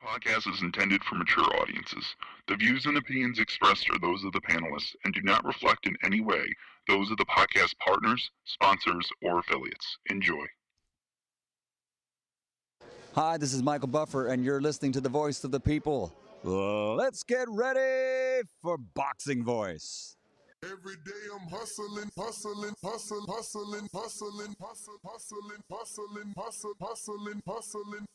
podcast is intended for mature audiences. The views and opinions expressed are those of the panelists and do not reflect in any way those of the podcast partners, sponsors, or affiliates. Enjoy. Hi, this is Michael Buffer, and you're listening to the voice of the people. Let's get ready for Boxing Voice. Every day I'm hustling, hustling, hustling, hustling, hustling, hustling, hustling, hustling, hustling, hustling.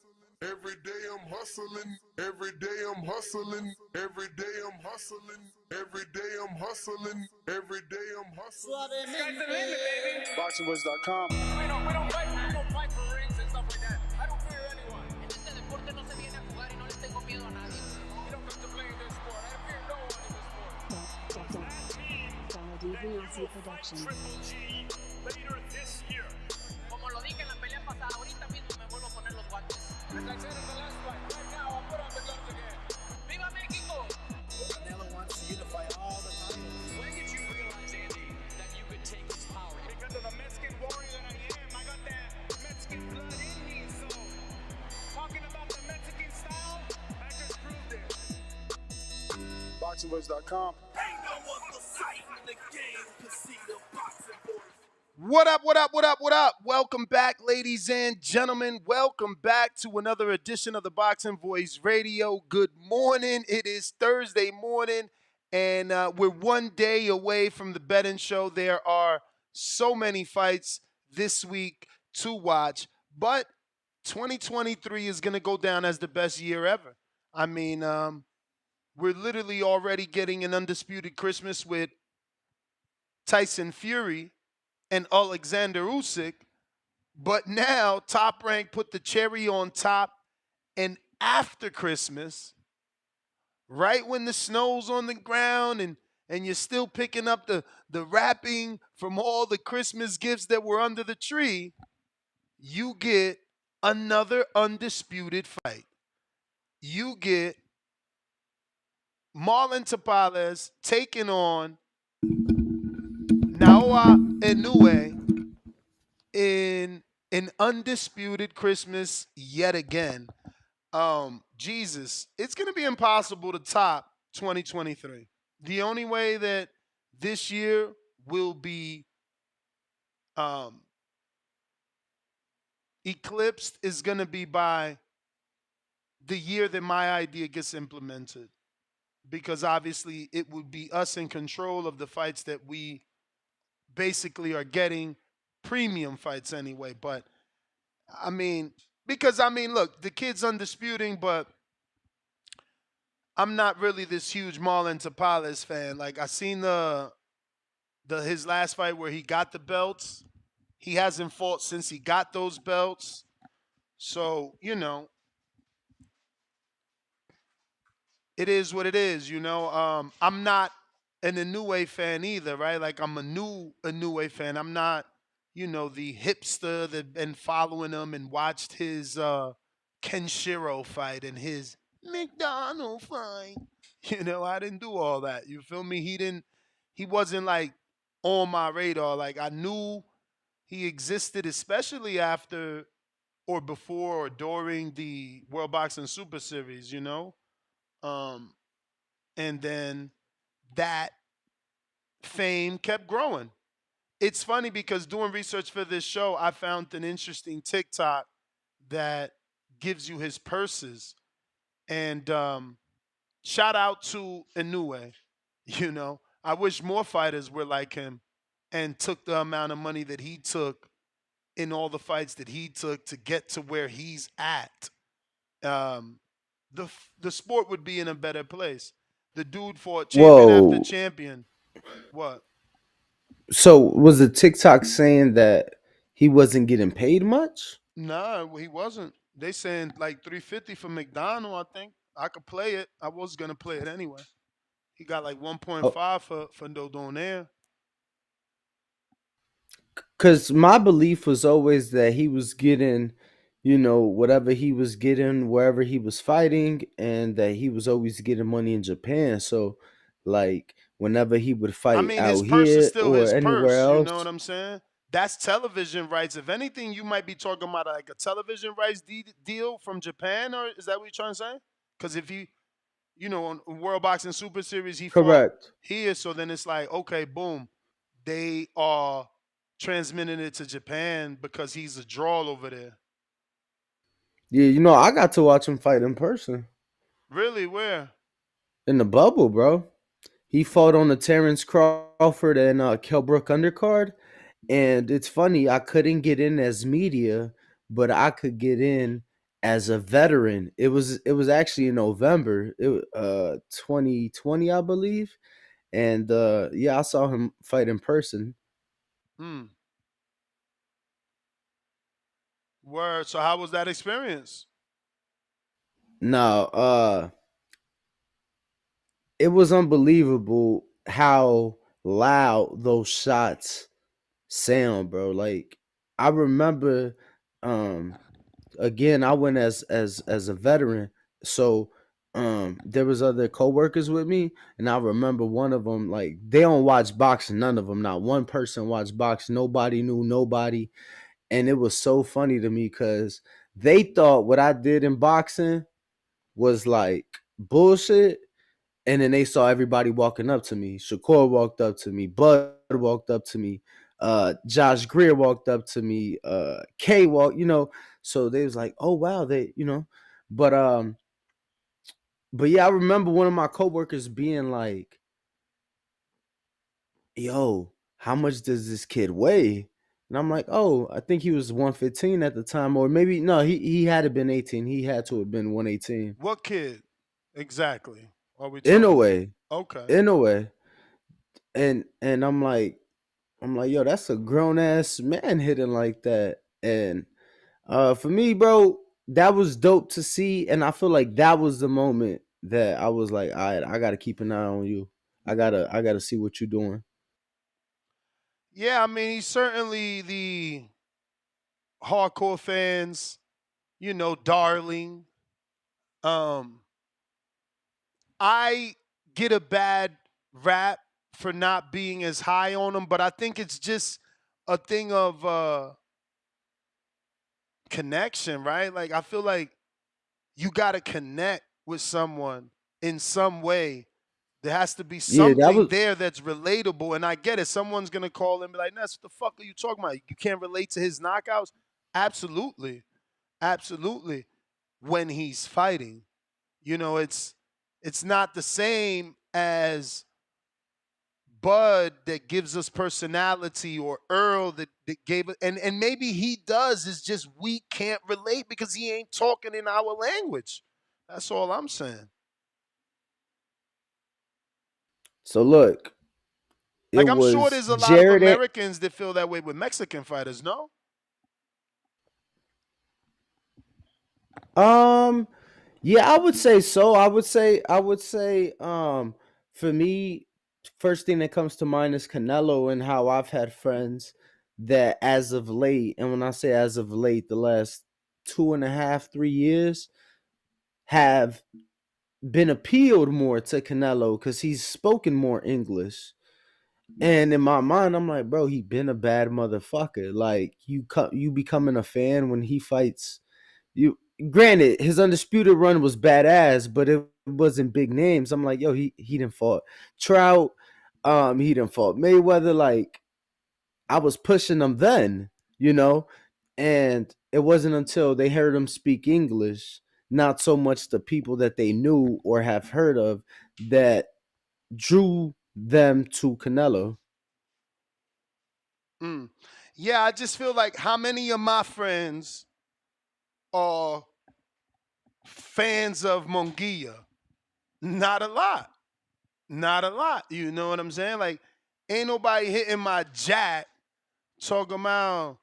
Every day I'm hustling, every day I'm hustling, every day I'm hustling, every day I'm hustling, every day I'm hustling. Sky's the limit, baby. BoxingVoice.com. We don't fight for rings and stuff like that. I don't fear anyone. En este deporte no se viene a jugar y no le tengo miedo a nadie. We don't come to play in this sport. I fear no one in this sport. Triple G later this year. Como lo dije en la pelea pasada, ahorita mismo me vuelvo a poner los guantes. As I said in the last fight, right now I'll put on the gloves again. ¡Viva México! Canelo wants to unify all the titles. When did you realize, Andy, that you could take his power? Because of the Mexican warrior that I am, I got that Mexican blood in me. So, talking about the Mexican style, I just proved it. BoxingVoice.com. Ain't no other sight in the game to see the boxing boys. What up, what up, what up, what up? Welcome back, ladies and gentlemen. Welcome back to another edition of the Boxing Voice Radio. Good morning. It is Thursday morning, and we're one day away from the betting show. There are so many fights this week to watch, but 2023 is going to go down as the best year ever. I mean, we're literally already getting an undisputed Christmas with Tyson Fury and Alexander Usyk, but now Top Rank put the cherry on top, and after Christmas, right when the snow's on the ground and you're still picking up the wrapping from all the Christmas gifts that were under the tree, you get another undisputed fight. You get Marlon Tapales taking on Naoya Inoue in an undisputed Christmas yet again. Jesus, it's going to be impossible to top 2023. The only way that this year will be eclipsed is going to be by the year that my idea gets implemented. Because obviously it would be us in control of the fights that we basically are getting, premium fights anyway. But I mean, look, the kid's undisputing, but I'm not really this huge Marlon Tapales fan. Like, I seen his last fight where he got the belts. He hasn't fought since he got those belts. So, you know, it is what it is, you know. I'm not an Inoue fan either, right? Like, I'm a new Inoue fan. I'm not, you know, the hipster that been following him and watched his Kenshiro fight and his McDonald fight. You know, I didn't do all that. You feel me? He wasn't like on my radar. Like, I knew he existed, especially after or before or during the World Boxing Super Series, you know? And then that fame kept growing. It's funny because doing research for this show, I found an interesting TikTok that gives you his purses. And shout out to Inoue. You know, I wish more fighters were like him and took the amount of money that he took in all the fights that he took to get to where he's at. The sport would be in a better place. The dude fought champion after champion. What? So was the TikTok saying that he wasn't getting paid much? No, he wasn't. They saying like $350 for McDonald. I think I could play it. I was gonna play it anyway. He got like 1.5 for no donaire. Because my belief was always that he was getting, you know, whatever he was getting wherever he was fighting, and that he was always getting money in Japan. So, like, whenever he would fight I mean, out his purse is here still or his anywhere purse. You else, know what I'm saying? That's television rights. If anything, you might be talking about like a television rights deal from Japan, or is that what you're trying to say? Because if he, on World Boxing Super Series, he fought Correct. here. So then it's like, okay, boom, they are transmitting it to Japan because he's a draw over there. Yeah, I got to watch him fight in person Really? Where? in the bubble, bro. He fought on the Terrence Crawford and Kell Brook undercard, and it's funny. I couldn't get in as media, but I could get in as a veteran. It was actually in November, 2020, I believe, and yeah, I saw him fight in person. Hmm. Word. So how was that experience? Now, it was unbelievable how loud those shots sound, bro. Like I remember, um, again, I went as a veteran, so there was other coworkers with me, and I remember one of them, like, they don't watch boxing, none of them, not one person watched boxing, nobody knew nobody, and it was so funny to me because they thought what I did in boxing was like bullshit, and then they saw everybody walking up to me. Shakur walked up to me. Bud walked up to me. Josh Greer walked up to me. Kay walked, So they was like, oh wow, but but yeah, I remember one of my coworkers being like, yo, how much does this kid weigh? And I'm like, oh, I think he was 115 at the time, or maybe no, he had to been 18. He had to have been 118. What kid exactly are we In a talking about? way, Okay. in a way. And I'm like, yo, that's a grown ass man hitting like that. And for me, bro, that was dope to see. And I feel like that was the moment that I was like, all right, I gotta keep an eye on you. I gotta see what you're doing. Yeah, I mean, he's certainly the hardcore fans, darling. Um, I get a bad rap for not being as high on him, but I think it's just a thing of connection, right? Like I feel like you got to connect with someone in some way. There has to be Yeah, that something was there that's relatable. And I get it. Someone's gonna call and be like, Ness, what the fuck are you talking about? You can't relate to his knockouts? Absolutely. Absolutely. When he's fighting. It's not the same as Bud that gives us personality, or Earl that gave it, and maybe he does. It's just we can't relate because he ain't talking in our language. That's all I'm saying. so look, it Like I'm sure was there's a lot of Jared. Americans that feel that way with Mexican fighters, no? Um, yeah, I would say so. I would say, for me, first thing that comes to mind is Canelo, and how I've had friends that as of late, and when I say as of late, the last 2.5, 3 years, have been appealed more to Canelo because he's spoken more English. And in my mind, I'm like, bro, he been a bad motherfucker. Like you becoming a fan when he fights you. Granted, his undisputed run was badass, but it wasn't big names. I'm like, yo, he didn't fought Trout, he didn't fought Mayweather. Like I was pushing them then, you know, and it wasn't until they heard him speak English, not so much the people that they knew or have heard of, that drew them to Canelo. Mm. Yeah, I just feel like how many of my friends are fans of Mongia? Not a lot. Not a lot. You know what I'm saying? Like, ain't nobody hitting my jack talking about,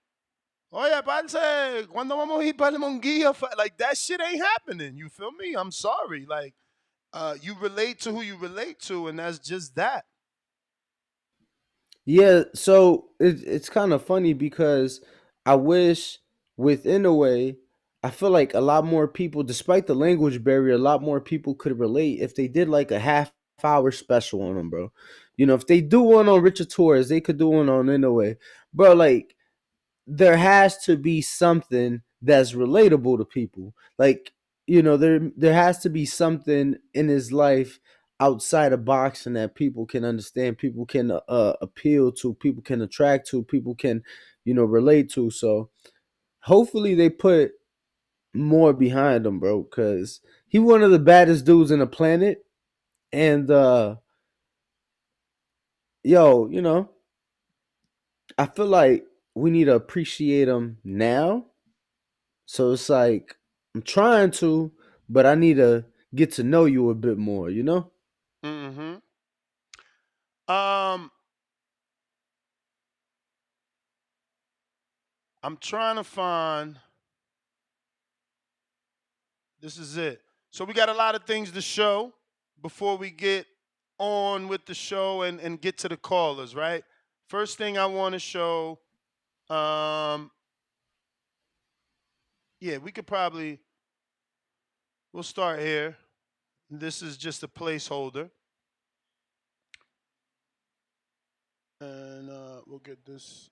oye, parce, cuando vamos a ir para el Monguilla? Like, that shit ain't happening. You feel me? I'm sorry. Like, you relate to who you relate to, and that's just that. Yeah, so it's kind of funny because I wish within a way, I feel like a lot more people, despite the language barrier, a lot more people could relate if they did like a half hour special on them, bro. If they do one on Richard Torres, they could do one on Inoue, bro. Like there has to be something that's relatable to people. Like there has to be something in his life outside of boxing that people can understand, people can appeal to, people can attract to, people can relate to. So hopefully they put more behind him, bro, because he one of the baddest dudes in the planet. And yo, I feel like we need to appreciate him now. So it's like I'm trying to, but I need to get to know you a bit more, Mm-hmm. I'm trying to find. This is it. So we got a lot of things to show before we get on with the show and get to the callers, right? First thing I want to show, yeah, we'll start here. This is just a placeholder. And we'll get this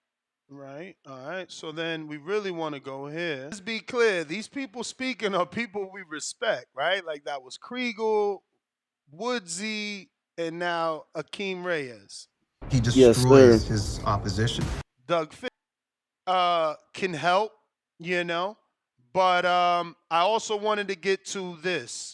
right. All right. So then we really want to go here. Let's be clear. These people speaking are people we respect, right? Like that was Kriegel, Woodsy, and now Akeem Reyes. He Yes, sir. destroys his opposition. Doug Fish can help, But I also wanted to get to this.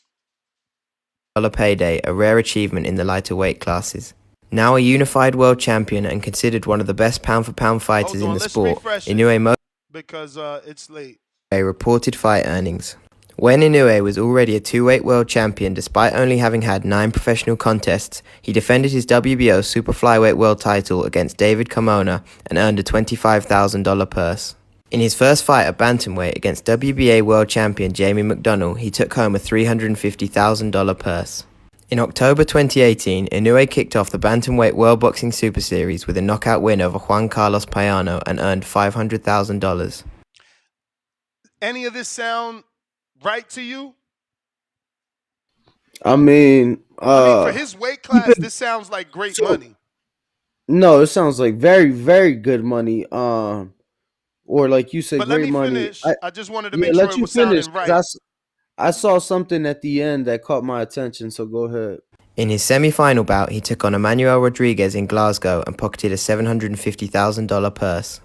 Payday, a rare achievement in the lighter weight classes. Now a unified world champion and considered one of the best pound-for-pound fighters in the sport, Inoue because it's late. Reported fight earnings. When Inoue was already a two-weight world champion despite only having had 9 professional contests, he defended his WBO super flyweight world title against David Carmona and earned a $25,000 purse. In his first fight at bantamweight against WBA world champion Jamie McDonnell, he took home a $350,000 purse. In October 2018, Inoue kicked off the Bantamweight World Boxing Super Series with a knockout win over Juan Carlos Payano and earned $500,000. Any of this sound right to you? I mean, for his weight class, this sounds like great money. No, it sounds like very, very good money. Or like you said, but great let me money. finish. I just wanted to make sure it was finish, sounding right. I saw something at the end that caught my attention, so go ahead. In his semi-final bout, he took on Emmanuel Rodriguez in Glasgow and pocketed a $750,000 purse.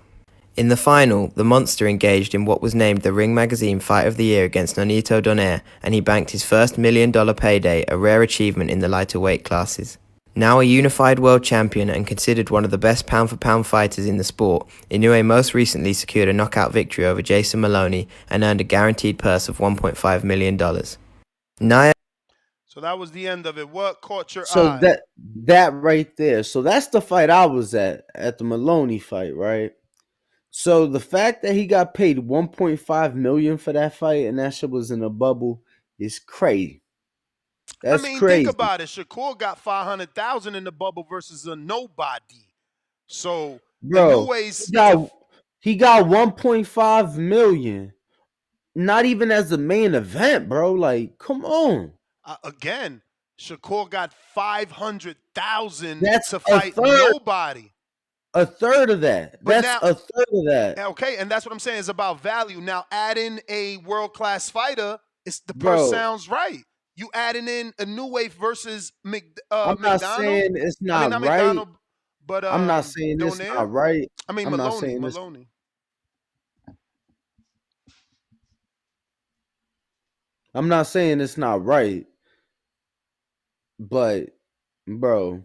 In the final, the Monster engaged in what was named the Ring Magazine Fight of the Year against Nonito Donaire, and he banked his first $1 million payday, a rare achievement in the lighter weight classes. Now a unified world champion and considered one of the best pound-for-pound fighters in the sport, Inoue most recently secured a knockout victory over Jason Maloney and earned a guaranteed purse of $1.5 million. So that was the end of it. What caught your eye? So that right there. So that's the fight I was at the Maloney fight, right? So the fact that he got paid $1.5 million for that fight and that shit was in a bubble is crazy. That's crazy. Think about it. Shakur got $500,000 in the bubble versus a nobody. So, bro, he got $1.5 million. Not even as the main event, bro. Like, come on. Again, Shakur got $500,000 to fight nobody. A third of that. That's a third of that. Okay, and that's what I'm saying. It's about value. Now, adding a world-class fighter, the purse sounds right. You adding in Inoue versus I'm not saying it's not right. But I'm not saying it's not right. I mean, Maloney. I'm not saying it's not right. But, bro,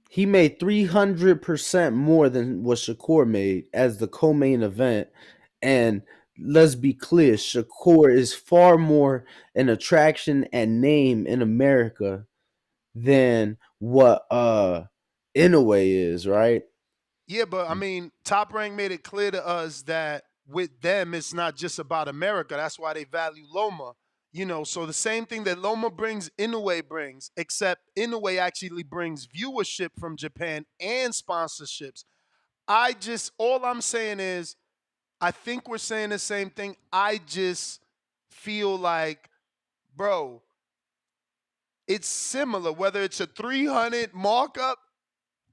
he made 300% more than what Shakur made as the co-main event. And let's be clear, Shakur is far more an attraction and name in America than what Inoue is, right? Yeah, but I mean, Top Rank made it clear to us that with them, it's not just about America. That's why they value Loma. So the same thing that Loma brings, Inoue brings, except Inoue actually brings viewership from Japan and sponsorships. All I'm saying is, I think we're saying the same thing. I just feel like, bro, it's similar. Whether it's a 300 markup,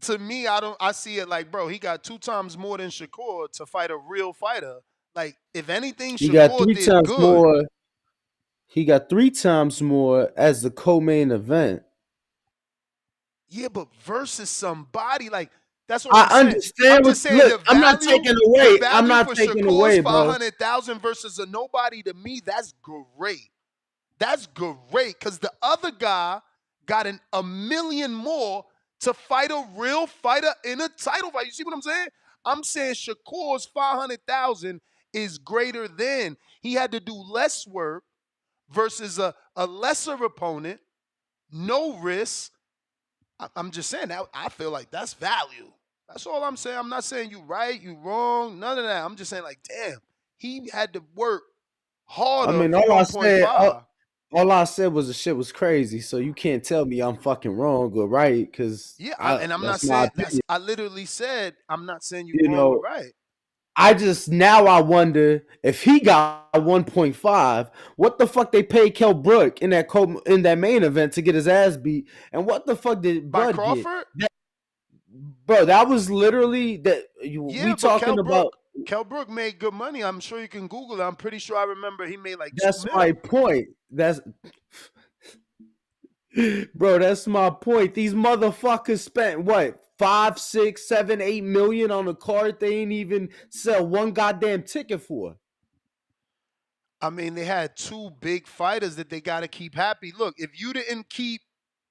to me, I see it like, bro, he got 2 times more than Shakur to fight a real fighter. Like, if anything, Shakur did good. He got 3 times more as the co-main event. Yeah, but versus somebody like that's what I'm I saying. I'm understand what. just saying Look, I'm not taking the away. I'm value not for taking Shakur's away, bro. 500,000 versus a nobody to me. That's great. That's great because the other guy got a million more to fight a real fighter in a title fight. You see what I'm saying? I'm saying Shakur's 500,000 is greater than he had to do less work versus a lesser opponent, no risk. I'm just saying that I feel like that's value. That's all I'm saying. I'm not saying you right, you wrong, none of that. I'm just saying like, damn, he had to work I harder mean, for 1.5. all I said was the shit was crazy. So you can't tell me I'm fucking wrong or right, because Yeah, and I'm not that's my saying that's. opinion. I literally said I'm not saying you You wrong or know, right. I wonder if he got 1.5, what the fuck they paid Kell Brook in that main event to get his ass beat, and what the fuck did By Bud get? Crawford, Bro, that was literally that we yeah, but talking about. Kell Brook made good money. I'm sure you can Google it. I'm pretty sure I remember he made like 2 That's my mil. point. Bro, that's my point. These motherfuckers spent what 5, 6, 7, 8 million on a card they ain't even sell one goddamn ticket for. I mean, they had 2 big fighters that they got to keep happy. Look, if you didn't keep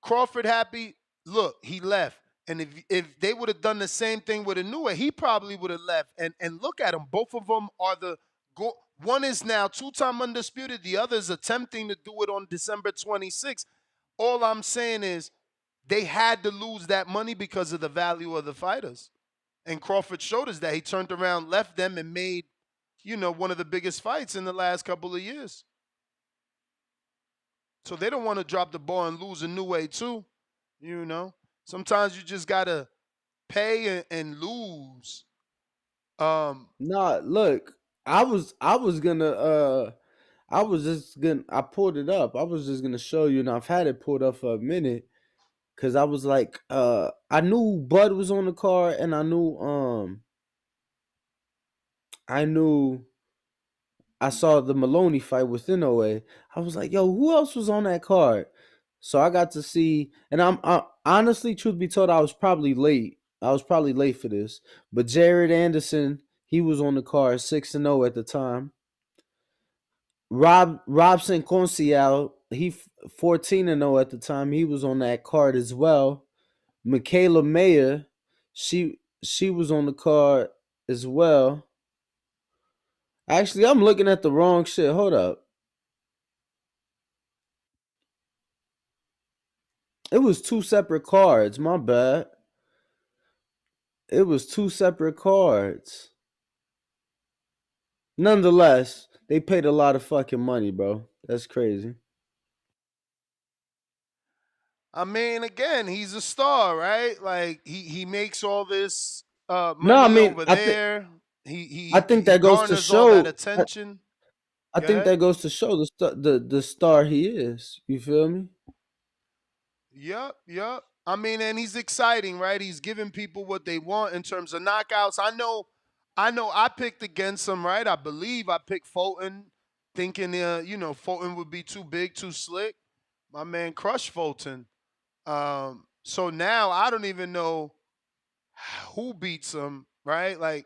Crawford happy, look, he left. And if they would have done the same thing with Inoue, he probably would have left. And look at them. Both of them are one is now 2-time undisputed. The other is attempting to do it on December 26th. All I'm saying is they had to lose that money because of the value of the fighters. And Crawford showed us that he turned around, left them, and made, one of the biggest fights in the last couple of years. So they don't want to drop the ball and lose a new way too. Sometimes you just gotta pay and lose. Nah, look, I was gonna I pulled it up. I was just gonna show you, and I've had it pulled up for a minute. Cause I was like, I knew Bud was on the card, and I knew I saw the Maloney fight with Inoue. I was like, yo, who else was on that card? So I got to see, and honestly, truth be told, I was probably late. I was probably late for this, but Jared Anderson, he was on the card, 6-0 at the time. Robson Concial, he 14-0 at the time. He was on that card as well. Michaela Mayer, she was on the card as well. Actually, I'm looking at the wrong shit. Hold up. It was 2 separate cards. My bad. It was 2 separate cards. Nonetheless, they paid a lot of fucking money, bro. That's crazy. I mean, again, he's a star, right? Like he makes all this No, I money mean, over there. I He think he that goes to garners all that show. attention. I Go think ahead. that goes to show the star he is. You feel me? Yep. I mean, and he's exciting, right? He's giving people what they want in terms of knockouts. I picked against him, right? I believe I picked Fulton, thinking Fulton would be too big, too slick. My man crushed Fulton. So now I don't even know who beats him, right? Like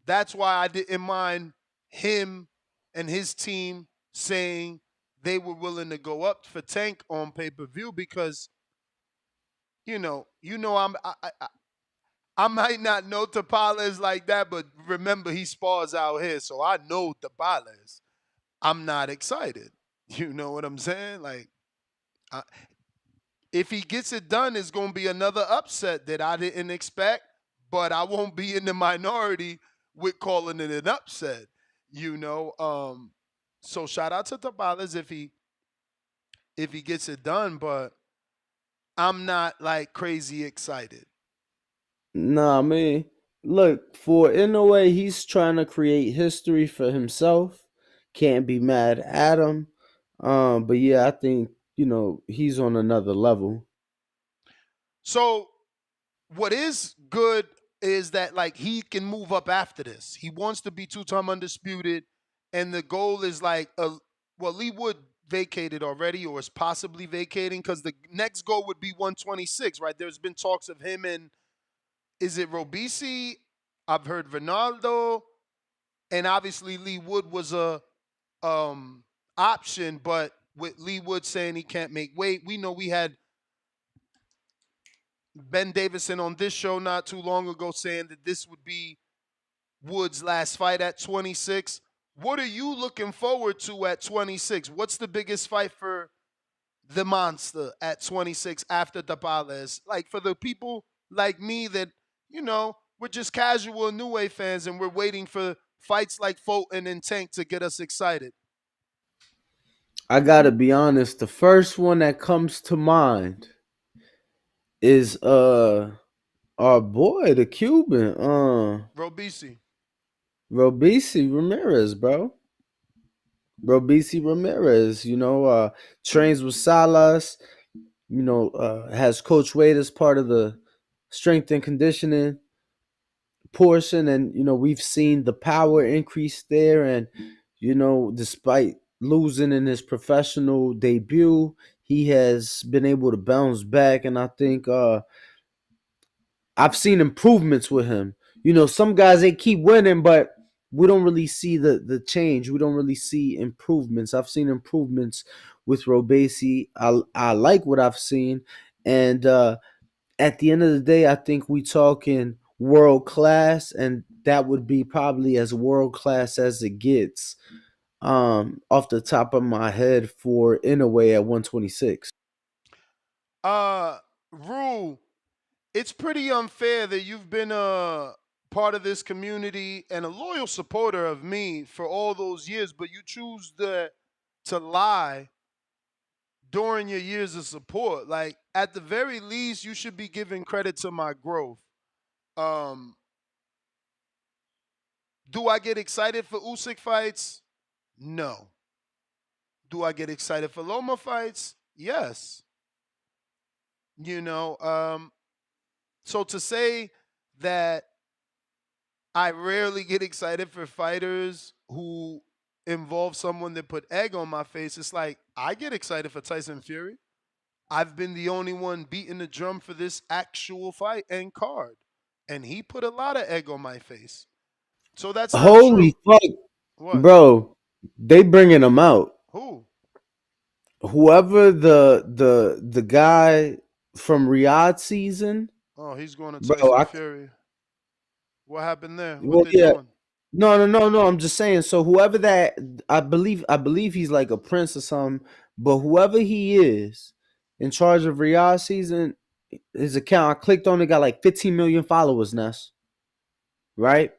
that's why I didn't mind him and his team saying they were willing to go up for Tank on pay-per-view because I might not know Tapales like that, but remember he spars out here, so I know Tapales. I'm not excited. You know what I'm saying? Like, I, if he gets it done, it's gonna be another upset that I didn't expect, but I won't be in the minority with calling it an upset. So shout out to Tapales if he gets it done, but I'm not like crazy excited. Nah, man. Look, for in a way, he's trying to create history for himself. Can't be mad at him. But yeah, I think he's on another level. So what is good is that like he can move up after this. He wants to be 2-time undisputed, and the goal is like well, Lee Wood vacated already or is possibly vacating? Because the next goal would be 126, right? There's been talks of him and is it Robisi? I've heard Ronaldo, and obviously Lee Wood was a option, but with Lee Wood saying he can't make weight, we know we had Ben Davison on this show not too long ago saying that this would be Wood's last fight at 26. What are you looking forward to at 26? What's the biggest fight for the monster at 26 after Tapales? Like for the people like me that, we're just casual Inoue fans and we're waiting for fights like Fulton and Tank to get us excited. I gotta be honest. The first one that comes to mind is our boy, the Cuban, Robisi. Robisi Ramirez, bro. Robisi Ramirez, trains with Salas, has Coach Wade as part of the strength and conditioning portion. And, we've seen the power increase there. And, despite losing in his professional debut, he has been able to bounce back. And I think I've seen improvements with him. Some guys they keep winning, but we don't really see the change. We don't really see improvements. I've seen improvements with Robesi. I like what I've seen, and at the end of the day, I think we talking world class, and that would be probably as world class as it gets. Off the top of my head for Inoue at 126. Rule, it's pretty unfair that you've been a part of this community and a loyal supporter of me for all those years, but you choose to lie during your years of support. Like at the very least, you should be giving credit to my growth. Um, do I get excited for Usyk fights? No. Do I get excited for Loma fights? Yes. So to say that I rarely get excited for fighters who involve someone that put egg on my face, it's like I get excited for Tyson Fury. I've been the only one beating the drum for this actual fight and card. And he put a lot of egg on my face. So that's not Holy true. fuck, What? bro! They bringing him out. Who? Whoever the guy from Riyadh season, Oh, he's going to bro. Tyson Fury. What happened there? What Well, they yeah, doing? no. I'm just saying. So whoever that, I believe he's like a prince or something. But whoever he is, in charge of Riyadh season, his account, I clicked on it, got like 15 million followers, Ness. Right?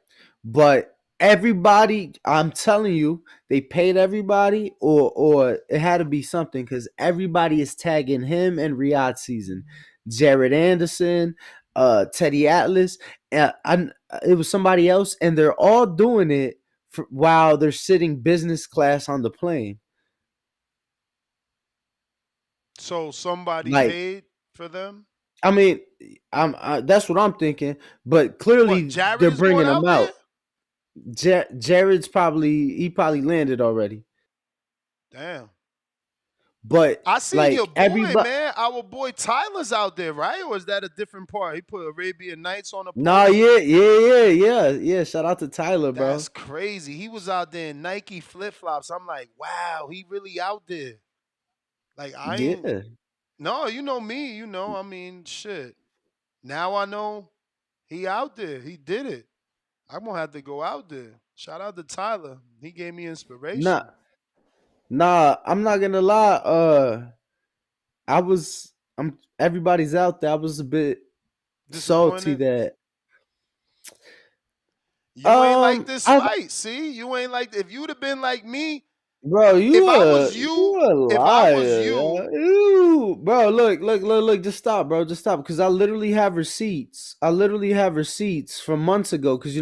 But everybody, I'm telling you, they paid everybody, or it had to be something because everybody is tagging him and Riyadh season. Jared Anderson, Teddy Atlas, it was somebody else, and they're all doing it while they're sitting business class on the plane. So somebody Like, paid for them? I mean, that's what I'm thinking. But What, clearly, Jared they're is going bringing him out there? out. Jared's probably landed already. Damn. But I seen your like boy, everybody, man. Our boy Tyler's out there, right? Or is that a different part? He put Arabian Nights on a nah, post. yeah. Shout out to Tyler, That's bro. crazy. He was out there in Nike flip flops. I'm like, wow, he really out there. Like I ain't. Yeah, No, you know me. I mean, shit. Now I know he out there. He did it. I'm gonna have to go out there. Shout out to Tyler. He gave me nah, inspiration. nah. I'm not gonna lie. I'm. Everybody's out there. I was a bit salty Disappointed. that. You ain't like this I fight. See, you ain't like. If you'd have been like me, Bro, if you I a was you you, a if I was liar, you, yo. Bro. Look. Just stop, bro. Just stop, because I literally have receipts. I literally have receipts from months ago. Because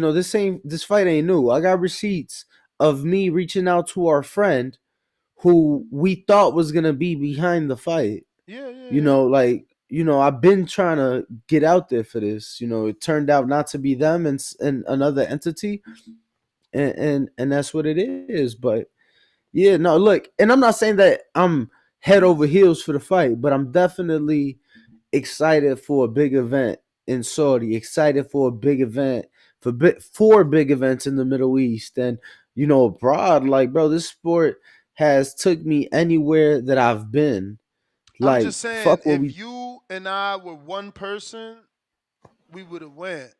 this fight ain't new. I got receipts of me reaching out to our friend who we thought was gonna be behind the fight. yeah, yeah, You yeah. know, like I've been trying to get out there for this. It turned out not to be them and another entity, and that's what it is. But Yeah, no, look, and I'm not saying that I'm head over heels for the fight, but I'm definitely excited for a big event in Saudi, excited for a big event for big events in the Middle East and abroad. Like, bro, this sport has took me anywhere that I've been. I'm Like, just saying, fuck what if we you and I were one person, we would have went.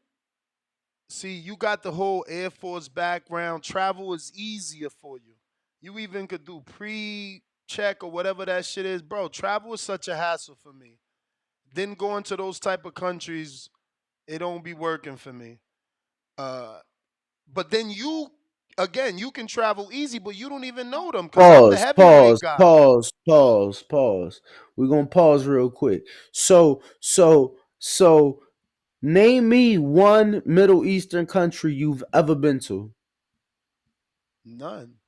See, you got the whole Air Force background. Travel is easier for you. You even could do pre-check or whatever that shit is, bro. Travel is such a hassle for me. Then going to those type of countries, it don't be working for me. Uh, but then you can travel easy, but you don't even know them because I'm the pause, heavyweight pause, guy. pause, pause, pause. We're gonna pause real quick. So name me one Middle Eastern country you've ever been to. None.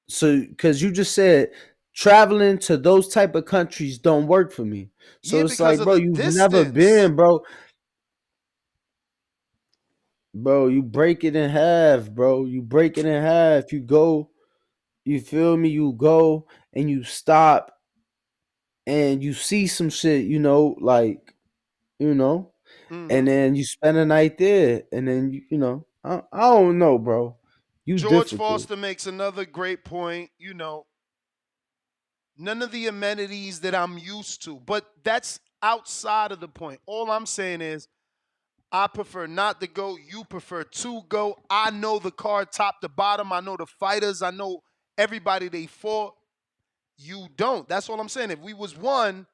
So because you just said traveling to those type of countries don't work for me. Yeah, So it's because like, of bro, the you've never distance. been, bro. You break it in half, bro. You break it in half. You go, you feel me? You go and you stop and you see some shit, like, you know, and Hmm. then you spend a night there, and then I don't know, bro. You George difficult. Foster makes another great point. None of the amenities that I'm used to, but that's outside of the point. All I'm saying is I prefer not to go. You prefer to go. I know the card top to bottom. I know the fighters. I know everybody they fought. You don't. That's all I'm saying. If we was one,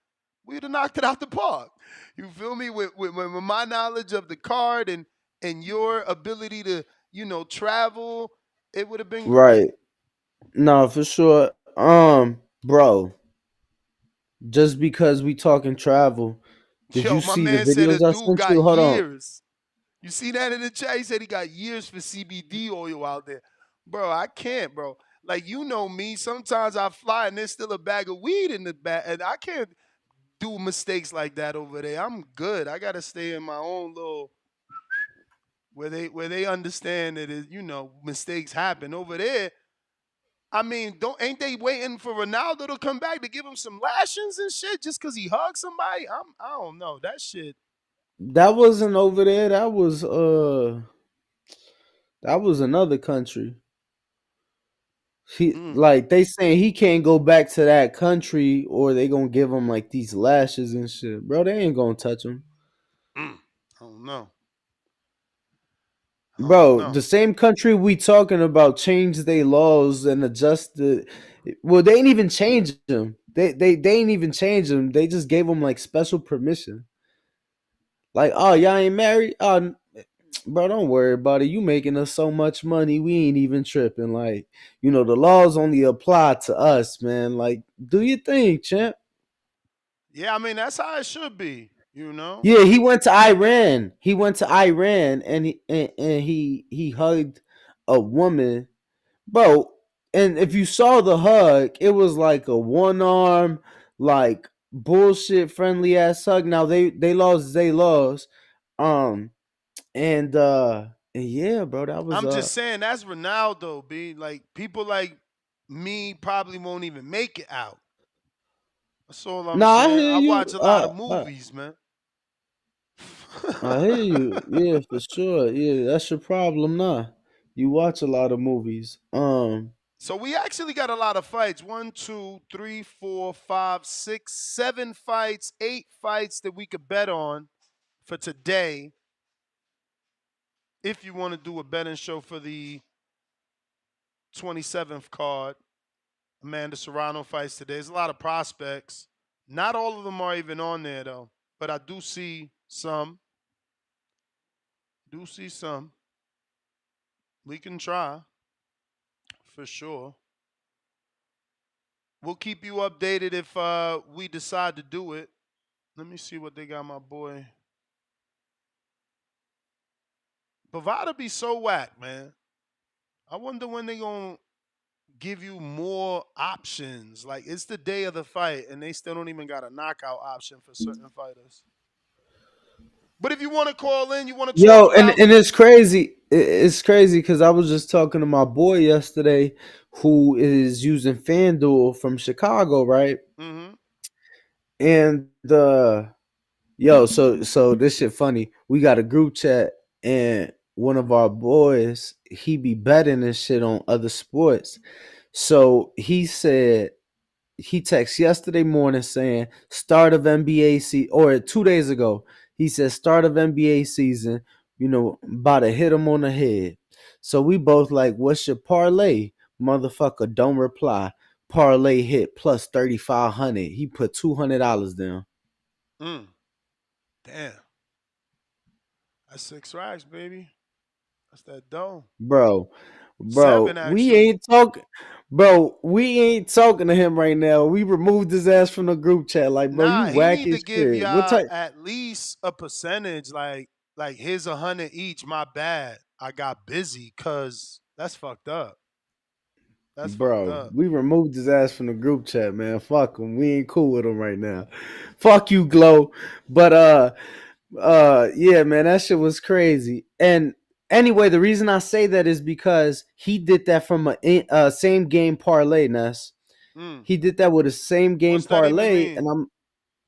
we'd have knocked it out the park. You feel me? With my knowledge of the card and your ability to, travel, it would have been great. Right. No, for sure. Bro, just because we talking travel, did you Yo, my see the man said a videos I dude sent got you? Hold on. years. You see that in the chat? He said he got years for CBD oil out there. Bro, I can't, bro. Like, you know me. Sometimes I fly and there's still a bag of weed in the bag. And I can't do mistakes like that over there. I'm good. I gotta stay in my own little where they understand that mistakes happen. Over there, I mean, don't ain't they waiting for Ronaldo to come back to give him some lashings and shit just cause he hugged somebody? I don't know. That shit. That wasn't over there. That was another country. He Mm, like they saying he can't go back to that country or they gonna give him like these lashes and shit. Bro, they ain't gonna touch him. I don't know. I don't Bro, know. the same country we talking about changed their laws and adjusted. Well, they ain't even change them. They ain't even change them. They just gave them like special permission. Like, oh, y'all ain't married? Oh, bro, don't worry about it. You making us so much money, we ain't even tripping. Like, the laws only apply to us, man. Like, do your thing, champ. Yeah, I mean that's how it should be. Yeah, he went to Iran. He went to Iran and he hugged a woman, bro. And if you saw the hug, it was like a one arm, like bullshit friendly ass hug. Now they lost. Um, and yeah, bro, that was I'm just saying that's Ronaldo, B. Like people like me probably won't even make it out. That's all I'm Nah, I saying. hear I you. watch a lot of movies, man. I hear you. Yeah, for sure. Yeah, that's your problem, nah. You watch a lot of movies. So we actually got a lot of fights. 1, 2, 3, 4, 5, 6, 7 fights, 8 fights that we could bet on for today. If you want to do a betting show for the 27th card, Amanda Serrano fights today. There's a lot of prospects. Not all of them are even on there though, but I do see some. Do see some. We can try for sure. We'll keep you updated if we decide to do it. Let me see what they got, my boy. Bovada be so whack, man. I wonder when they gonna give you more options. Like it's the day of the fight, and they still don't even got a knockout option for certain fighters. But if you want to call in, you want to talk Yo, and about. and it's crazy. It's crazy because I was just talking to my boy yesterday, who is using FanDuel from Chicago, right? Mm-hmm. And yo, so this shit funny. We got a group chat, and one of our boys, he be betting and shit on other sports. So he said he texted yesterday morning saying start of NBA season, or 2 days ago, he said start of NBA season, about to hit him on the head. So we both like, what's your parlay? Motherfucker, don't reply. Parlay hit plus 3,500. He put $200 down. Mm. Damn. That's 6 racks, baby. That's that dough. Bro, 7 we actually. ain't talking. Bro, we ain't talking to him right now. We removed his ass from the group chat. Like, bro, you Nah, he whack need to as give shit. What y'all type? at least a percentage, like his 100 each. My bad. I got busy, cause that's fucked up. That's fucked Bro, up. we removed his ass from the group chat, man. Fuck him. We ain't cool with him right now. Fuck you, Glow. But yeah, man, that shit was crazy. And anyway, the reason I say that is because he did that from a same game parlay, Ness. Mm. He did that with a same game What's that even parlay, mean? and I'm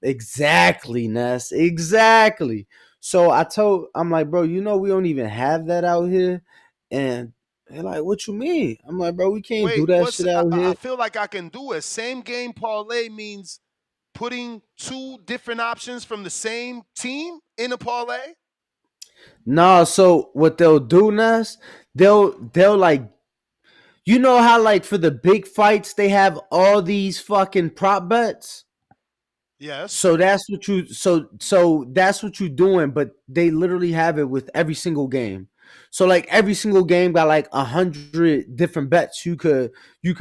exactly, Ness. Exactly. So I'm like, bro, we don't even have that out here. And they're like, what you mean? I'm like, bro, we can't Wait, do that shit out I here. feel like I can do it. Same game parlay means putting two different options from the same team in a parlay? Nah, so what they'll do, Ness, they'll like, how like for the big fights they have all these fucking prop bets. Yes. So that's what you're doing, but they literally have it with every single game. So like every single game got like 100 different bets you could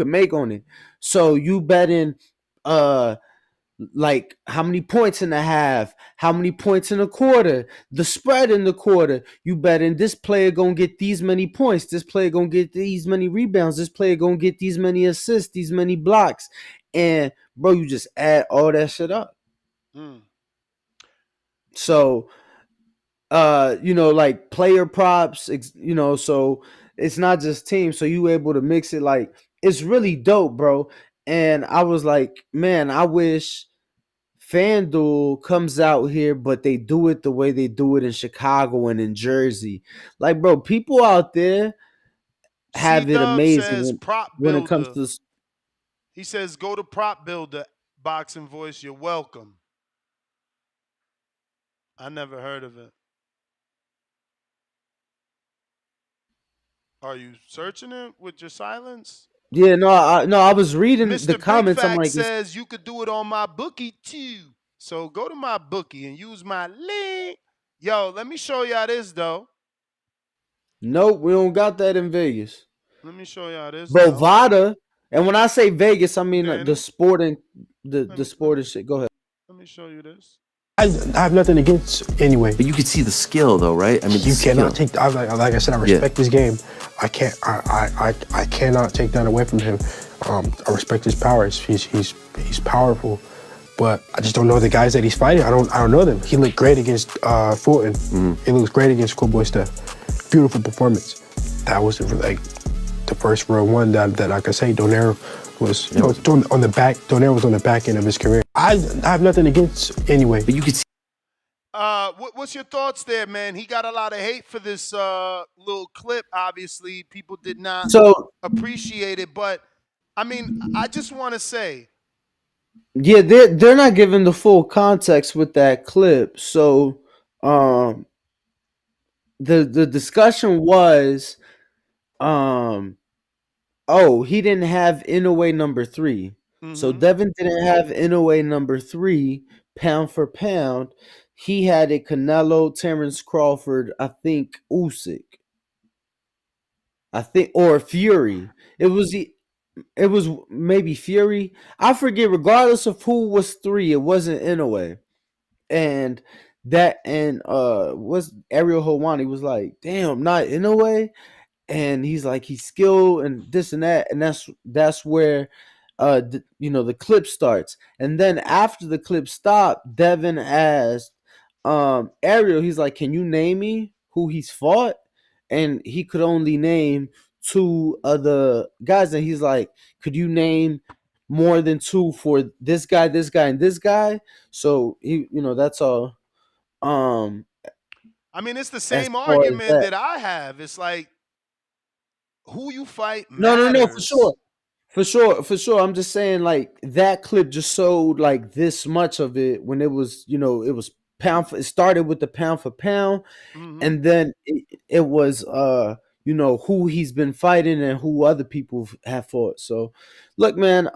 make on it. So you bet in uh like how many points in a half, how many points in a quarter, the spread in the quarter. You betting this player gonna get these many points, this player gonna get these many rebounds, this player gonna get these many assists, these many blocks, and bro, you just add all that shit up. Mm. So like player props, so it's not just teams. So you able to mix it, like it's really dope, bro. And I was like, man, I wish FanDuel comes out here, but they do it the way they do it in Chicago and in Jersey. Like, bro, people out there C have it Dub amazing says prop when it comes builder. to. He says go to prop builder, boxing voice, you're welcome. I never heard of it. Are you searching it with your silence? Yeah, no, I was reading the Mr. Big comments. I'm Fact like, says you could do it on my bookie too. So go to my bookie and use my link. Yo, let me show y'all this though. nope, we don't got that in Vegas. Let me show y'all this though. Bovada, and when I say Vegas, I mean the Danny, sporting, the let the me let sporting me shit. Go ahead. let me show you this. I have nothing against anyway. But you could see the skill, though, right? I mean, You cannot skill. take. Like I said, I respect this game. I can't. I cannot take that away from him. I respect his powers. He's powerful, but I just don't know the guys that he's fighting. I don't know them. He looked great against Fulton. He looks great against Schoolboy Steph. Beautiful performance. That was like the first real one that I could say. Donaire was on the back. Donaire was on the back end of his career. I have nothing against anyway. But you could see. What's your thoughts there, man? He got a lot of hate for this little clip. Obviously, people did not So appreciate it, but I mean, I just want to say, yeah, they're not giving the full context with that clip. So the discussion was oh, he didn't have Inoue number 3. So mm-hmm. Devin didn't have Inoue number 3 pound for pound. He had it Canelo, Terrence Crawford, I think Usyk. I think, or Fury. It was maybe Fury. I forget. Regardless of who was 3, it wasn't Inoue. And was Ariel Hawani was like, damn, not Inoue. And he's like, he's skilled and this and that, and that's where the clip starts. And then after the clip stopped, Devin asked Ariel, he's like, can you name me who he's fought? And he could only name two other guys, and he's like, could you name more than two for this guy, and this guy? So he, that's all. Um, I mean, it's the as same far as argument that, that I have. It's like who you fight no, for sure. matters. For sure. I'm just saying, like, that clip just showed like this much of it when it was, it was it started with the pound for pound, Mm-hmm. and then it was who he's been fighting and who other people have fought. So look, man,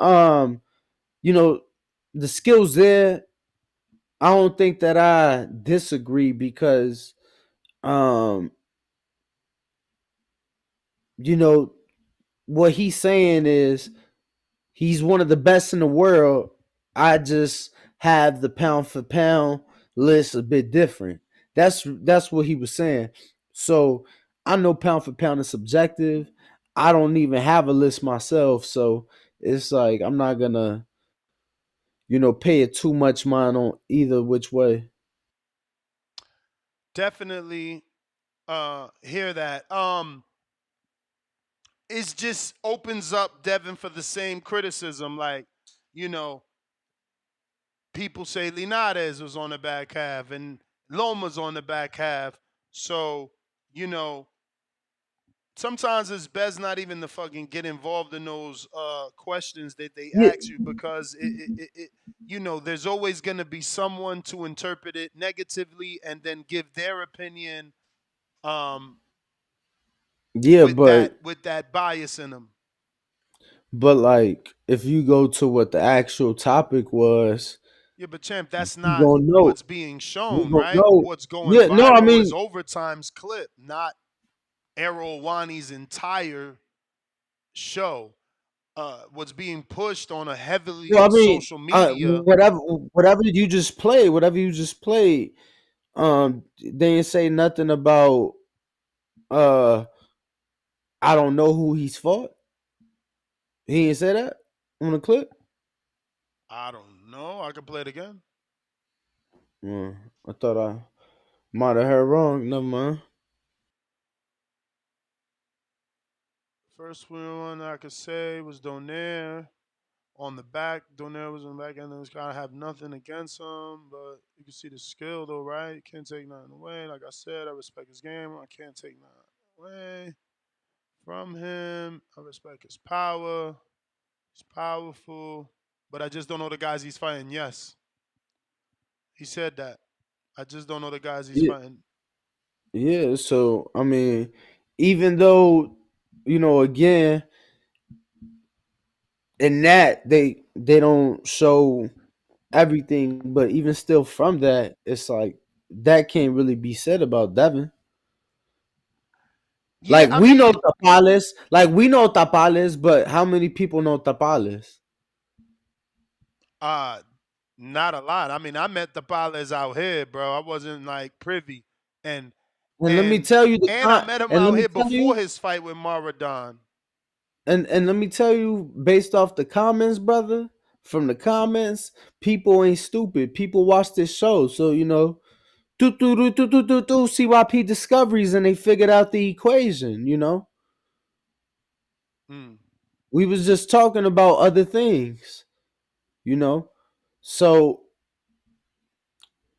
you know, the skills there, I don't think that I disagree because um, you know, what he's saying is he's one of the best in the world. I just have the pound for pound list a bit different. That's what he was saying. So I know pound for pound is subjective. I don't even have a list myself, so it's like I'm not gonna, pay it too much mind on either which way. Definitely hear that. It just opens up Devin for the same criticism. Like, you know, people say Linares was on the back half and Loma's on the back half. So, you know, sometimes it's best not even to fucking get involved in those questions that they Yeah, ask you because there's always going to be someone to interpret it negatively and then give their opinion um, yeah, with that bias in them. but like if you go to what the actual topic was, Yeah, but champ, that's you not gonna know. what's being We shown, gonna right? know. What's going Yeah, no, I viral is mean, Overtime's clip, not Errol Wani's entire show. What's being pushed on a heavily well, I mean, social media. whatever you just played, they didn't say nothing about uh, I don't know who he's fought. He didn't say that on the clip. I don't know. I could play it again. Mm, I thought I might have heard wrong. Never mind. First one I could say was Donaire on the back. Donaire was on the back end of this guy. I have nothing against him, but you can see the skill though, right? Can't take nothing away. Like I said, I respect his game. I can't take nothing away from him. I respect his power. He's powerful, but I just don't know the guys he's fighting. Yes, he said that. I just don't know the guys he's Yeah, fighting. yeah. So I mean, even though again, in that they don't show everything, but even still from that, it's like that can't really be said about Devin. Yeah, I mean, We know Tapales, but how many people know Tapales? uh, not a lot. I mean, I met the pilots out here, bro. I wasn't like privy, and And let me and tell you the and I con- met him and let out me here tell you before his fight with Maradon. and let me tell you, based off the comments, brother, from the comments, people ain't stupid. People watch this show, so CYP discoveries, and they figured out the equation. Mm. We was just talking about other things, you know. So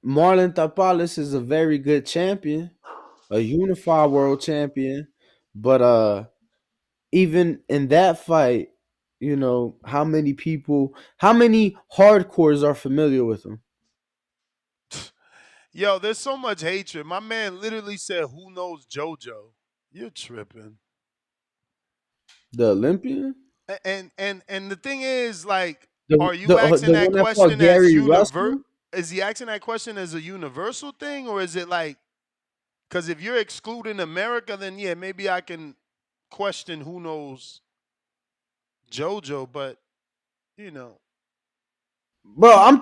Marlon Tapales is a very good champion, a unified world champion, but even in that fight, how many hardcores are familiar with him? Yo, there's so much hatred. My man literally said, "Who knows JoJo?" You're tripping. The Olympian, And the thing is, like, the are you the asking the that one that fought question as Gary univer? Russell. Is he asking that question as a universal thing, or is it like? Because if you're excluding America, then yeah, maybe I can question who knows JoJo. But you know, Bro, you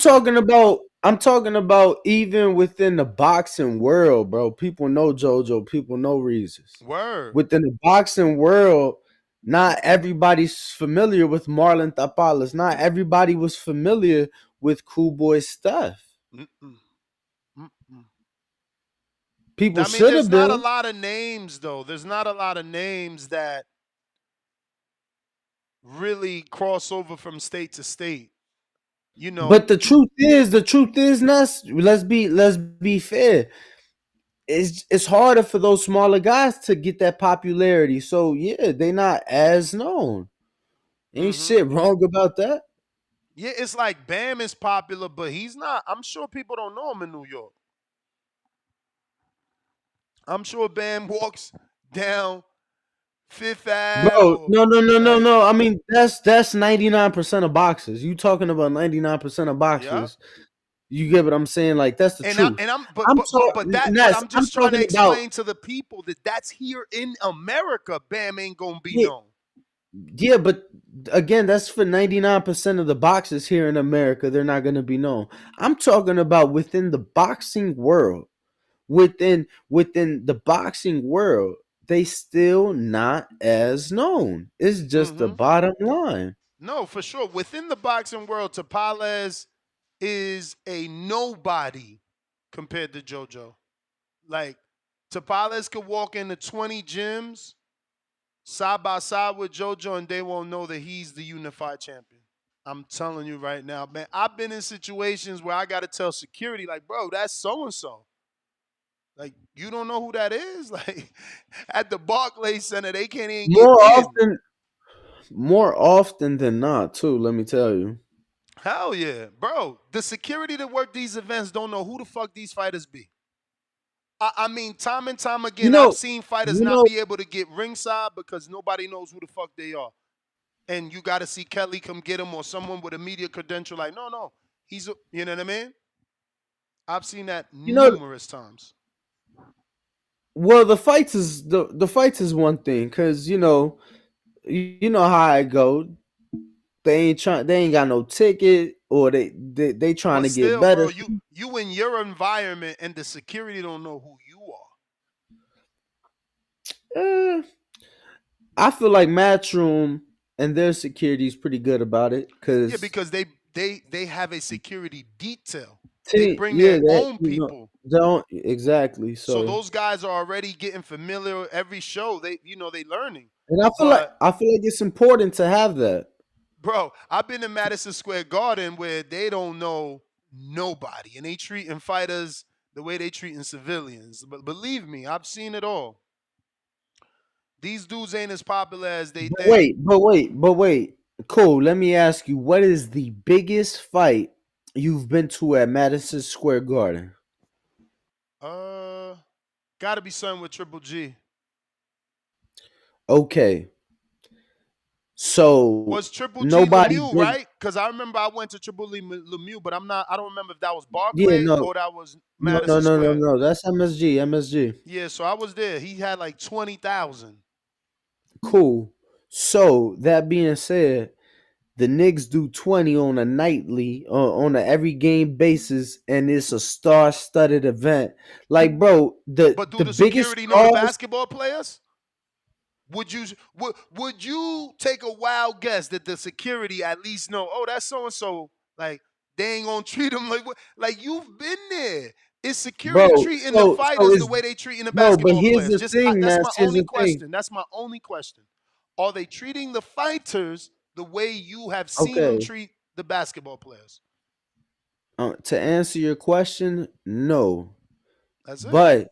I'm talking about even within the boxing world, bro. People know JoJo, people know Reeses. word. Within the boxing world, not everybody's familiar with Marlon Tapales. Not everybody was familiar with Cool Boy stuff. Mm-mm, mm-mm. People I mean, should there's have not a been. lot of names though. There's not a lot of names that really cross over from state to state. You know, But the truth is, not. Let's be fair. It's harder for those smaller guys to get that popularity. So yeah, they not as known. Ain't hmm shit wrong about that. yeah, it's like Bam is popular, but he's not. I'm sure people don't know him in New York. I'm sure Bam walks down Fifth Ave Bro, or like, no. I mean, that's 99% of boxers. You talking about 99% of yeah. boxers. You get what I'm saying? Like that's the truth. And I'm I'm talking but Ness, I'm I'm just trying to talking about explain to the people that that's here in America. Bam ain't gonna be yeah, known. yeah, but again, that's for 99% of the boxers here in America. They're not gonna be known. I'm talking about within the boxing world. Within the boxing world, they still not as known. It's just the hmm bottom line. No, for sure. Within the boxing world, Tapales is a nobody compared to JoJo. Like Tapales could walk into 20 gyms side by side with JoJo, and they won't know that he's the unified champion. I'm telling you right now, man. I've been in situations where I got to tell security, like, bro, that's so and so. Like, you don't know who that is? Like, at the Barclays Center, they can't even get More in. often, more often than not, too. Let me tell you. Hell yeah, bro. The security that work these events don't know who the fuck these fighters be. I mean, time and time You again, I've know, seen fighters you not know, be able to get ringside because nobody knows who the fuck they are. And you got to see Kelly come get him or someone with a media credential. Like, no, you know what I mean? I've seen that you know. numerous times. Well, the fights is one thing, cause you know how I go. They ain't got no ticket, or they trying But to get still, better. bro, you in your environment and the security don't know who you Eh, I feel like Matchroom and their security is pretty good about it, are. Yeah, cause because they have a security detail. They bring yeah, their that own people. don't exactly. So So, those guys are already getting familiar with every show. They learning. and But I feel like it's important to have that. bro, I've been in Madison Square Garden where they don't know nobody and they treating fighters the way they treating civilians. But believe me, I've seen it all. These dudes ain't as popular as they think. But wait. Cool. Let me ask you, what is the biggest fight you've been to at Madison Square Garden? Uh, Gotta be something with Triple G. Okay. So Was Triple G nobody Lemieux, did. right? Because I remember I went to Triple G Lemieux, but I don't remember if that was Yeah, Barclay no, or that was Madison Square. no. That's MSG. MSG. Yeah, so I was there. He had like 20,000. Cool. So that being said, the Knicks do 20 on a nightly, on a every game basis, and it's a star-studded event. Like, bro, But do the the biggest security know the stars, basketball players? Would you take a wild guess that the security at least know? Oh, that's so and so. Like they ain't gonna treat them like what? Like you've been there. Is bro. security treating the So fighters the it's way they treating the bro. But basketball here's players? the Just thing, that's man. my Here's only the thing. question. That's my only question. Are they treating the fighters the way you have seen them Okay. treat the basketball players? To answer your question, no. That's it. But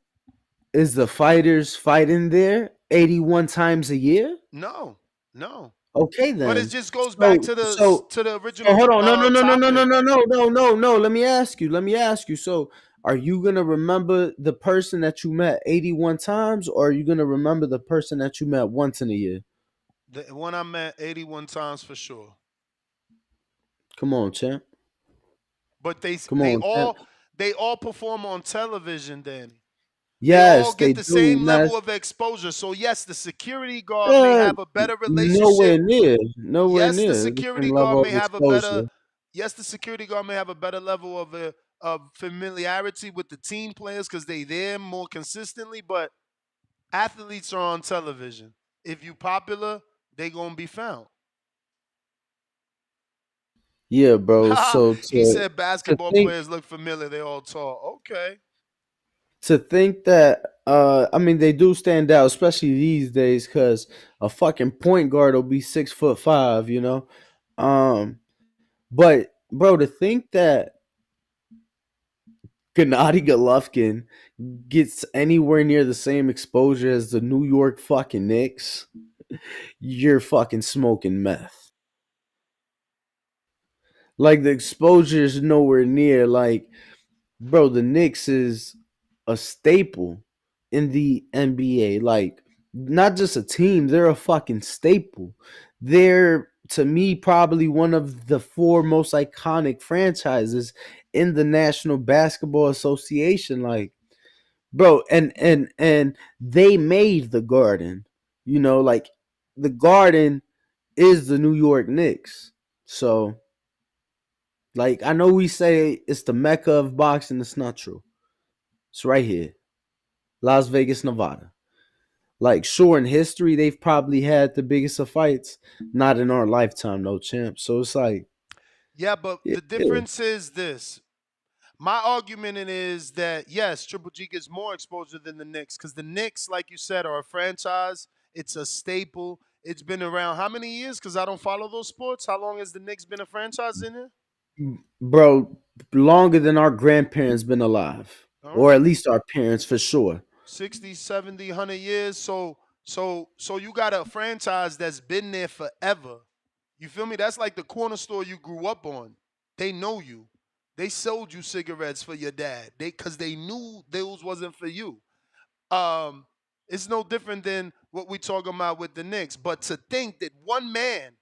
is the fighters fighting there 81 times a year? No, no. Okay, But it then. just goes back So to so the so original hold on. topic. No. Let me ask you. Let me ask you. So are you gonna remember the person that you met 81 times, or are you gonna remember the person that you met once in a year? The one I met 81 times for sure. Come on, champ. But Come on, champ. they all perform on television, Danny. They all Yes, they get the do, same man. level of exposure. So yes, the security guard may have a better Nowhere relationship. near. Nowhere Yes, the near the security same guard level may of have a better exposure. yes, the security guard may have a better level of familiarity with the team players because they there more consistently, but athletes are on television. If you popular, they gonna be found. Yeah, bro. So He said to basketball think players look familiar. They all tall. Okay. to think that I mean they do stand out, especially these days, because a fucking point guard will be 6'5", you know. But bro, to think that Gennady Golovkin gets anywhere near the same exposure as the New York fucking Knicks, you're fucking smoking meth. Like the exposure is nowhere near. Like, bro, the Knicks is a staple in the NBA. Like, not just a team, they're a fucking staple. They're, to me, probably one of the four most iconic franchises in the National Basketball Association. Like, bro, and they made the Garden. You know, like the Garden is the New York Knicks. So, like, I know we say it's the mecca of boxing. It's not true. It's right here, Las Vegas, Nevada. Like, sure, in history, they've probably had the biggest of fights. Not in our lifetime, no champ. So it's like, Yeah, but yeah. the difference is this. My argument is that yes, Triple G gets more exposure than the Knicks because the Knicks, like you said, are a franchise. It's a staple. It's been around how many years? Because I don't follow those sports. How long has the Knicks been a franchise in it? Bro, longer than our grandparents been alive, All or right. at least our parents for sure. 60, 70, 100 years. So you got a franchise that's been there forever. You feel me? That's like the corner store you grew up on. They know you. They sold you cigarettes for your dad. Cause they knew those wasn't for you. It's no different than what we talking about with the Knicks. But to think that one man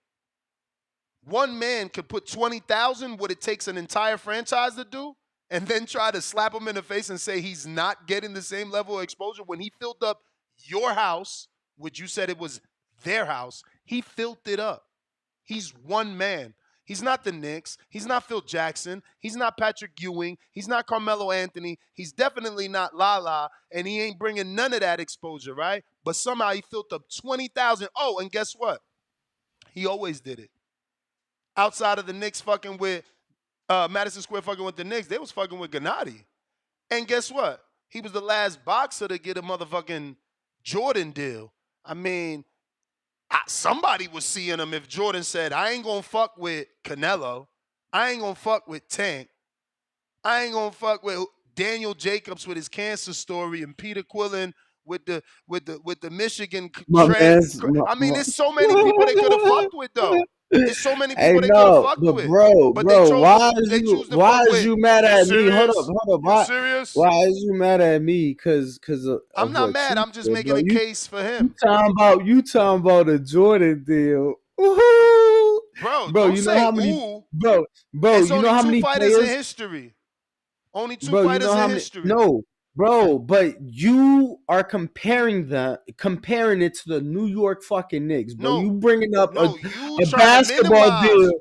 could put 20,000, what it takes an entire franchise to do, and then try to slap him in the face and say he's not getting the same level of exposure when he filled up your house, which you said it was their house. He filled it up. He's one man. He's not the Knicks. He's not Phil Jackson. He's not Patrick Ewing. He's not Carmelo Anthony. He's definitely not Lala, and he ain't bringing none of that exposure, right? But somehow he filled up 20,000. Oh, and guess what? He always did it. Outside of the Knicks fucking with Madison Square fucking with the Knicks, they was fucking with Gennady. And guess what? He was the last boxer to get a motherfucking Jordan deal. I mean, somebody was seeing him if Jordan said, I ain't gonna fuck with Canelo. I ain't gonna fuck with Tank. I ain't gonna fuck with Daniel Jacobs with his cancer story and Peter Quillen with the Michigan My trade. man's. I mean, there's so many people they could have fucked with though. There's so many Hey, people they could have no, fucked but with. bro, But they bro, chose to why is they you choose to why fuck is with. you mad You at me? serious? Hold up. You serious? Why is you mad at me? Cause I'm of not what mad. you I'm just said, making bro. a You case for you him. talking about a Jordan deal? Woohoo! Bro, Bro, don't you know say how many ooh. bro, It's you know only how two many fighters in players. history. Only two Bro, you know fighters in how many? history. No, bro, but you are comparing it to the New York fucking Knicks, bro. No, You bringing up no, you a trying to basketball minimize. deal.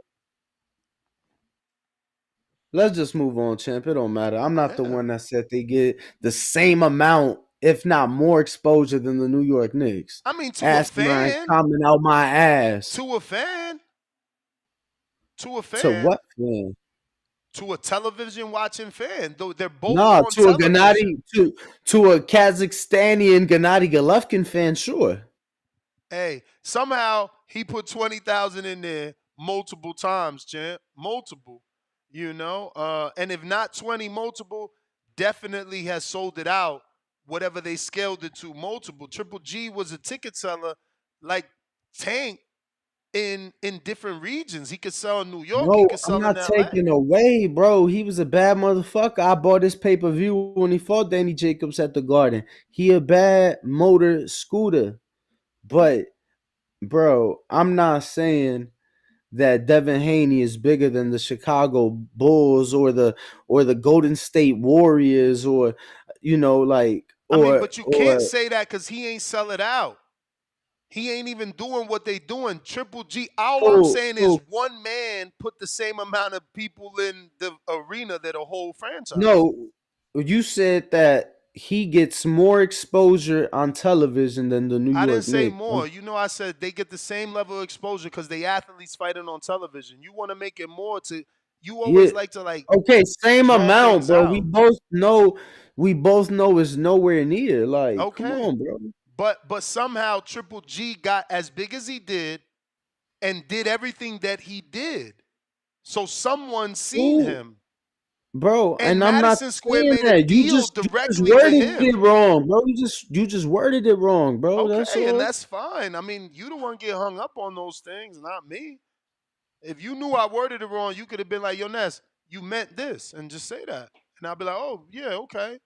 Let's just move on, champ. It don't matter. I'm not the Yeah. one that said they get the same amount, if not more, exposure than the New York Knicks. I mean, to a Ask mine fan, coming out my ass. to a fan, to a To fan, what fan? to a television watching fan. Though they're both Nah, on to a Gennady, television. to a Kazakhstanian Gennady Golovkin fan, sure. Hey, somehow he put 20,000 in there multiple times, champ. Multiple. And if not 20 multiple, definitely has sold it out, whatever they scaled it to multiple. Triple G was a ticket seller like Tank in different regions. He could sell in New York, he No, could I'm sell in not LA. taking away, bro. He was a bad motherfucker. I bought his pay per view when he fought Danny Jacobs at the Garden. He a bad motor scooter, but bro, I'm not saying that Devin Haney is bigger than the Chicago Bulls or the Golden State Warriors or like I mean, or but you can't or say that because he ain't sell it out. He ain't even doing what they doing. Triple G, all I'm so saying is so one man put the same amount of people in the arena that a whole franchise. no, you said that he gets more exposure on television than the New I didn't York say Knicks. more. I said they get the same level of exposure because they athletes fighting on television. You want to make it more to You Yeah. always like to like Okay, same draw amount, things bro. out. We both know it's nowhere near. Like, come Okay. on, bro. But somehow Triple G got as big as he did and did everything that he did. So someone seen Ooh, him. bro, And and I'm not Madison Square saying made a that. deal You just directly with worded it him. wrong, bro. You just worded it wrong, bro. That's Okay, and all. that's fine. I mean, you the one get hung up on those things, not me. If you knew I worded it wrong, you could have been like, yo, Ness, you meant this, and just say that. And I'll be like, oh, yeah, okay.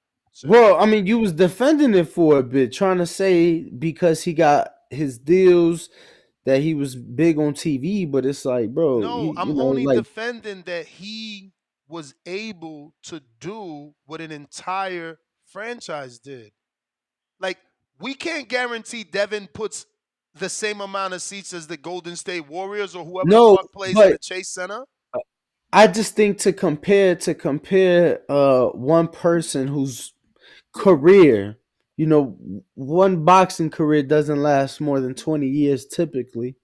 Well, I mean, you was defending it for a bit, trying to say because he got his deals that he was big on TV, but it's like, bro, No, I'm you know, only like defending that he was able to do what an entire franchise did. Like, we can't guarantee Devin puts the same amount of seats as the Golden State Warriors or whoever the no, fuck plays in but the Chase Center. I just think to compare one person whose career, you know, one boxing career doesn't last more than 20 years typically,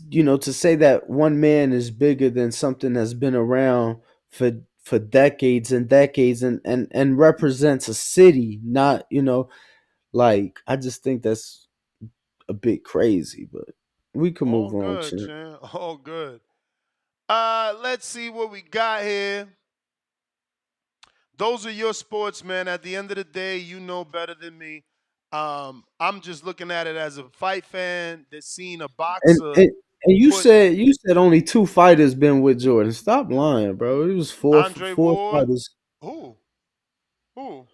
you know, to say that one man is bigger than something that's been around for decades and decades and represents a city, not, you know, like I just think that's a bit crazy, but we can All move on, good, champ. Chan. All good. Let's see what we got here. Those are your sports, man. At the end of the day, you know better than me. I'm just looking at it as a fight fan that's seen a And boxer and, and put you said only two fighters been with Jordan. Stop lying, bro. It was Andre four Ward. fighters. Who? Who?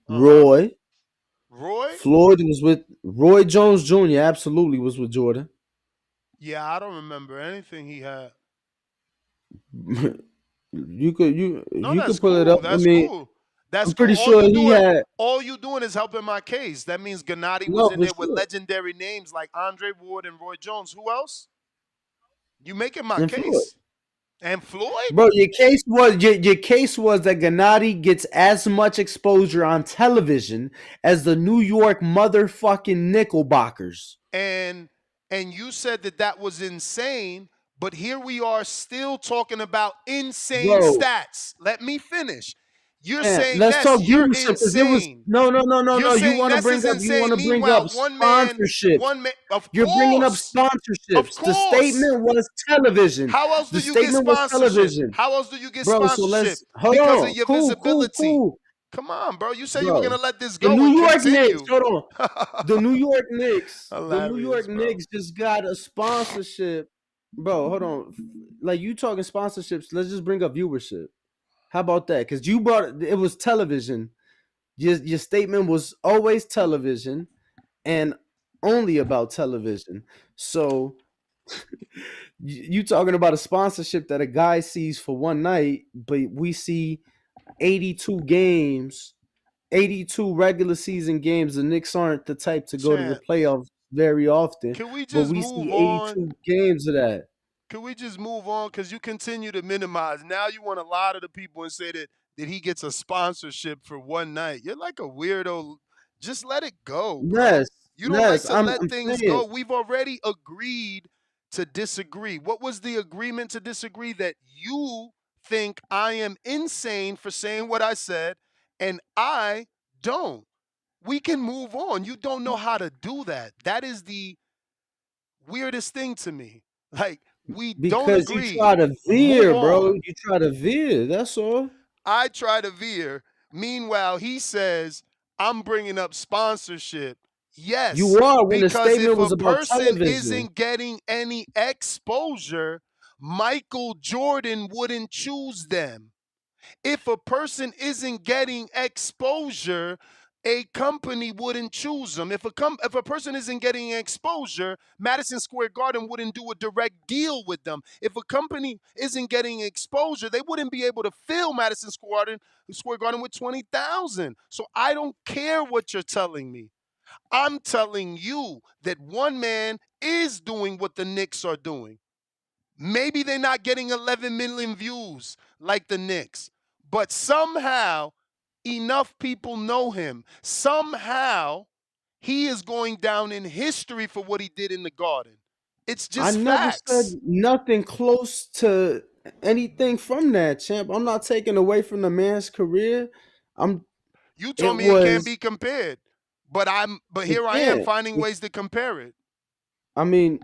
Uh-huh. Roy, Roy? Floyd was with Roy Jones Jr. Absolutely was with Jordan. Yeah, I don't remember anything he had. No, You that's could pull it up. cool. I That's mean, cool. That's I'm cool. pretty sure he had All you doing is helping my case. That means Gennady was no in for there with sure. legendary names like Andre Ward and Roy Jones. Who else? You making my And Floyd. case. And Floyd? Bro, your case was that Gennady gets as much exposure on television as the New York motherfucking Knickerbockers. And you said that that was insane, but here we are still talking about insane Bro, stats. Let me finish. You're man, saying, let's Ness, talk you're viewership because it was insane. no. You're saying Ness is You want insane. to bring up Meanwhile, sponsorships. of You're bringing up course, of sponsorships. The course. statement was television. How else do The you get statement was sponsorship? television, How else do you get bro. So sponsorship? let's hold Because of on. your Cool, visibility. cool, Come on, bro. You said you were bro. gonna let this The go New and York Knicks. continue. Hold on. The New Hilarious, York bro. Knicks just got a sponsorship, bro. Hold on. Like you talking sponsorships? Let's just bring up viewership. How about that? Because you brought it was television. Your statement was always television and only about television. So you talking about a sponsorship that a guy sees for one night, but we see 82 games, 82 regular season games. The Knicks aren't the type to go to the Champ, playoffs very often, can we but just we move see on? 82 games of that. Can we just move on? Because you continue to minimize. Now you want to lie to the people and say that he gets a sponsorship for one night. You're like a weirdo. Just let it go, bro. Yes, You don't like yes, to let I'm things saying go. We've already agreed to disagree. What was the agreement to disagree? That you think I am insane for saying what I said, and I don't. We can move on. You don't know how to do that. That is the weirdest thing to me. Like, we don't because you agree. try to Move veer, bro. on. You try to veer. That's all. I try to veer. Meanwhile, he says, I'm bringing up sponsorship. Yes, You are when the because if statement a was about person television. isn't getting any exposure, Michael Jordan wouldn't choose them. If a person isn't getting exposure, a company wouldn't choose them. If a person isn't getting exposure, Madison Square Garden wouldn't do a direct deal with them. If a company isn't getting exposure, they wouldn't be able to fill Madison Square Garden with 20,000. So I don't care what you're telling me. I'm telling you that one man is doing what the Knicks are doing. Maybe they're not getting 11 million views like the Knicks, but somehow enough people know him. Somehow he is going down in history for what he did in the Garden. It's I just never said facts. nothing close to anything from that, champ. I'm not taking away from the man's career. I'm. You told It me it can't was. be compared, but It here I am can't. finding ways to compare it. I mean,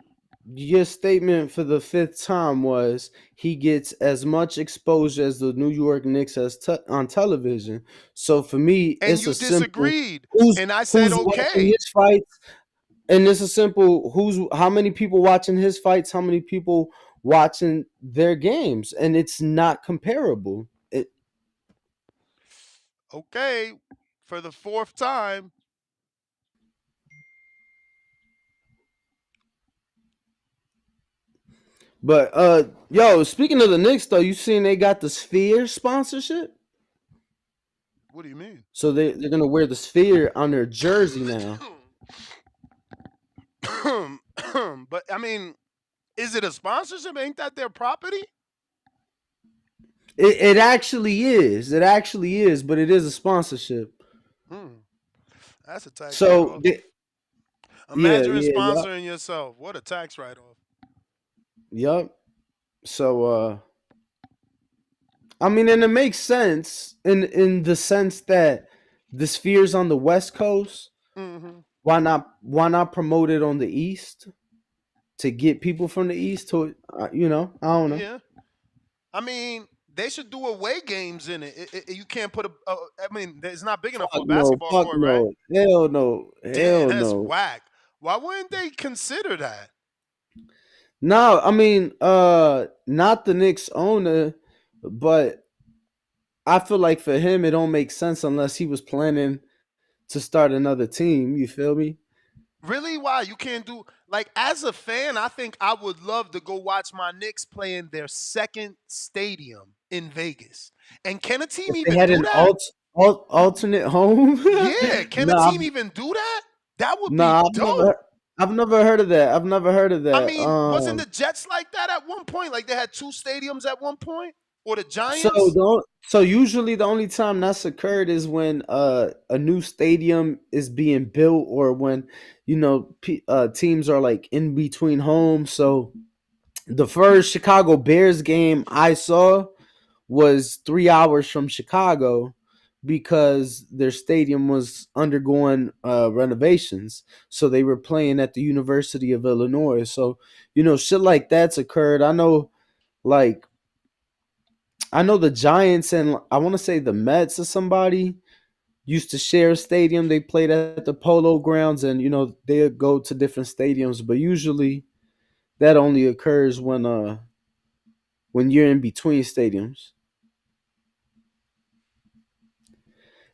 your statement for the fifth time was he gets as much exposure as the New York Knicks as on television. So for me, And it's a you simple disagreed. who's And I said, who's watching okay. his fights, and it's a simple who's how many people watching his fights, how many people watching their games, and it's not comparable. Okay. For the fourth time. But yo, speaking of the Knicks though, you seen they got the Sphere sponsorship? What do you mean? So they're gonna wear the Sphere on their jersey now. But I mean, is it a sponsorship? Ain't that their property? It actually is. It actually is, but it is a sponsorship. Hmm. That's a tax So write-off. yeah, Imagine yeah, yup, sponsoring yourself. What a tax write-off. yup. So I mean, and it makes sense in the sense that the Sphere's on the West Coast. Mm-hmm. Why not promote it on the East to get people from the East to I don't know. Yeah. I mean, they should do away games in it. You can't put I mean, it's not big enough for Fuck a no, basketball fuck court, right? no, hell no, Damn, hell that's no. whack. Why wouldn't they consider that? No, I mean, not the Knicks owner, but I feel like for him it don't make sense unless he was planning to start another team. You feel me? Really? Why? You can't do like as a fan, I think I would love to go watch my Knicks play in their second stadium in Vegas. And can a team If they even had do an that? alternate home, Yeah, can a nah, team even do that? That would be nah, dope. I've never heard of that. I've never heard of I that. mean, wasn't the Jets like that at one point? Like they had two stadiums at one point? Or the So Giants? so usually the only time that's occurred is when a new stadium is being built or when teams are like in between homes. So the first Chicago Bears game I saw was 3 hours from Chicago because their stadium was undergoing renovations. So they were playing at the University of Illinois. So, shit like that's occurred. Like, I know the Giants and I want to say the Mets or somebody used to share a stadium. They played at the Polo Grounds and, they'd go to different stadiums. But usually that only occurs when you're in between stadiums.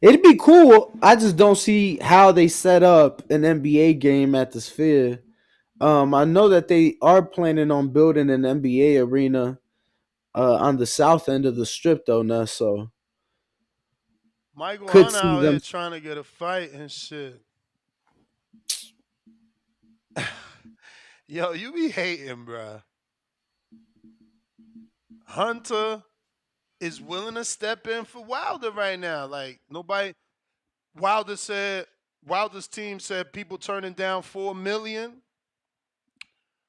It'd be cool. I just don't see how they set up an NBA game at the Sphere. I know that they are planning on building an NBA arena on the south end of the strip, though. Now, so Michael could Hunt see out them. here trying to get a fight and shit. Yo, you be hating, bruh. Hunter is willing to step in for Wilder right now. Like nobody Wilder's team said people turning down 4 million.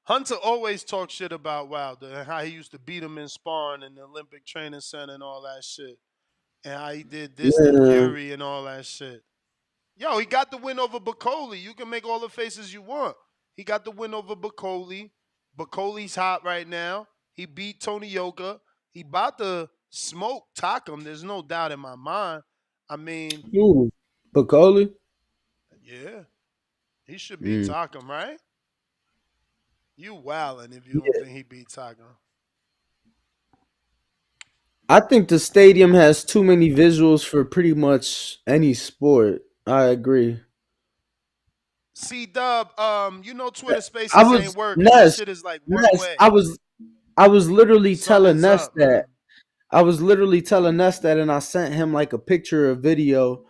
Hunter always talks shit about Wilder and how he used to beat him in sparring in the Olympic Training Center and all that shit. And how he did this to Yeah. Fury and all that shit. Yo, he got the win over Bacoli. You can make all the faces you want. He got the win over Bacoli. Bacoli's hot right now. He beat Tony Yoka. He about to smoke Takam. There's no doubt in my mind. I mean, Ooh, Bacoli. yeah, he should beat Mm. Takam, right? You wildin' if you don't Yeah. think he beat Takam. I think the stadium has too many visuals for pretty much any sport. I agree. C Dub, Twitter I Spaces ain't was working. This Ness. shit is like one Ness. way. I was literally telling Something's Ness up, that. man. I was literally telling Ness that, and I sent him like a picture or video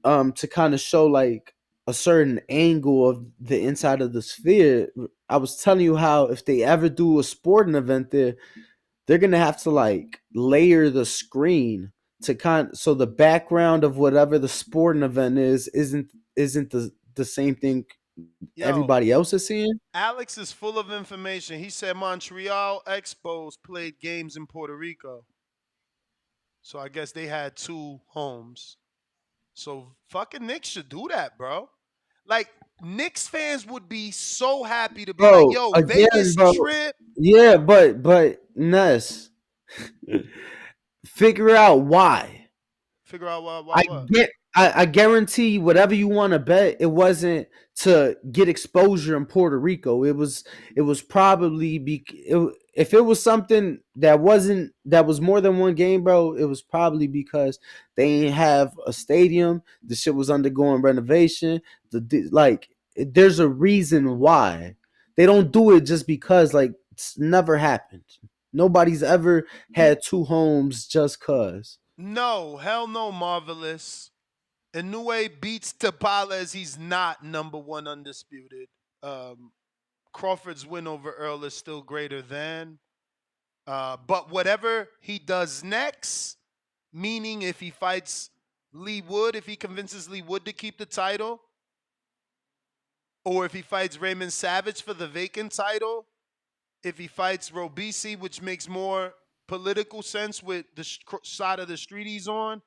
to kind of show like a certain angle of the inside of the Sphere. I was telling you how if they ever do a sporting event there, they're gonna have to like layer the screen to so the background of whatever the sporting event is isn't the same thing Yo, everybody else is seeing? Alex is full of information. He said Montreal Expos played games in Puerto Rico. So I guess they had 2 homes. So fucking Knicks should do that, bro. Like, Knicks fans would be so happy to be like, Bro, yo, again, Vegas bro. trip. Yeah, but Ness, figure out why. Figure out I what. get. I guarantee whatever you want to bet, it wasn't to get exposure in Puerto Rico. It was probably if it was something that was more than one game, bro. It was probably because they ain't have a stadium. The shit was undergoing renovation. There's a reason why they don't do it just because. Like, it's never happened. Nobody's ever had 2 homes just cause. No, hell no, Marvelous. Inoue beats Tapales. He's not number 1 undisputed. Crawford's win over Earl is still greater than. But whatever he does next, meaning if he fights Lee Wood, if he convinces Lee Wood to keep the title, or if he fights Raymond Savage for the vacant title, if he fights Robisi, which makes more political sense with the side of the street he's on,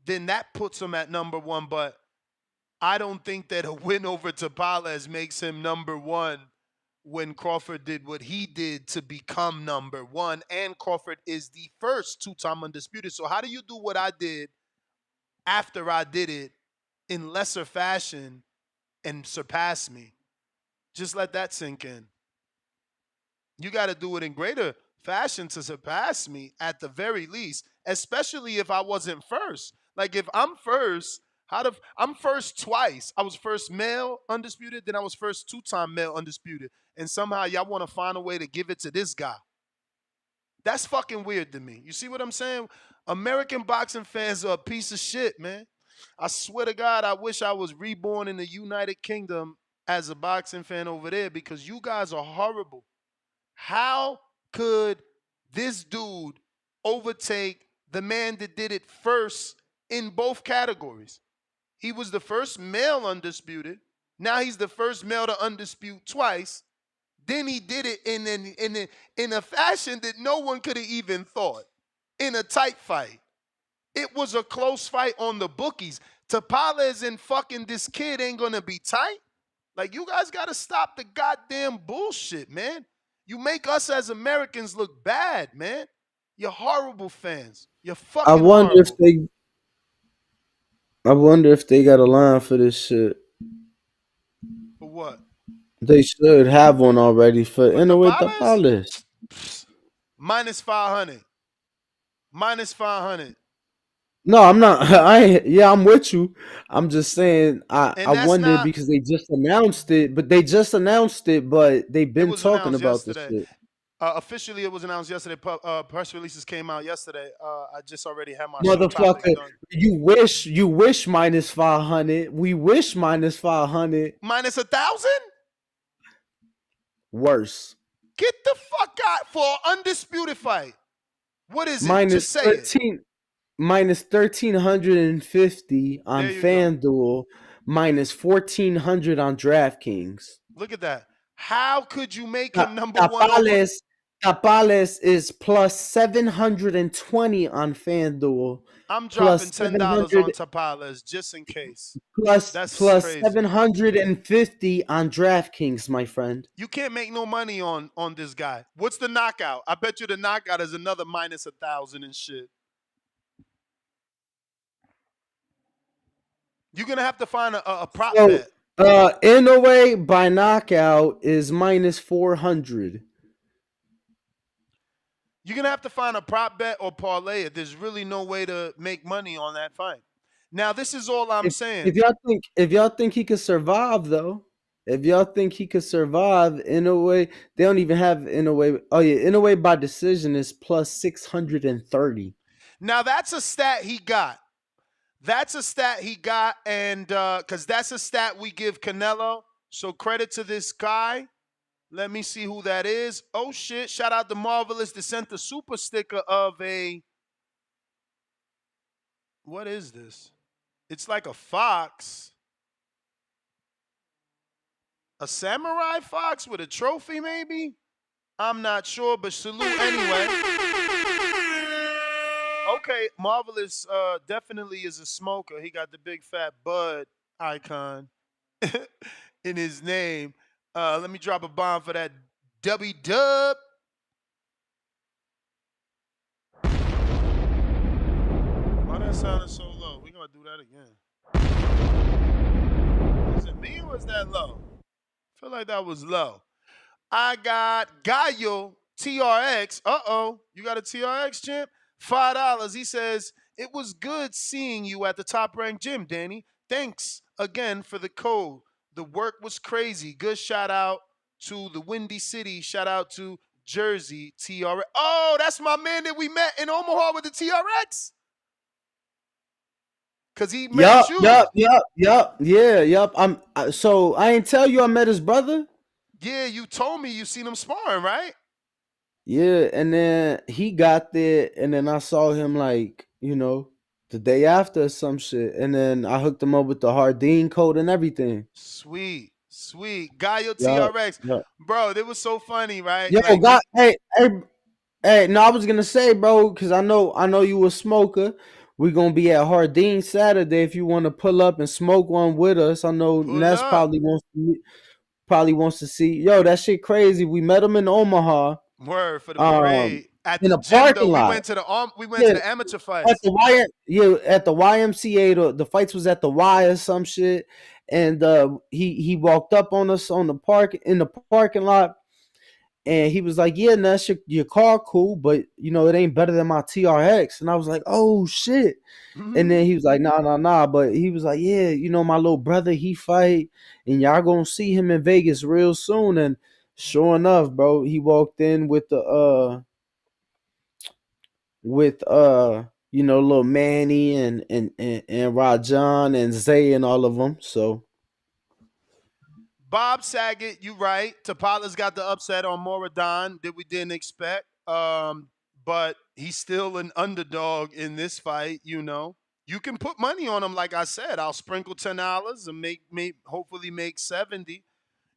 then that puts him at number 1. But I don't think that a win over Tapales makes him number 1 when Crawford did what he did to become number 1. And Crawford is the first 2-time undisputed. So how do you do what I did after I did it in lesser fashion and surpass me? Just let that sink in. You got to do it in greater fashion to surpass me at the very least, especially if I wasn't first. Like, if I'm first, I'm first twice. I was first male undisputed, then I was first 2-time male undisputed. And somehow y'all want to find a way to give it to this guy. That's fucking weird to me. You see what I'm saying? American boxing fans are a piece of shit, man. I swear to God, I wish I was reborn in the United Kingdom as a boxing fan over there, because you guys are horrible. How could this dude overtake the man that did it first in both categories? He was the first male undisputed. Now he's the first male to undispute twice. Then he did it in a fashion that no one could have even thought. In a tight fight. It was a close fight on the bookies. Tapales and fucking this kid ain't gonna be tight. Like, you guys gotta stop the goddamn bullshit, man. You make us as Americans look bad, man. You're horrible fans. You're I fucking wonder if horrible. they I wonder if they got a line for this shit. For what? They should have one already for For Inoue Tapales? Tapales. Minus 500. Minus 500. No, I'm not. I'm with you. I'm just saying. I And that's wonder not, because they just announced it, but they've it been was talking announced about this yesterday. shit. Officially, it was announced yesterday. Press releases came out yesterday. I just already had my show topic Motherfucker, done. you wish minus 500. We wish minus 500. Minus 1,000? Worse. Get the fuck out for an undisputed fight. What is it? Minus Just say it. 13 minus 1,350 on There you go. FanDuel, minus 1,400 on DraftKings. Look at that. How could you make him number 1 over? Tapales is plus 720 on FanDuel. I'm Plus dropping $10 700 on Tapales just in case. plus That's plus crazy. 750 on DraftKings, my friend. You can't make no money on this guy. What's the knockout? I bet you the knockout is another minus 1,000 and shit. You're gonna have to find a prop bet. Inoue by knockout is minus 400. You're gonna have to find a prop bet or parlay it. There's really no way to make money on that fight. Now, this is all I'm saying. If y'all think he could survive, though, Inoue, they don't even have Inoue. Oh yeah, Inoue by decision is plus 630. Now, that's a stat he got. And because that's a stat we give Canelo. So credit to this guy. Let me see who that is. Oh, shit. Shout out to Marvelous that sent the super sticker of a... What is this? It's like a fox. A samurai fox with a trophy, maybe? I'm not sure, but salute anyway. Okay, Marvelous definitely is a smoker. He got the big fat bud icon in his name. Let me drop a bomb for that W-dub. Why that sounded so low? We're going to do that again. Is it me or is that low? I feel like that was low. I got Gallo TRX. Uh-oh. You got a TRX, champ? $5. He says, it was good seeing you at the Top Rank Gym, Danny. Thanks again for the code. The work was crazy. Good shout out to the Windy City. Shout out to Jersey TRX. Oh, that's my man that we met in Omaha with the TRX. Because he met you. So I ain't tell you I met his brother. Yeah, you told me you seen him sparring, right? Yeah, and then he got there, and then I saw him the day after or some shit, and then I hooked him up with the Hardin code and everything. Sweet. Gallo Yeah, TRX. yeah. Bro, it was so funny, right? Yo, Like God, hey, no, I was gonna say, bro, because I know you a smoker. We gonna be at Hardin Saturday if you want to pull up and smoke one with us. I know pull Ness up. probably wants to see. Yo, that shit crazy. We met him in Omaha, Word for the um, parade. At in the a gym parking though, we lot. went to Yeah, the amateur at fights. at the YMCA. The fights was at the Y or some shit, and he walked up on us on the parking lot, and he was like, "Yeah, Ness, your car cool, but it ain't better than my TRX." And I was like, "Oh shit!" And then he was like, "Nah." But he was like, "Yeah, my little brother, he fight, and y'all gonna see him in Vegas real soon." And sure enough, bro, he walked in with little Manny and Rajan and Zay and all of them. So Bob Saget, you right. Tapales got the upset on Moradon that we didn't expect. But he's still an underdog in this fight, You can put money on him, like I said. I'll sprinkle $10 and hopefully make 70,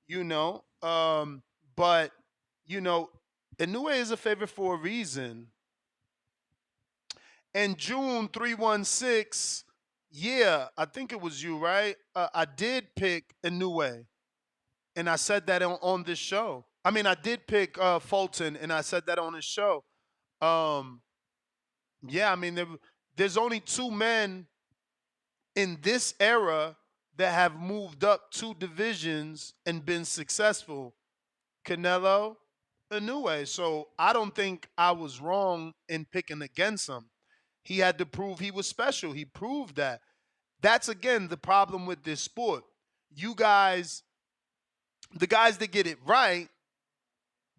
you know. But Inoue is a favorite for a reason. And June 316, yeah, I think it was you, right? I did pick Inoue, and I said that on this show. I mean, I did pick Fulton, and I said that on this show. Yeah, I mean, there's only two men in this era that have moved up two divisions and been successful. Canelo, Inoue. So I don't think I was wrong in picking against him. He had to prove he was special. He proved that. That's again the problem with this sport. You guys, the guys that get it right,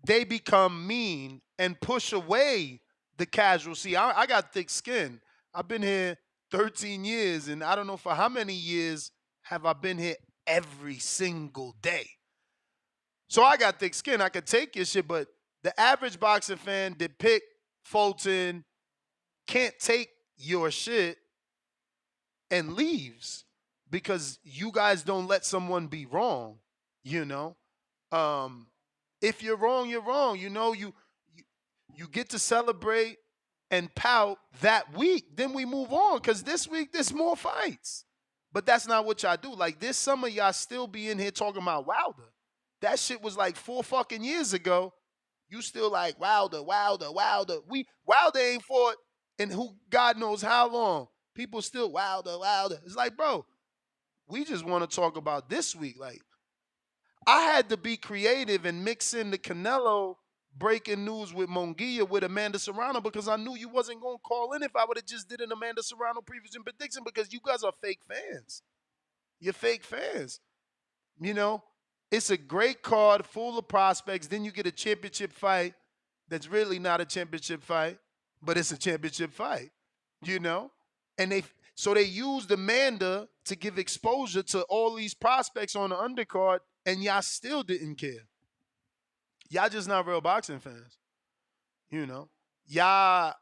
they become mean and push away the casual. See, I got thick skin. I've been here 13 years, and I don't know for how many years have I been here every single day. So I got thick skin. I could take your shit, but the average boxing fan that pick Fulton can't take your shit and leaves because you guys don't let someone be wrong, you know? If you're wrong, you're wrong. You get to celebrate and pout that week. Then we move on because this week there's more fights. But that's not what y'all do. Like this summer, y'all still be in here talking about Wilder. That shit was like 4 fucking years ago. You still like Wilder. Wilder ain't fought in who God knows how long. People still Wilder. It's like, bro, we just want to talk about this week. Like, I had to be creative and mix in the Canelo breaking news with Monguia with Amanda Serrano because I knew you wasn't gonna call in if I would have just did an Amanda Serrano previews and prediction because you guys are fake fans. You're fake fans. It's a great card full of prospects. Then you get a championship fight that's really not a championship fight, but it's a championship fight, And they used Amanda to give exposure to all these prospects on the undercard, and y'all still didn't care. Y'all just not real boxing fans, Y'all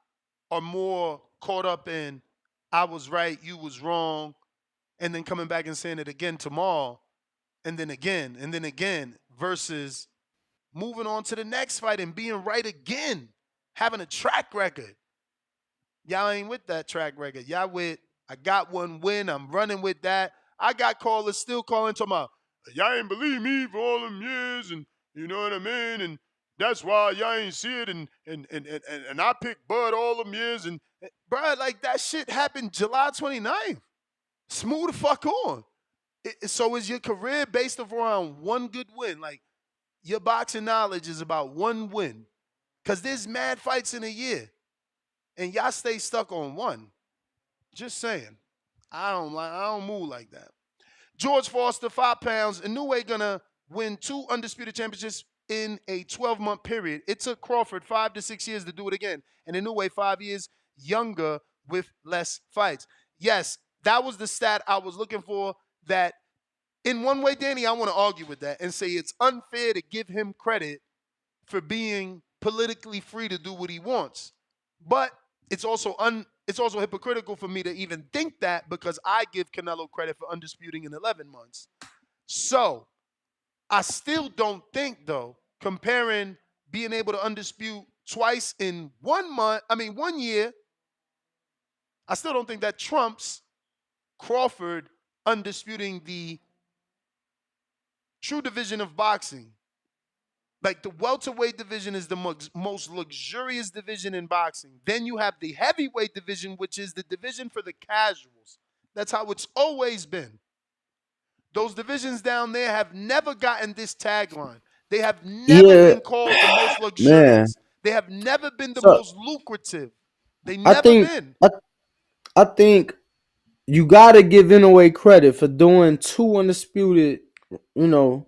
are more caught up in I was right, you was wrong, and then coming back and saying it again tomorrow. and then again, versus moving on to the next fight and being right again, having a track record. Y'all ain't with that track record. Y'all with, I got one win, I'm running with that. I got callers still calling talking about, y'all ain't believe me for all them years, and you know what I mean? And that's why y'all ain't see it, and I picked Bud all them years, and bruh, like that shit happened July 29th. Smooth the fuck on. So is your career based around one good win? Like, your boxing knowledge is about one win. Because there's mad fights in a year. And y'all stay stuck on one. Just saying. I don't move like that. George Foster, 5 pounds. Inoue gonna win 2 undisputed championships in a 12-month period. It took Crawford 5 to 6 years to do it again. And Inoue 5 years younger with less fights. Yes, that was the stat I was looking for. That in one way, Danny, I want to argue with that and say it's unfair to give him credit for being politically free to do what he wants. But it's also hypocritical for me to even think that, because I give Canelo credit for undisputing in 11 months. So I still don't think, though, comparing being able to undispute twice in 1 year, I still don't think that trumps Crawford undisputing the true division of boxing. Like, the welterweight division is the most luxurious division in boxing. Then you have the heavyweight division, which is the division for the casuals. That's how it's always been. Those divisions down there have never gotten this tagline. They have never Yeah, been called the most man. luxurious. They have never been the So most lucrative. They I never think been. I think you gotta give Inoue credit for doing 2 undisputed, you know,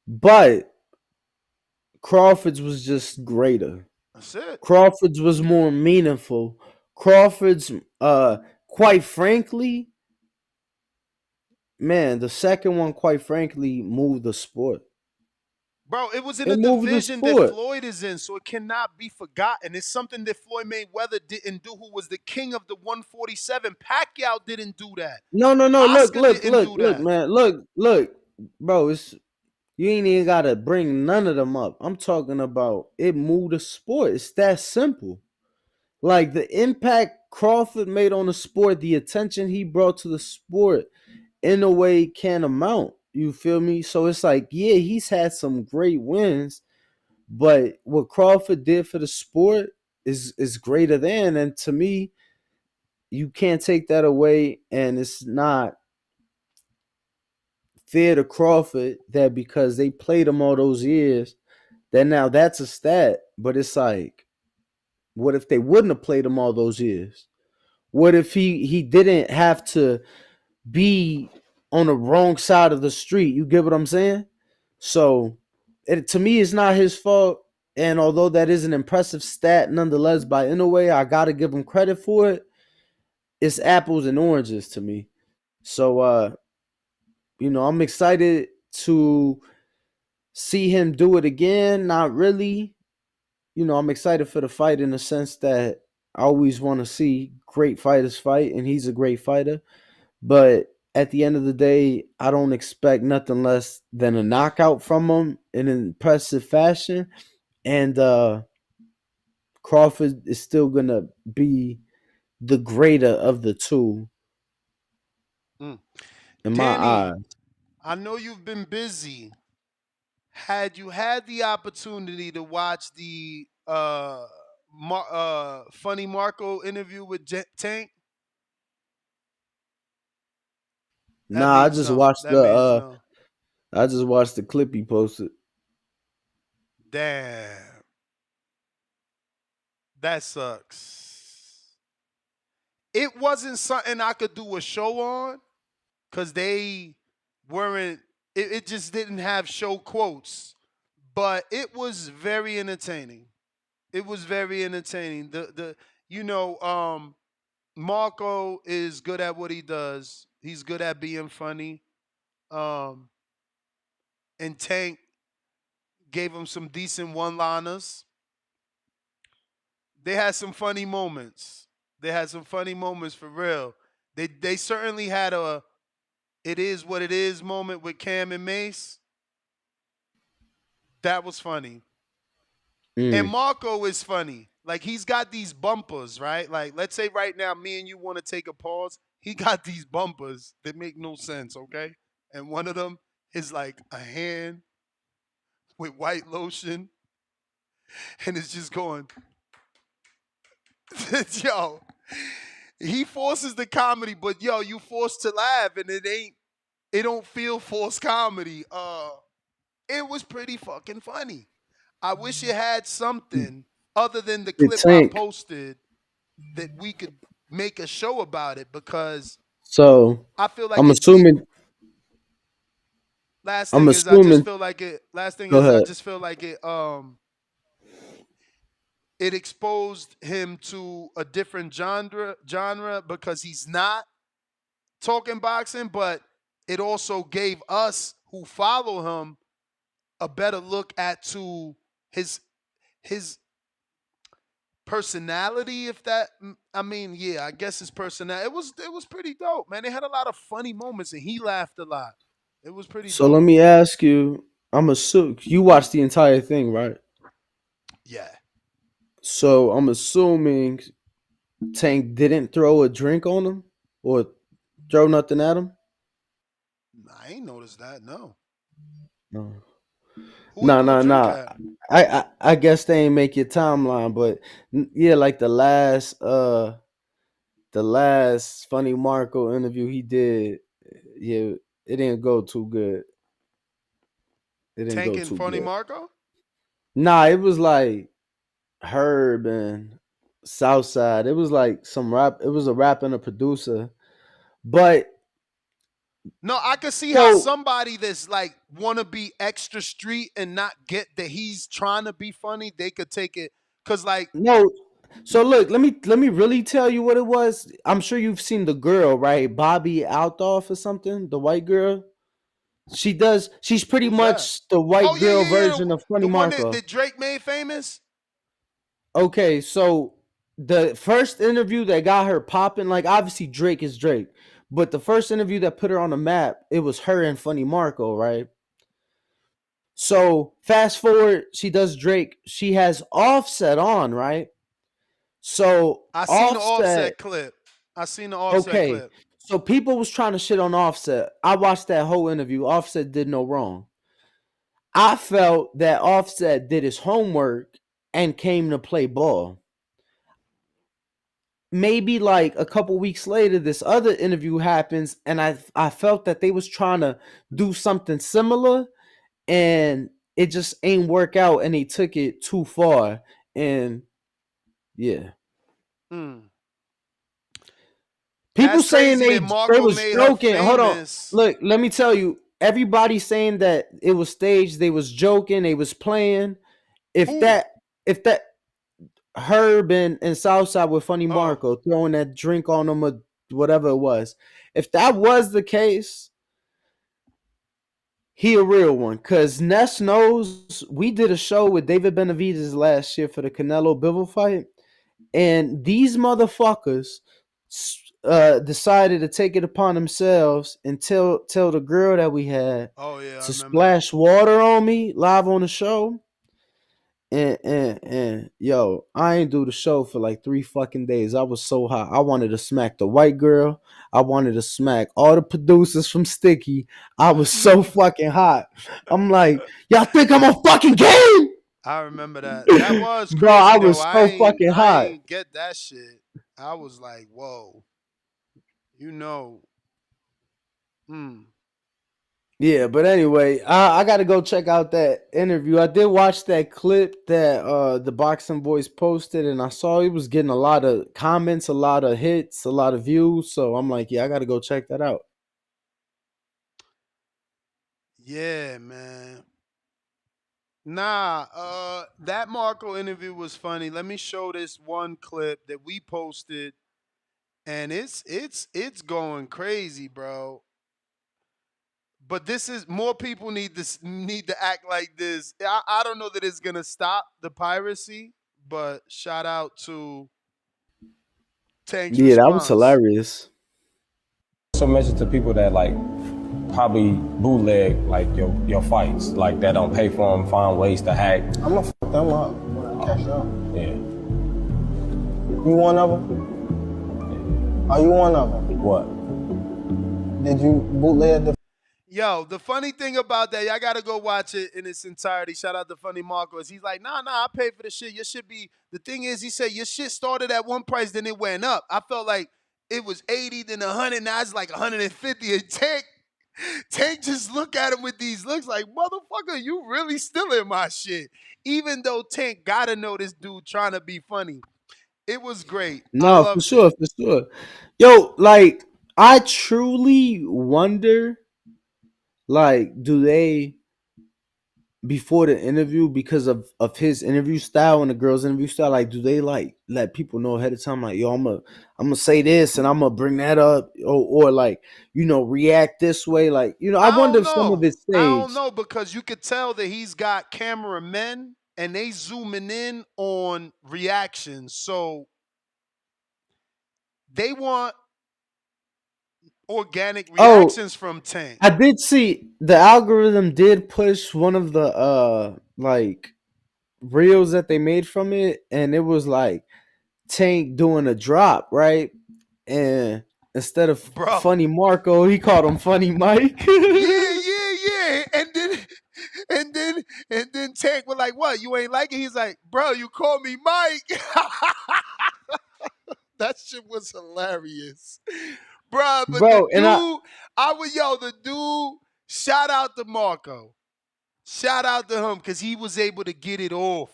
but Crawford's was just greater. That's it. Crawford's was more meaningful. Crawford's, quite frankly, man, the second one, quite frankly, moved the sport. Bro, it was in It a moved the division that sport. Floyd is in, so it cannot be forgotten. It's something that Floyd Mayweather didn't do, who was the king of the 147. Pacquiao didn't do that. No, no, no. Look, Oscar look, didn't look, do look, that. man. Look, bro. It's you ain't even gotta bring none of them up. I'm talking about it moved the sport. It's that simple. Like the impact Crawford made on the sport, the attention he brought to the sport, in a way, can't amount. You feel me? So it's like, yeah, he's had some great wins, but what Crawford did for the sport is greater than. And to me, you can't take that away. And it's not fair to Crawford that because they played him all those years, that now that's a stat. But it's like, what if they wouldn't have played him all those years? What if he didn't have to be on the wrong side of the street? You get what I'm saying? So to me, it's not his fault. And although that is an impressive stat, nonetheless, by Inoue, I gotta give him credit for it. It's apples and oranges to me. So I'm excited to see him do it again. Not really. I'm excited for the fight in the sense that I always want to see great fighters fight, and he's a great fighter. But at the end of the day, I don't expect nothing less than a knockout from him in an impressive fashion. And Crawford is still gonna be the greater of the two Mm. in my Danny, eyes. I know you've been busy. Had you had the opportunity to watch the Funny Marco interview with Tank? That Nah, means no. That means no. I just watched the clip he posted. Damn. That sucks. It wasn't something I could do a show on because they weren't, it just didn't have show quotes. But it was very entertaining. It was very entertaining. Marco is good at what he does. He's good at being funny. Um, and Tank gave him some decent one-liners. They had some funny moments. They had some funny moments for real. They certainly had it is what it is moment with Cam and Mace. That was funny. And Marco is funny. Like, he's got these bumpers, right? Like, let's say right now, me and you want to take a pause. He got these bumpers that make no sense, okay? And one of them is like a hand with white lotion, and it's just going, yo. He forces the comedy, but yo, you forced to laugh, and it don't feel forced comedy. It was pretty fucking funny. I wish it had something other than the Hey, clip I Tank. posted that we could make a show about it, because So I feel like I'm it deep. assuming. Last I'm thing is, I just assuming. feel like it. Last thing Go is, I ahead. just feel like it exposed him to a different genre because he's not talking boxing, but it also gave us who follow him a better look at to his personality. If that, I mean, yeah, I guess his personality. It was pretty dope, man. They had a lot of funny moments, and he laughed a lot. It was pretty So let dope. me ask you. I'm assuming you watched the entire thing, right? Yeah. So I'm assuming Tank didn't throw a drink on him or throw nothing at him. I ain't noticed that. No. No. Who he Nah, threw a nah, drink nah. at? I guess they ain't make your timeline, but yeah, like the last Funny Marco interview he did, yeah, it didn't go too good. It didn't Tank go and too Funny good. Marco? Nah, it was like Herb and Southside. It was like some rap. It was a rap and a producer. But No, I could see how so somebody that's like want to be extra street and not get that he's trying to be funny, they could take it, cause like, no. So look, let me really tell you what it was. I'm sure you've seen the girl, right? Bobby Altoff or something, the white girl. She's pretty who's that? much the Oh white yeah, girl yeah, yeah. version of The Funny one that, Marco. that Drake made famous. Okay, so the first interview that got her popping, like obviously Drake is Drake, but the first interview that put her on the map, it was her and Funny Marco, right? So fast forward, she does Drake. She has Offset on, right? So I seen the Offset, Offset clip. I seen the Offset okay. clip. So people was trying to shit on Offset. I watched that whole interview. Offset did no wrong. I felt that Offset did his homework and came to play ball. Maybe like a couple weeks later, this other interview happens, and I felt that they was trying to do something similar, and it just ain't work out, and they took it too far, and yeah, Hmm. people That's saying crazy they that they Marco was made her joking. Hold on, famous. look, let me tell you, everybody saying that it was staged, they was joking, they was playing. If Who? that if that Herb and Southside with Funny Oh, Marco throwing that drink on them or whatever it was. If that was the case, he a real one. Cause Ness knows we did a show with David Benavidez last year for the Canelo Bivol fight, and these motherfuckers decided to take it upon themselves and tell the girl that we had oh yeah, I to remember that. splash water on me live on the show. And yo, I ain't do the show for like 3 fucking days. I was so hot. I wanted to smack the white girl. I wanted to smack all the producers from Sticky. I was so fucking hot. I'm like, y'all think I'm on fucking game? I remember that. That was Bro, crazy I though. was I so ain't fucking I hot. ain't get that shit. I was like, whoa, you know. Hmm. Yeah, but anyway, I gotta go check out that interview. I did watch that clip that the Boxing Boys posted, and I saw he was getting a lot of comments, a lot of hits, a lot of views. So I'm like, yeah, I gotta go check that out. Yeah, man. Nah, that Marco interview was funny. Let me show this one clip that we posted, and it's going crazy, bro. But this is more people need to act like this. I don't know that it's gonna stop the piracy, but shout out to Tank's Yeah, that was response. hilarious. So message to people that like probably bootleg like your fights, like that don't pay for them, find ways to hack. I'm gonna fuck them up when I catch up. Yeah. You one of them? Are you one of them? What? Did you bootleg the? Yo, the funny thing about that, y'all gotta go watch it in its entirety. Shout out to Funny Marco. He's like, nah, I paid for the shit. Your shit be, the thing is, he said, your shit started at one price, then it went up. I felt like it was 80, then 100, now it's like 150. And Tank just look at him with these looks like, motherfucker, you really stealing my shit. Even though Tank gotta know this dude trying to be funny. It was great. No, for sure, for sure. Yo, like, I truly wonder, like, do they, before the interview, because of his interview style and the girl's interview style, like, do they like let people know ahead of time, like, yo, I'm gonna say this and I'm gonna bring that up, or like, you know, react this way, like, you know, I wonder if some of it's staged. I don't know, because you could tell that he's got cameramen and they zooming in on reactions, so they want organic reactions from Tank. I did see the algorithm did push one of the like reels that they made from it, and it was like Tank doing a drop, right? And instead of Funny Marco, he called him Funny Mike. yeah. And then Tank was like, what? You ain't like it? He's like, bro, you call me Mike. That shit was hilarious. Bruh, but the dude, the dude, shout out to Marco. Shout out to him, because he was able to get it off.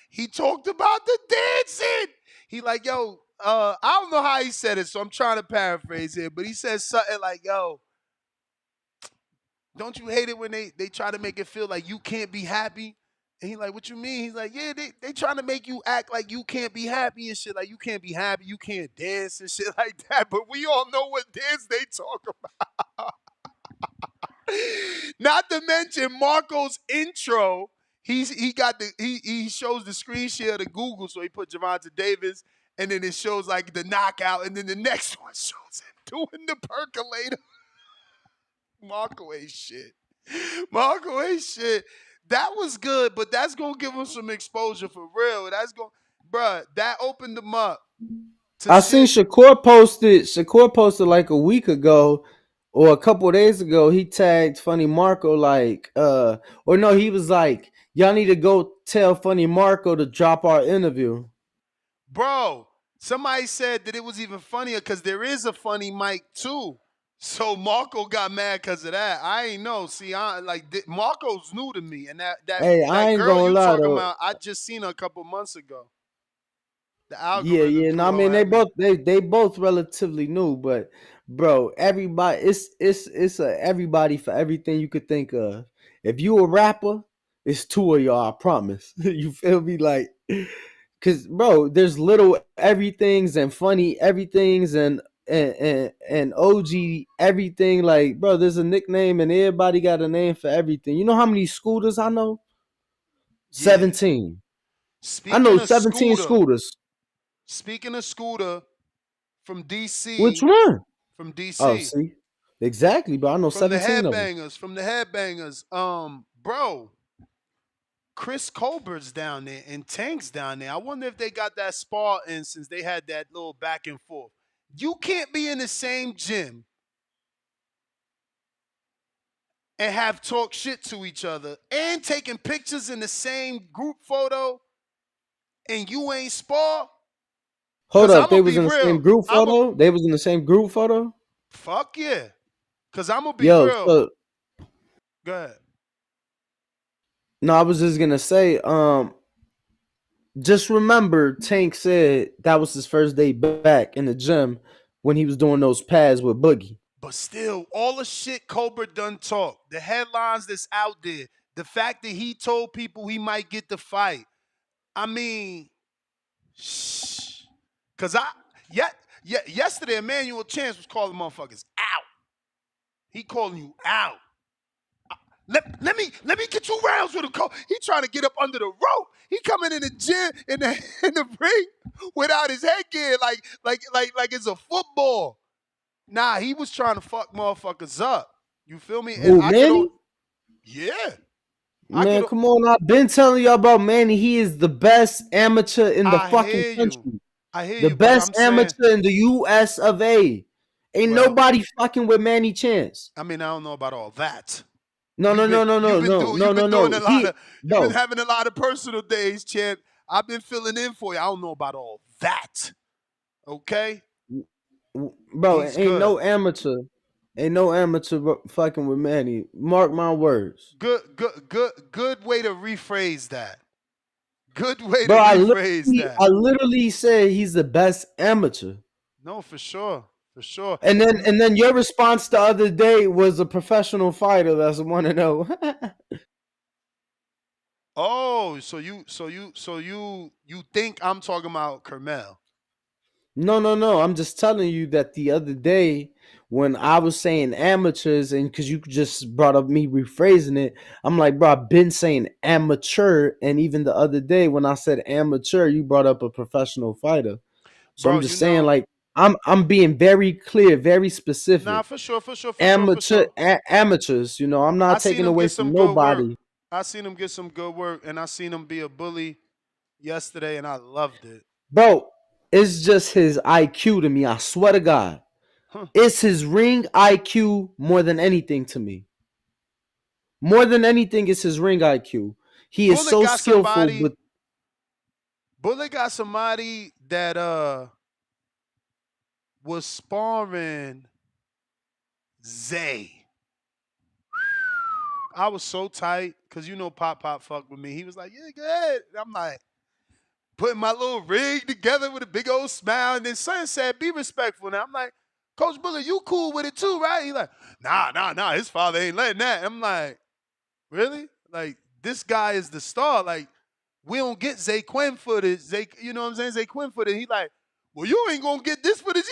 He talked about the dancing. He like, yo, I don't know how he said it, so I'm trying to paraphrase it, but he said something like, yo, don't you hate it when they try to make it feel like you can't be happy? And he like, what you mean? He's like, yeah, they trying to make you act like you can't be happy and shit. Like, you can't be happy, you can't dance and shit like that. But we all know what dance they talk about. Not to mention Marco's intro. He shows the screen share to Google, so he put Gervonta Davis, and then it shows like the knockout, and then the next one shows him doing the percolator. Marco ain't shit. That was good, but that's gonna give him some exposure for real. That opened them up. I seen Shakur posted like a week ago or a couple of days ago. He tagged Funny Marco like, or no, he was like, y'all need to go tell Funny Marco to drop our interview. Bro, somebody said that it was even funnier because there is a Funny Mike too. So Marco got mad because of that. I ain't know. See, Marco's new to me, and that girl you talking about, I just seen her a couple months ago. The algorithm. Yeah. No, I mean they both relatively new, but bro, everybody, it's a everybody for everything you could think of. If you a rapper, it's two of y'all. I promise. You feel me? Like, cause bro, there's little everythings and funny everythings and OG everything. Like, bro, there's a nickname and everybody got a name for everything. You know how many scooters I know? Yeah. 17. I know 17 scooters. Speaking of Scooter, from DC. Which one? From DC. Oh, see, exactly, but I know 17 of them. From the Headbangers. Bro, Chris Colbert's down there and Tank's down there. I wonder if they got that spar in since they had that little back and forth. You can't be in the same gym and have talk shit to each other and taking pictures in the same group photo and you ain't spar. Hold up, they was in the same group photo? They was in the same group photo? Fuck yeah. Because I'm going to be real. So, go ahead. No, I was just going to say, just remember Tank said that was his first day back in the gym when he was doing those pads with Boogie. But still, all the shit Colbert done talk, the headlines that's out there, the fact that he told people he might get the fight. I mean, because yesterday Emmanuel Chance was calling motherfuckers out. He calling you out. Let me get 2 rounds with him. He trying to get up under the rope. He coming in the gym in the ring without his headgear like it's a football. Nah, he was trying to fuck motherfuckers up. You feel me? And Who, I could, Manny? yeah, I Man, could. come on. I've been telling you about Manny. He is the best amateur in the I fucking hear you. country. I hear The you, but best I'm saying, amateur in the US of A. Ain't well, nobody fucking with Manny Chance. I mean, I don't know about all that. No, no, no, no, no, no, no, You've no, been doing no. a lot of, you've been Bro, having a lot of personal days, champ. I've been filling in for you. I don't know about all that. Okay, bro, he's good. Ain't no amateur fucking with Manny. Mark my words. Good way to rephrase that. Good way to Bro, rephrase that. I literally said he's the best amateur. No, for sure. For sure. And then your response the other day was a professional fighter that's 1-0. Oh, so you think I'm talking about Kermel? No, no, no. I'm just telling you that the other day when I was saying amateurs, and because you just brought up me rephrasing it, I'm like, bro, I've been saying amateur, and even the other day when I said amateur, you brought up a professional fighter. So Bro, I'm just saying, like, I'm being very clear, very nah, specific. for sure, for sure, for sure, for sure. Amateurs, I'm I not seen taking him away get from some good work. nobody. I seen him get some good work, and I seen him be a bully yesterday, and I loved it. Bro, it's just his IQ to me. I swear to God. Huh. It's his ring IQ more than anything to me. More than anything, it's his ring IQ. He is Bullet so got skillful, somebody. but Bullet got somebody that was sparring Zay. I was so tight because Pop fucked with me. He was like, "Yeah, good." And I'm like putting my little rig together with a big old smile, and then son said, "Be respectful." Now I'm like, "Coach Bullet, you cool with it too, right?" He like, "Nah. His father ain't letting that." I'm like, "Really? Like this guy is the star. Like we don't get Zay Quinn footage. You know what I'm saying? Zay Quinn footage." He like, "Well, you ain't gonna get this footage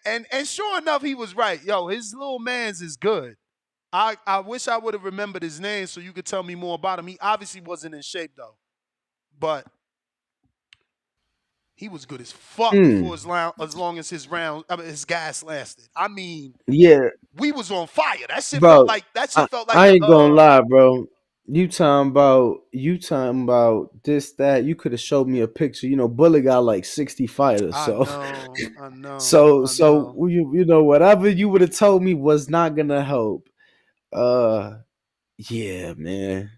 either." And sure enough, he was right. Yo, his little man's is good. I wish I would have remembered his name so you could tell me more about him. He obviously wasn't in shape though, but he was good as fuck for as long as his gas lasted. I mean, yeah, we was on fire. That shit felt bro, like I the ain't gonna lie, bro. You talking about this, that. You could have showed me a picture. Bullet got like 60 fighters. I So know, I know, so I so know. whatever you would have told me was not gonna help. Yeah, man.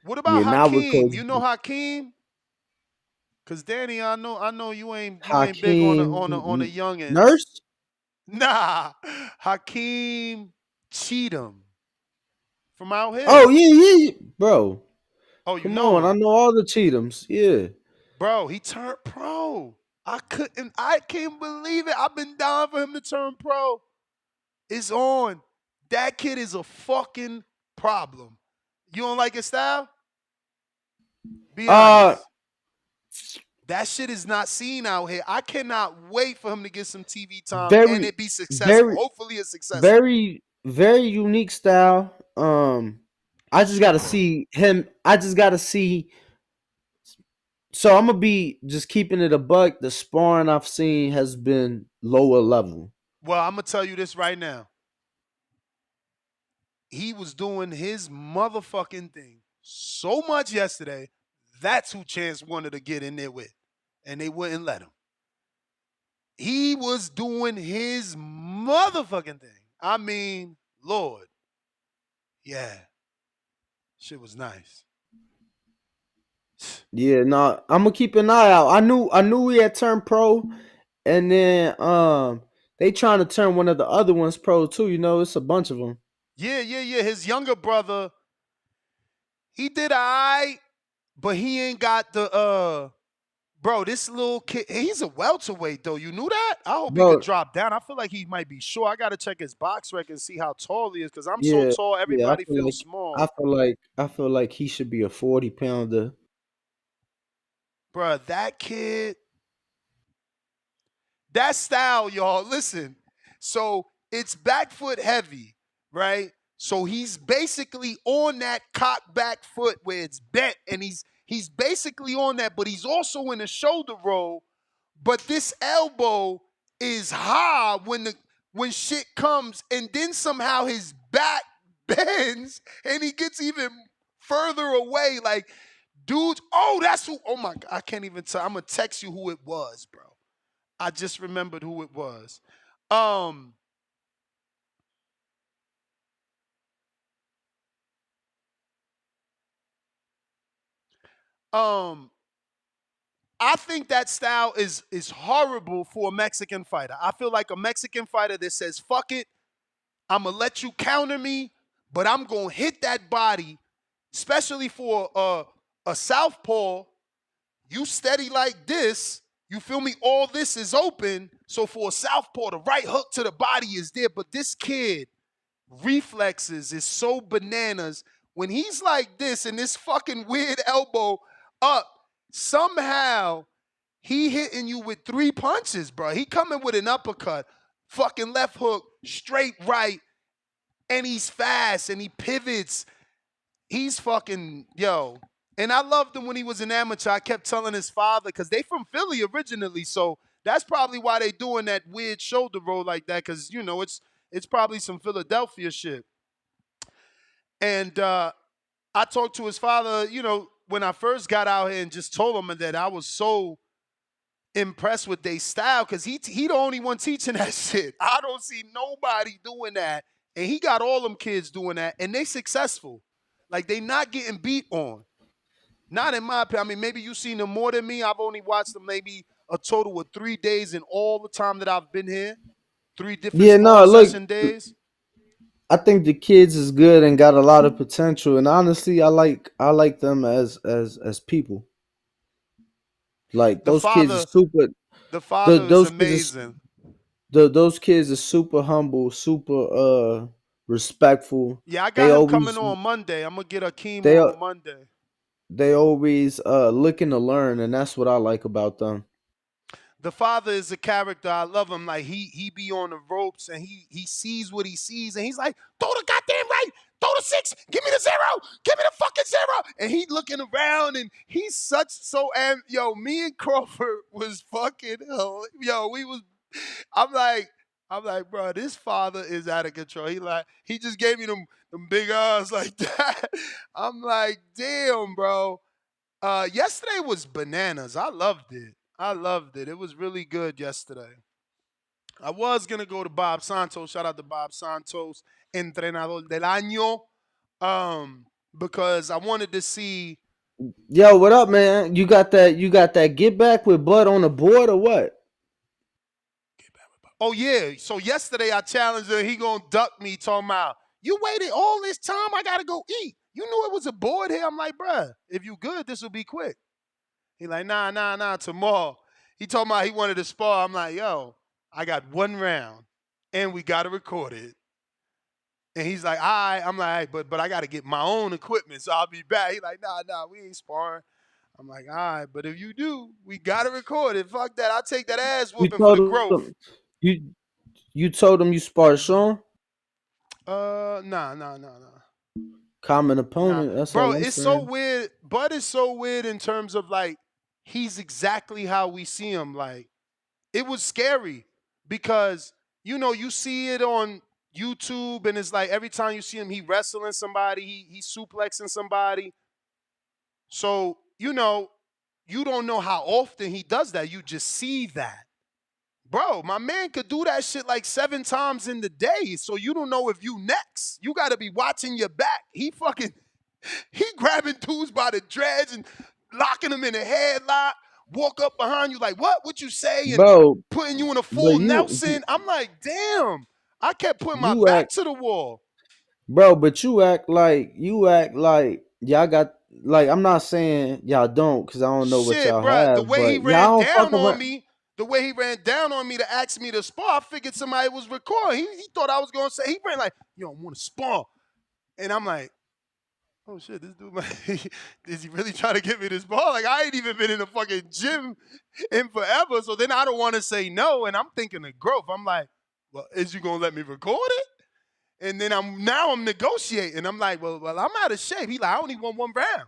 What about Yeah, now with Hakeem? Coach You know Hakeem? Cause Danny, I know you ain't big on the Hakeem youngins. Nurse. Nah, Hakeem Cheatham from out Oh here. yeah, bro. Oh, you Come know on, I him, know all the Cheatums. Yeah. bro. He turned pro. I can't believe it. I've been dying for him to turn pro. It's on. That kid is a fucking problem. You don't like his style? Be Uh, honest. That shit is not seen out here. I cannot wait for him to get some TV time and very, it be successful. very, Hopefully it's successful. very, very unique style. I just gotta see him. I just gotta see. So I'm gonna be just keeping it a buck. The sparring I've seen has been lower level. Well, I'm gonna tell you this right now. He was doing his motherfucking thing so much yesterday. That's who Chance wanted to get in there with, and they wouldn't let him. He was doing his motherfucking thing. I mean, Lord, yeah, shit was nice. Yeah, no, I'm gonna keep an eye out. I knew he had turned pro, and then they trying to turn one of the other ones pro too. It's a bunch of them. Yeah. His younger brother, he did alright, but he ain't got the bro, this little kid, he's a welterweight though. You knew that? I hope he could Bro, drop down. I feel like he might be short. I gotta check his box record and see how tall he is, because I'm so yeah, tall, yeah. everybody feels I small. feel like I feel like he should be a 40-pounder. Bruh, that kid, that style, y'all. Listen, so it's back foot heavy, right? So he's basically on that cock back foot where it's bent, and he's basically on that, but he's also in a shoulder roll. But this elbow is high when shit comes, and then somehow his back bends and he gets even further away. Like, dudes, that's who. Oh my God, I can't even tell. I'm gonna text you who it was, bro. I just remembered who it was. I think that style is horrible for a Mexican fighter. I feel like a Mexican fighter that says, fuck it, I'm going to let you counter me, but I'm going to hit that body, especially for a southpaw. You steady like this, you feel me? All this is open. So for a southpaw, the right hook to the body is there. But this kid, reflexes is so bananas. When he's like this and this fucking weird elbow up, somehow he hitting you with 3 punches, bro. He coming with an uppercut, fucking left hook, straight right, and he's fast and he pivots. He's fucking, yo. And I loved him when he was an amateur. I kept telling his father, because they from Philly originally, so that's probably why they doing that weird shoulder roll like that, because, it's probably some Philadelphia shit. And I talked to his father, when I first got out here, and just told him that I was so impressed with their style, because he the only one teaching that shit. I don't see nobody doing that. And he got all them kids doing that, and they successful. Like, they not getting beat on. Not in my opinion. I mean, maybe you've seen them more than me. I've only watched them maybe a total of 3 days in all the time that I've been here. 3 different session days. I think the kids is good and got a lot of potential, and honestly, I like them as people. Like, those kids are super. The father is Those amazing. Those kids are super humble, super respectful. Yeah, I got him coming on Monday. I'm gonna get Akeem on Monday. They always looking to learn, and that's what I like about them. The father is a character. I love him. Like, he be on the ropes, and he sees what he sees, and he's like, throw the goddamn right, throw the 6, give me the 0, give me the fucking 0. And he looking around, and he's me and Crawford was fucking, I'm like, bro, this father is out of control. He just gave me them big eyes like that. I'm like, damn, bro. Yesterday was bananas. I loved it. It was really good yesterday. I was going to go to Bob Santos. Shout out to Bob Santos, Entrenador del Año, because I wanted to see. Yo, what up, man? You got that get back with Bud on the board or what? Oh, yeah. So yesterday I challenged him. He going to duck me, talking about, you waited all this time? I got to go eat. You knew it was a board here? I'm like, bruh, if you good, this will be quick. He like, nah, tomorrow. He told me he wanted to spar. I'm like, yo, I got 1 round, and we got to record it. And he's like, all right. I'm like, but I got to get my own equipment, so I'll be back. He's like, nah, we ain't sparring. I'm like, all right, but if you do, we got to record it. Fuck that. I'll take that ass whooping for the growth. You told him you sparred Sean? Nah. Common opponent. That's bro, all I'm it's saying. so weird. Bud is so weird in terms of, like, he's exactly how we see him. Like, it was scary because, you see it on YouTube, and it's like every time you see him, he wrestling somebody, he suplexing somebody. So, you don't know how often he does that. You just see that. Bro, my man could do that shit like 7 times in the day, so you don't know if you next. You got to be watching your back. He grabbing dudes by the dreads and locking them in a headlock, walk up behind you like, what you say? And bro, putting you in a full Nelson. I'm like, damn. I kept putting my back to the wall. Bro, but you act like y'all got, like, I'm not saying y'all don't, because I don't know what y'all have. The way he ran down on me, to ask me to spar, I figured somebody was recording. He thought I was going to say, he ran like, yo, I want to spar. And I'm like, oh shit, this dude, is he really trying to get me this ball? Like, I ain't even been in the fucking gym in forever, so then I don't want to say no, and I'm thinking of growth. I'm like, well, is you going to let me record it? And then I'm negotiating. I'm like, well, I'm out of shape. He like, I only won 1 round.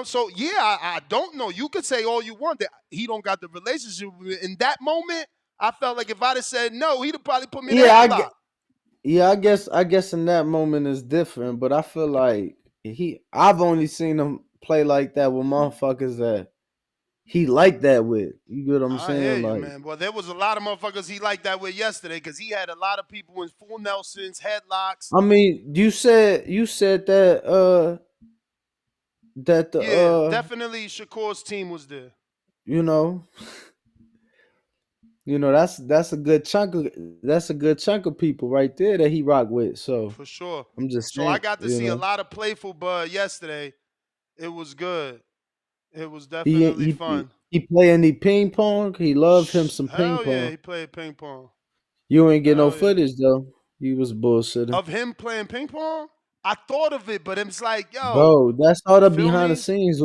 So yeah, I don't know. You could say all you want that he don't got the relationship. In that moment, I felt like if I'd have said no, he'd have probably put me in a Yeah, headlock. I guess in that moment is different, but I feel like I've only seen him play like that with motherfuckers that he like that with. You get what I'm I hear saying? you, Like, man. Well, there was a lot of motherfuckers he liked that with yesterday because he had a lot of people in full Nelsons, headlocks. I mean, you said that the Yeah, definitely Shakur's team was there. you know that's a good chunk of people right there that he rock with. So For sure. I'm just So I saying, got to see a lot of playful Bud yesterday. It was good. It was he definitely he fun. he play any ping pong. He love him some ping Hell yeah, pong. he played ping pong. You ain't get no Hell yeah. footage though. You was bullshitting. Of him playing ping pong, I thought of it, but it's like, yo, Bro, that's all you the feel behind the me? scenes.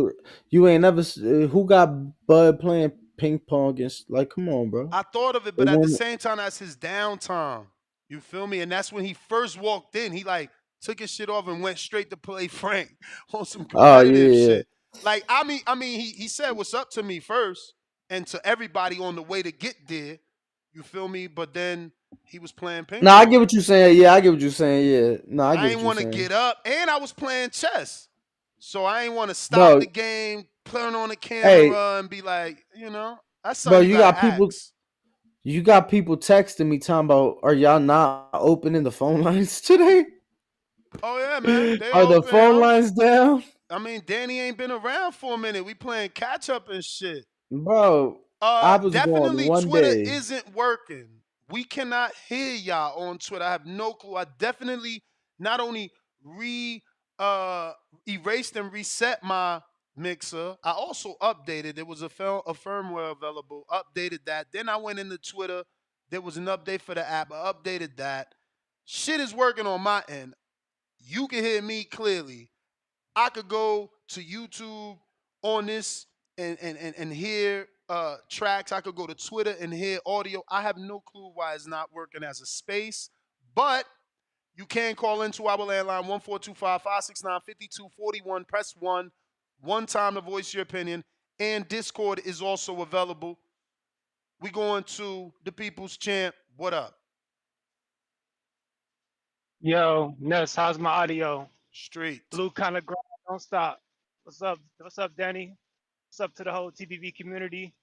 You ain't never who got Bud playing ping pong and like, come on, bro. I thought of it, They but at the want same time, that's his downtime. You feel me? And that's when he first walked in. He like took his shit off and went straight to play Frank on some Oh competitive yeah, yeah. shit. Like, I mean, he said what's up to me first and to everybody on the way to get there. You feel me? But then he was playing ping No, I get pong. what you're saying. Yeah, I get what you're saying. Yeah, no, I I get what ain't you're want to saying, get up, and I was playing chess. So I ain't want to stop bro. the game, turn on the Hey, camera, and be like, that's bro, something you gotta ask. you got people texting me talking about, are y'all not opening the phone lines today? Oh yeah, man, they Are the open, phone yo. lines down, I mean, Danny ain't been around for a minute. We playing catch up and shit. bro? I was going Definitely one Twitter day, isn't working. We cannot hear y'all on Twitter. I have no clue. I definitely not only re erased and reset my mixer. I also updated. There was a firmware available. Updated that. Then I went into Twitter. There was an update for the app. I updated that. Shit is working on my end. You can hear me clearly. I could go to YouTube on this and hear tracks. I could go to Twitter and hear audio. I have no clue why it's not working as a space, but you can call into our landline 1425-569-5241. Press 1 time to voice your opinion. And Discord is also available. We going to the People's Champ. What up? Yo, Ness, how's my audio? Street. Blue kind of grind, don't stop. What's up? What's up, Danny? What's up to the whole TBV community?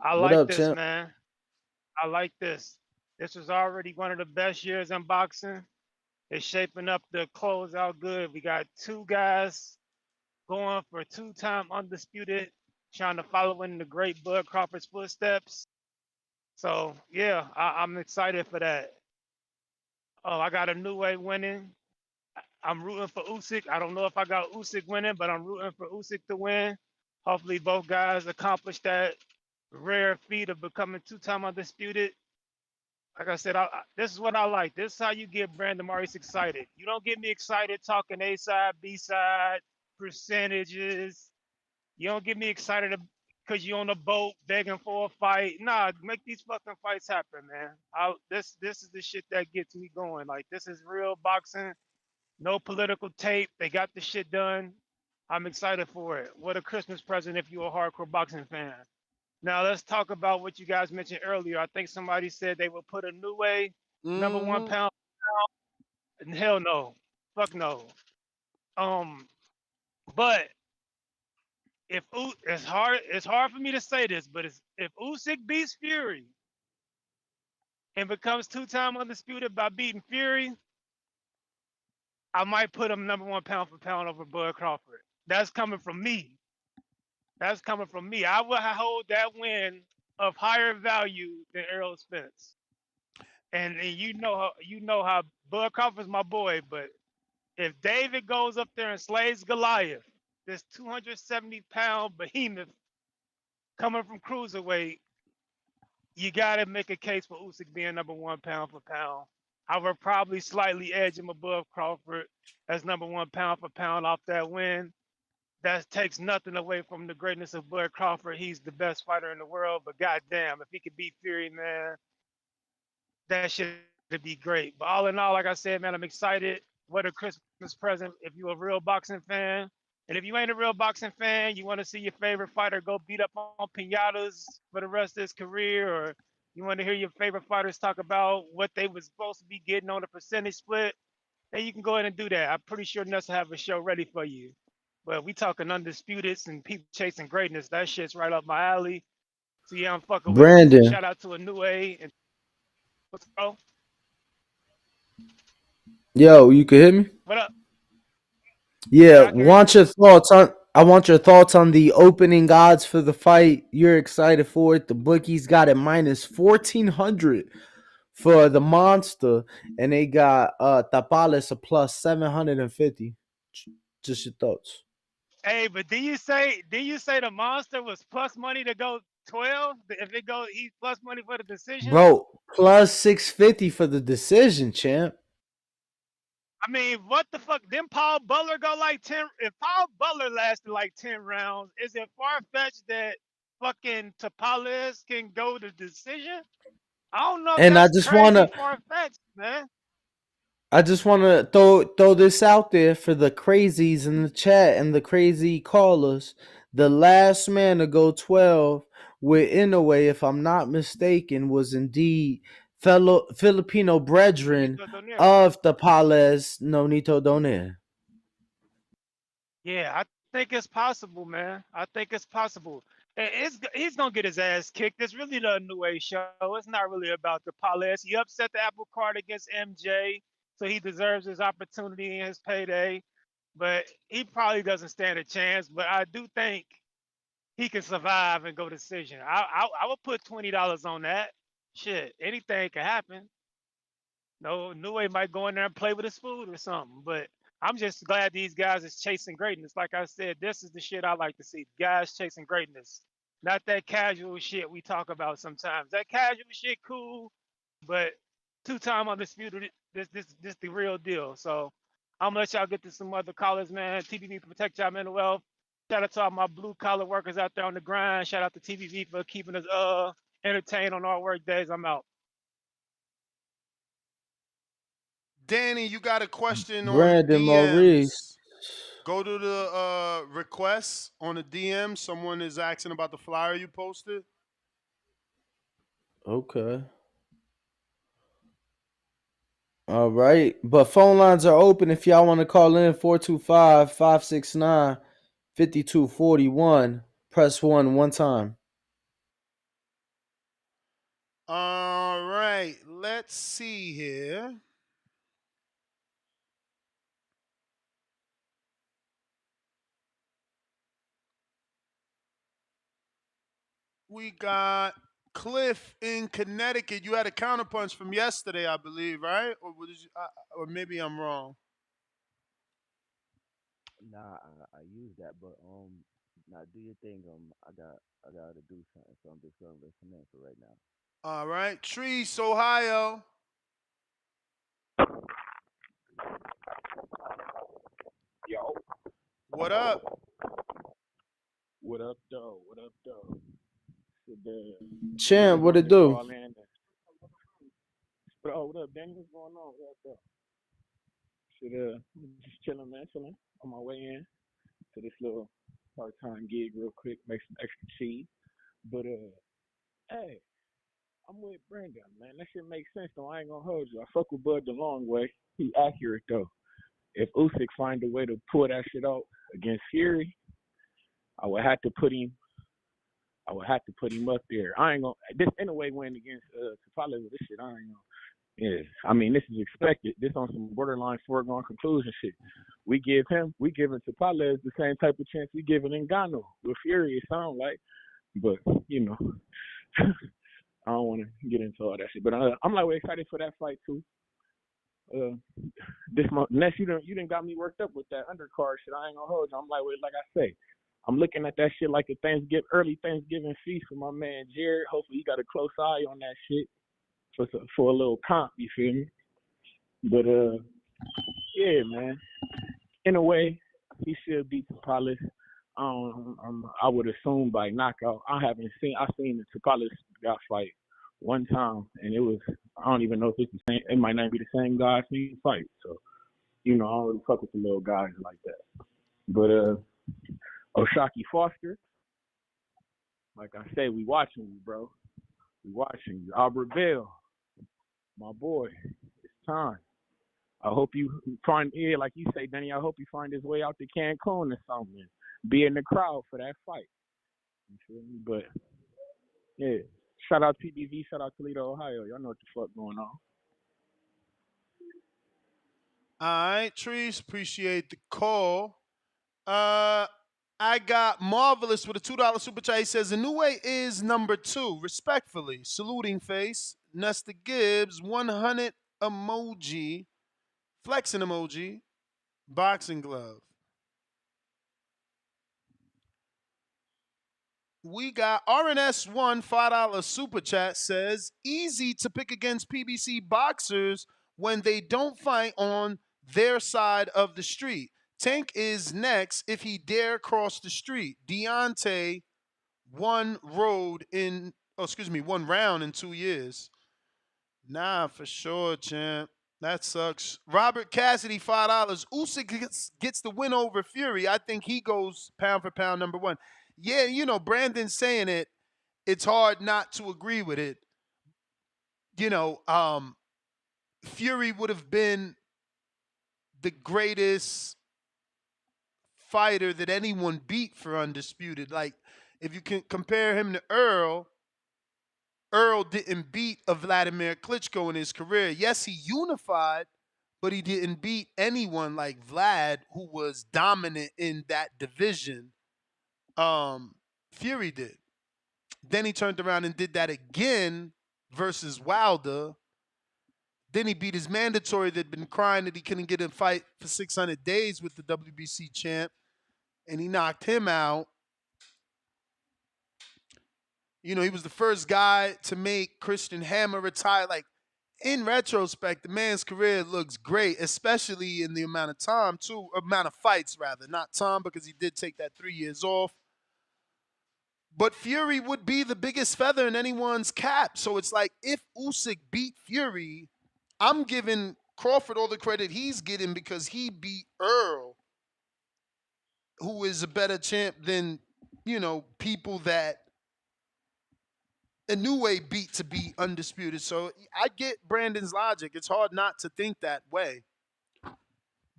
I what like up, this, champ? man. I like this. This was already one of the best years in boxing. It's shaping up to close out good. We got two guys going for two-time undisputed, trying to follow in the great Bud Crawford's footsteps. So yeah, I'm excited for that. Oh, I got a new way winning. I'm rooting for Usyk. I don't know if I got Usyk winning, but I'm rooting for Usyk to win. Hopefully, both guys accomplish that rare feat of becoming two-time undisputed. Like I said, this is what I like. This is how you get Brandon Maurice excited. You don't get me excited talking A side, B side, percentages. You don't get me excited because you're on a boat begging for a fight. Nah, make these fucking fights happen, man. This is the shit that gets me going. Like this is real boxing. No political tape. They got the shit done. I'm excited for it. What a Christmas present if you're a hardcore boxing fan. Now let's talk about what you guys mentioned earlier. I think somebody said they would put a new way number one Mm-hmm. pound. And hell no. Fuck no. Um, but it's hard for me to say this, but if Usyk beats Fury and becomes two-time undisputed by beating Fury, I might put him number one pound for pound over Bud Crawford. That's coming from me. That's coming from me. I will hold that win of higher value than Errol Spence. And you know how Bud Crawford's my boy, but if David goes up there and slays Goliath, this 270-pound behemoth coming from cruiserweight, you gotta make a case for Usyk being number one pound for pound. I would probably slightly edge him above Crawford as number one pound for pound off that win. That takes nothing away from the greatness of Bud Crawford. He's the best fighter in the world, but goddamn, if he could beat Fury, man, that should be great. But all in all, like I said, man, I'm excited. What a Christmas present if you're a real boxing fan. And if you ain't a real boxing fan, you want to see your favorite fighter go beat up on pinatas for the rest of his career or You want to hear your favorite fighters talk about what they was supposed to be getting on a percentage split? Then you can go ahead and do that. I'm pretty sure Nuss will have a show ready for you. But we talking undisputed and people chasing greatness. That shit's right up my alley. So yeah, I'm fucking with it. Brandon, Shout out to Inoue and what's up? yo, you can hear me? What up? Yeah, Yeah, I can hear you. want your thoughts on I want your thoughts on the opening odds for the fight. You're excited for it. The bookies got it minus 1400 for the monster, and they got Tapales a plus 750. Just your thoughts. Hey, but did you say the monster was plus money to go 12? If it goes, he's plus money for the decision. Bro, plus 650 for the decision, champ. I mean, what the fuck? Didn't Paul Butler go like 10? If Paul Butler lasted like 10 rounds, is it far fetched that fucking Tapales can go to decision? I don't know if And that's crazy far fetched, man. I just want to throw this out there for the crazies in the chat and the crazy callers. The last man to go 12 with Inoue, if I'm not mistaken, was indeed fellow Filipino brethren Nonito Donaire. of the Pales Nonito Donaire. Yeah, I think it's possible, man. I think it's possible. He's gonna get his ass kicked. It's really the new age show. It's not really about the Paulus. He upset the apple cart against MJ, so he deserves his opportunity and his payday. But he probably doesn't stand a chance. But I do think he can survive and go decision. I would put $20 on that. Shit, anything can happen. No, Nue might go in there and play with his food or something. But I'm just glad these guys is chasing greatness. Like I said, this is the shit I like to see. Guys chasing greatness. Not that casual shit we talk about sometimes. That casual shit cool, but two-time undisputed, this the real deal. So I'm gonna let y'all get to some other callers, man. TBV protect y'all mental wealth. Shout out to all my blue collar workers out there on the grind. Shout out to TBV for keeping us entertained on our work days. I'm out. Danny, you got a question on the Brandon Maurice. DMs. Go to the requests on the DM. Someone is asking about the flyer you posted. Okay. All right. But phone lines are open if y'all want to call in 425-569-5241. Press 1 time. All right. Let's see here. We got Cliff in Connecticut. You had a counterpunch from yesterday, I believe, right? Or maybe I'm wrong. Nah, I use that, but now do your thing. I gotta do something, so I'm just gonna listen in for right now. All right. Trees, Ohio. Yo. What up? What up, though? What up, though? Champ, what it do? Bro, what up, Danny? What's going on? What up, though? Just chilling, man, chilling. On my way in to this little part-time gig real quick, make some extra cheese. But, hey, I'm with Brandon, man. That shit makes sense, though. I ain't gonna hold you. I fuck with Bud the long way. He accurate, though. If Usyk find a way to pull that shit out against Fury, I would have to put him up there. I ain't gonna this Inoue win against Tapales with this shit. I ain't gonna. Yeah, I mean this is expected. This on some borderline foregone conclusion shit. We giving Tapales the same type of chance we giving Ngannou with Fury. It sound like, but you know, I don't want to get into all that shit. But I'm like way excited for that fight too. This month, unless you didn't got me worked up with that undercard shit. I ain't gonna hold you. I'm like I say. I'm looking at that shit like a early Thanksgiving feast for my man Jared. Hopefully he got a close eye on that shit for a little comp, you feel me? But yeah, man. In a way, he should beat Tapales. I would assume by knockout. I've seen the Tapales guy fight one time, and I don't even know if it's the same. It might not be the same guy I've seen fight. So, you know, I don't really fuck with the little guys like that. But Oshaki Foster, like I say, we watching you, bro. We watching you. Albert Bell, my boy. It's time. I hope you find, yeah, like you say, Danny, I hope you find his way out to Cancun or something. Be in the crowd for that fight. You feel me? But, yeah. Shout out PBV, shout out Toledo, Ohio. Y'all know what the fuck going on. All right, Trees, appreciate the call. I got Marvelous with a $2 super chat. He says Inoue is number 2. Respectfully, saluting face. Nesta Gibbs, 100 emoji, flexing emoji, boxing glove. We got RNS1 $5 super chat says easy to pick against PBC boxers when they don't fight on their side of the street. Tank is next if he dare cross the street. Deontay one round in 2 years. Nah, for sure, champ. That sucks. Robert Cassidy, $5. Usyk gets the win over Fury. I think he goes pound for pound number 1. Yeah, Brandon saying it. It's hard not to agree with it. Fury would have been the greatest fighter that anyone beat for Undisputed. Like, if you can compare him to Earl didn't beat a Vladimir Klitschko in his career. Yes, he unified, but he didn't beat anyone like Vlad, who was dominant in that division. Fury did. Then he turned around and did that again versus Wilder. Then he beat his mandatory that had been crying that he couldn't get a fight for 600 days with the WBC champ, and he knocked him out. He was the first guy to make Christian Hammer retire. Like, in retrospect, the man's career looks great, especially in the amount of fights, rather. Not time, because he did take that 3 years off. But Fury would be the biggest feather in anyone's cap. So it's like, if Usyk beat Fury, I'm giving Crawford all the credit he's getting because he beat Earl, who is a better champ than, people that Inoue beat to be undisputed. So I get Brandon's logic. It's hard not to think that way.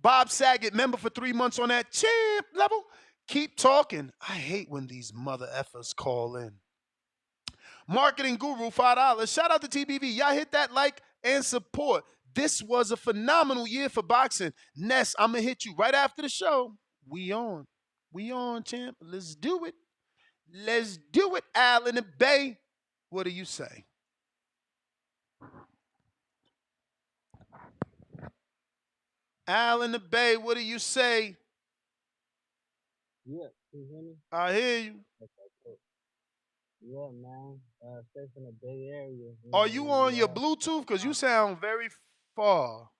Bob Saget, member for 3 months on that champ level. Keep talking. I hate when these mother effers call in. Marketing Guru, $5. Shout out to TBV. Y'all hit that like and support. This was a phenomenal year for boxing. Ness, I'm going to hit you right after the show. We on, champ. Let's do it. Let's do it, Al in the Bay. What do you say? Al in the Bay, what do you say? Yeah, can you hear me? I hear you. Okay, cool. Yeah, man. Stay from the Bay Area. Are you on your Bluetooth? Because you sound very far.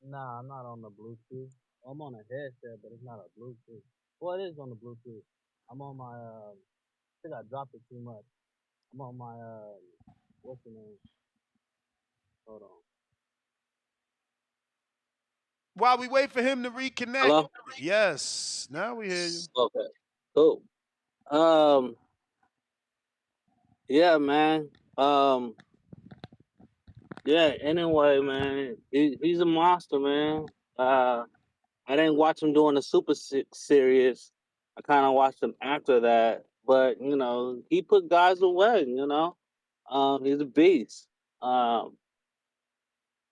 Nah, I'm not on the Bluetooth. I'm on a headset, but it's not a Bluetooth. Well, it is on the Bluetooth. I'm on my, I think I dropped it too much. I'm on my, what's the name? Hold on. While we wait for him to reconnect. Hello? Yes. Now we hear you. Okay. Cool. Yeah, man. Yeah, anyway, man. He's a monster, man. I didn't watch him doing the Super Series. I kind of watched him after that. But, he put guys away, He's a beast.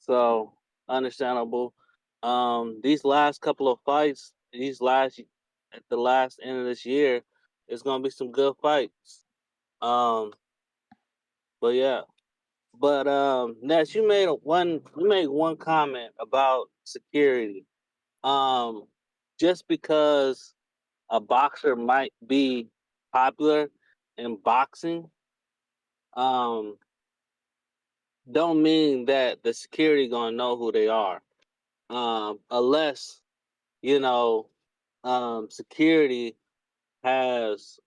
So, understandable. These last couple of fights, at the last end of this year, it's going to be some good fights. But yeah. But Ness, you made one comment about security. Just because a boxer might be popular in boxing, don't mean that the security gonna know who they are. Unless, security has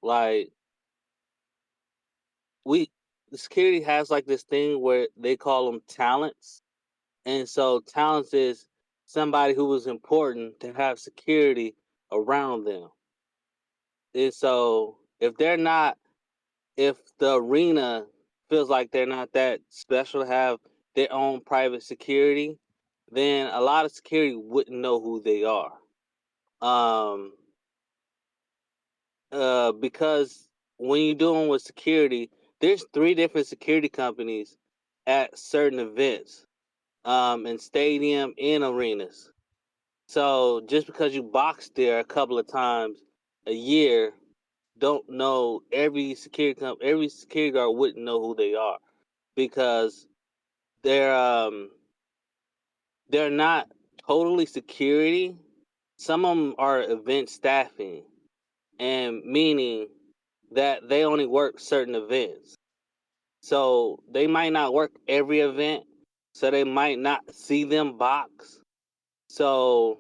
the security has like this thing where they call them talents. And so talents is somebody who was important to have security around them. And so if they're not if the arena feels like they're not that special to have their own private security, then a lot of security wouldn't know who they are. Because when you're doing with security, there's 3 different security companies at certain events, in stadium and arenas. So just because you box there a couple of times a year, don't know every security guard wouldn't know who they are because they're not totally security. Some of them are event staffing, and meaning that they only work certain events. So they might not work every event, so they might not see them box. So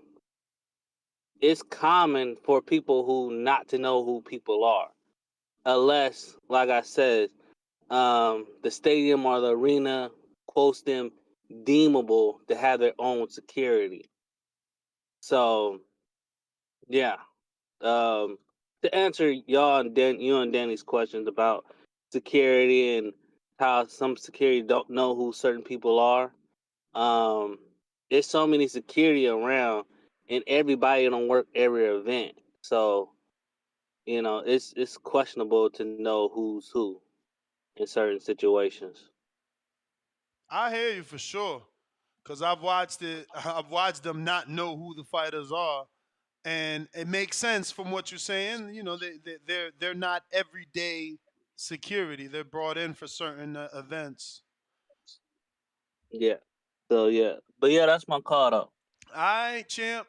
it's common for people who not to know who people are, unless, like I said, the stadium or the arena quotes them deemable to have their own security. So yeah, to answer y'all and you and Danny's questions about security and how some security don't know who certain people are. Um, there's so many security around, and everybody don't work every event. So it's questionable to know who's who in certain situations. I hear you for sure, cause I've watched it. I've watched them not know who the fighters are, and it makes sense from what you're saying. You know, they're not everyday security. They're brought in for certain events. Yeah. So yeah, but yeah, that's my call though. All right, champ.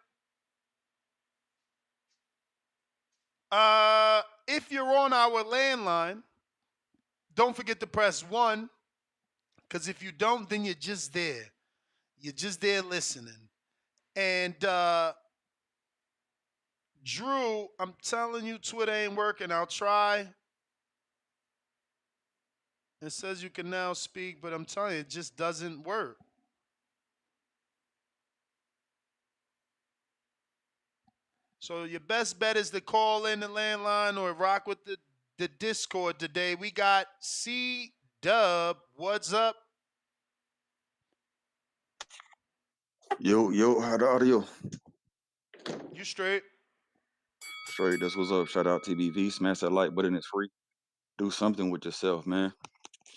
If you're on our landline, don't forget to press 1, because if you don't, then you're just there. You're just there listening. And Drew, I'm telling you, Twitter ain't working. I'll try. It says you can now speak, but I'm telling you, it just doesn't work. So your best bet is to call in the landline or rock with the Discord today. We got C Dub. What's up? Yo, how the audio? You straight? Straight, that's what's up. Shout out TBV. Smash that like button, it's free. Do something with yourself, man.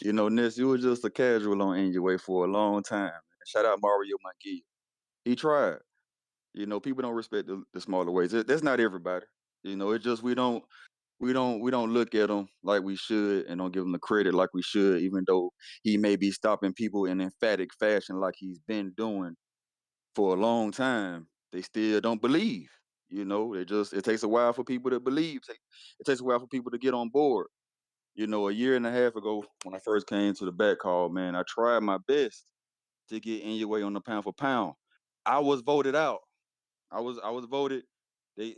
You know, Ness, you were just a casual on Inoue for a long time. Shout out Mario Manguilla. He tried. You know, people don't respect the smaller ways. That's not everybody. You know, it's just we don't look at him like we should and don't give him the credit like we should, even though he may be stopping people in emphatic fashion like he's been doing for a long time. They still don't believe. You know, it takes a while for people to believe. It takes a while for people to get on board. You know, a year and a half ago when I first came to the back call, man, I tried my best to get Inoue on the pound for pound. I was voted out. I was voted. They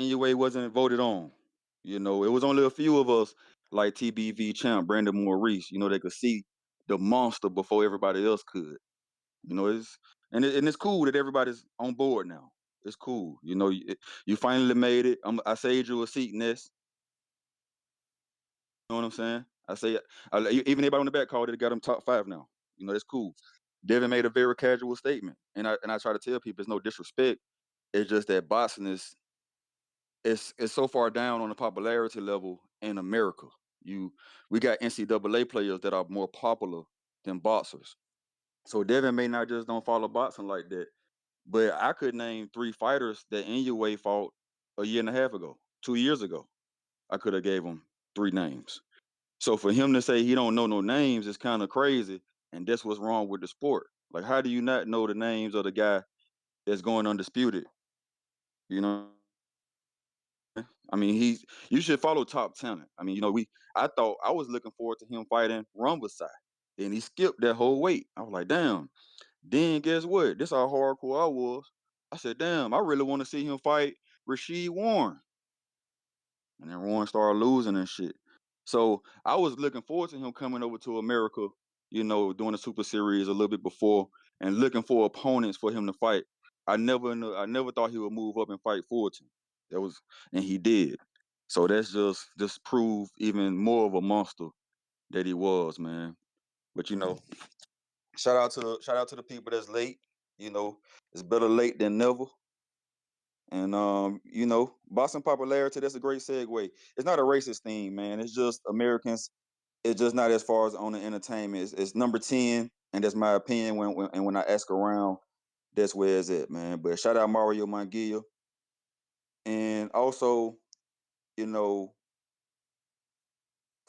Inoue wasn't voted on. You know, it was only a few of us like TBV champ Brandon Maurice. You know, they could see the monster before everybody else could. You know, it's cool that everybody's on board now. It's cool. You know, you finally made it. I saved you a seat, Ness. You know what I'm saying? Even anybody on the back call that got him top 5 now. You know, that's cool. Devin made a very casual statement, and I try to tell people it's no disrespect. It's just that boxing is so far down on the popularity level in America. We got NCAA players that are more popular than boxers. So Devin may not just don't follow boxing like that. But I could name 3 fighters that Inoue fought a year and a half ago, 2 years ago. I could have gave him 3 names. So for him to say he don't know no names is kind of crazy, and that's what's wrong with the sport. Like, how do you not know the names of the guy that's going undisputed? You know, I mean, you should follow top talent. I mean, you know, I thought I was looking forward to him fighting Rumbleside. Then he skipped that whole weight. I was like, damn. Then guess what? This how hardcore I was. I said, damn, I really want to see him fight Rasheed Warren. And then Warren started losing and shit. So I was looking forward to him coming over to America, you know, doing the Super Series a little bit before and looking for opponents for him to fight. I never thought he would move up and fight Fulton. And he did. So that's just proved even more of a monster that he was, man. But shout out to the people that's late. It's better late than never. And boxing popularity, that's a great segue. It's not a racist thing, man. It's just Americans. It's just not as far as on the entertainment. It's number 10, and that's my opinion. When I ask around, that's where it's at, man. But shout out Mario Manguilla. And also, you know,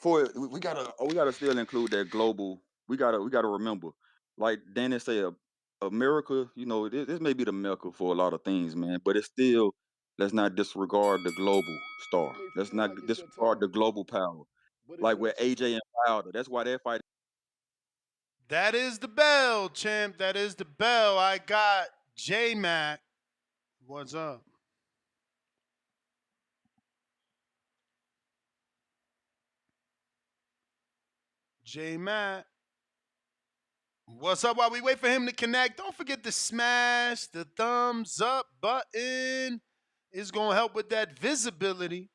we gotta still include that global. We gotta remember, like Danny said, America. This may be the mecca for a lot of things, man. But it's still, let's not disregard the global star. Let's not disregard the global power. Like with AJ and Wilder, that's why they're fighting. That is the bell, champ. That is the bell. I got J Mac. What's up? J Mac. What's up? While we wait for him to connect, don't forget to smash the thumbs up button. It's going to help with that visibility.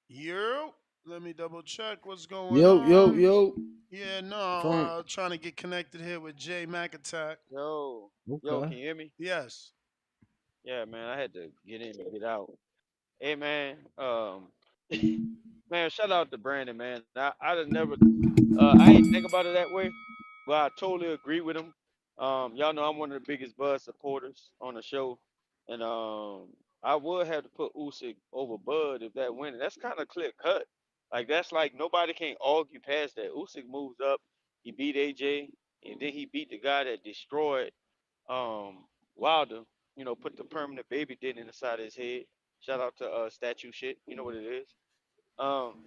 Yo, let me double check what's going Yo, yo, on. yo. Yeah, no, trying to get connected here with J Mac Attack. Yo, Okay. can you hear me? Yes. Yeah, man, I had to get in and get out. Hey, man, man, shout out to Brandon, man. I done never, I ain't think about it that way, but I totally agree with him. Y'all know I'm one of the biggest Bud supporters on the show, and I would have to put Usyk over Bud if that win. That's kind of clear cut. Like that's like nobody can argue past that. Usyk moves up, he beat AJ, and then he beat the guy that destroyed Wilder, put the permanent baby dent in the side of his head. Shout out to statue shit. You know what it is. Um,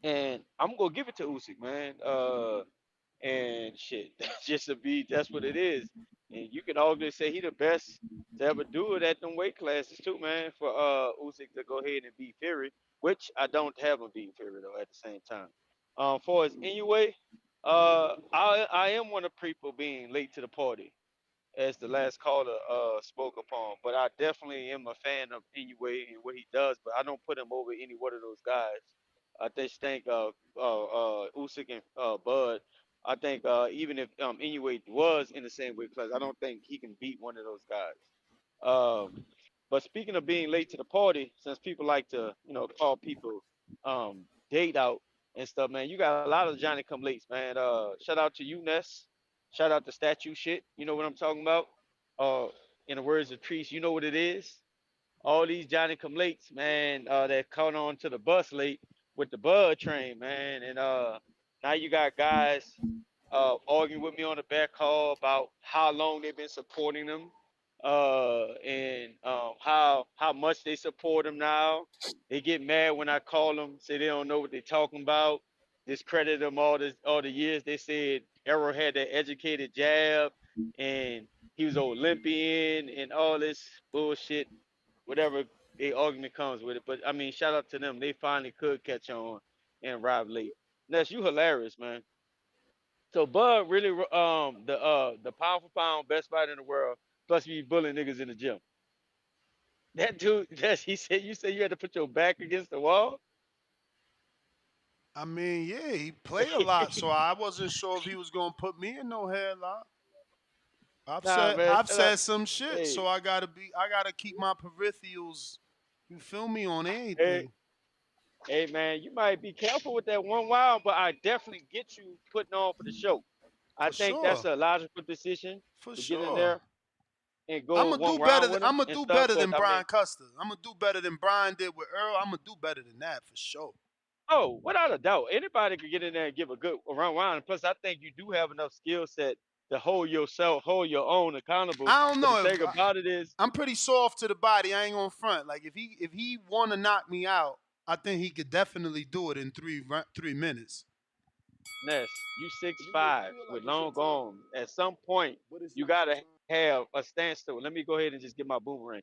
and I'm gonna give it to Usyk, man. And shit, that's what it is. And you can always say he the best to ever do it at them weight classes too, man. For Usyk to go ahead and beat Fury, which I don't have him beating Fury though at the same time. For his Inoue, I am one of people being late to the party, as the last caller spoke upon. But I definitely am a fan of Inoue and what he does, but I don't put him over any one of those guys. I just think Usyk and Bud. I think even if Inoue was in the same weight class, I don't think he can beat one of those guys. Um, but speaking of being late to the party, since people like to call people date out and stuff, man, you got a lot of Johnny come lates, man. Shout out to you, Ness. Shout out to statue shit. You know what I'm talking about? Uh, in the words of Treese, you know what it is. All these Johnny come lates, man, that caught on to the bus late with the Bud train, man. And now you got guys arguing with me on the back call about how long they've been supporting them, and how much they support them now. They get mad when I call them, say they don't know what they're talking about, discredit them all the years. They said Arrow had that educated jab, and he was Olympian and all this bullshit, whatever the argument comes with it. But I mean, shout out to them. They finally could catch on and arrive late. Ness, you hilarious, man. So Bud really the pound for pound best fighter in the world. Plus he bullying niggas in the gym. That dude, yes, he said you said you had to put your back against the wall. I mean, yeah, he played a lot, so I wasn't sure if he was gonna put me in no headlock. I've Nah, said man, I've shut up. said some shit, Hey, so I gotta keep my peripherals. You feel me on hey, anything hey, man, you might be careful with that one round, but I definitely get you putting on for the show. I for think sure, that's a logical decision for to get in sure. there and I'm go gonna do one better. round with I'm him gonna and do stuff. better But than I mean, Brian Custer. I'm gonna do better than Brian did with Earl. I'm gonna do better than that for sure. oh, without a doubt, anybody could get in there and give a good round. And plus, I think you do have enough skill set to hold yourself, hold your own accountable. I don't But the know if thing about it is, I'm pretty soft to the body. I ain't gonna front. Like if he want to knock me out, I think he could definitely do it in 3 minutes. Ness, you 6'5" with long arms. At some point, you gotta have a standstill. Let me go ahead and just get my boomerang.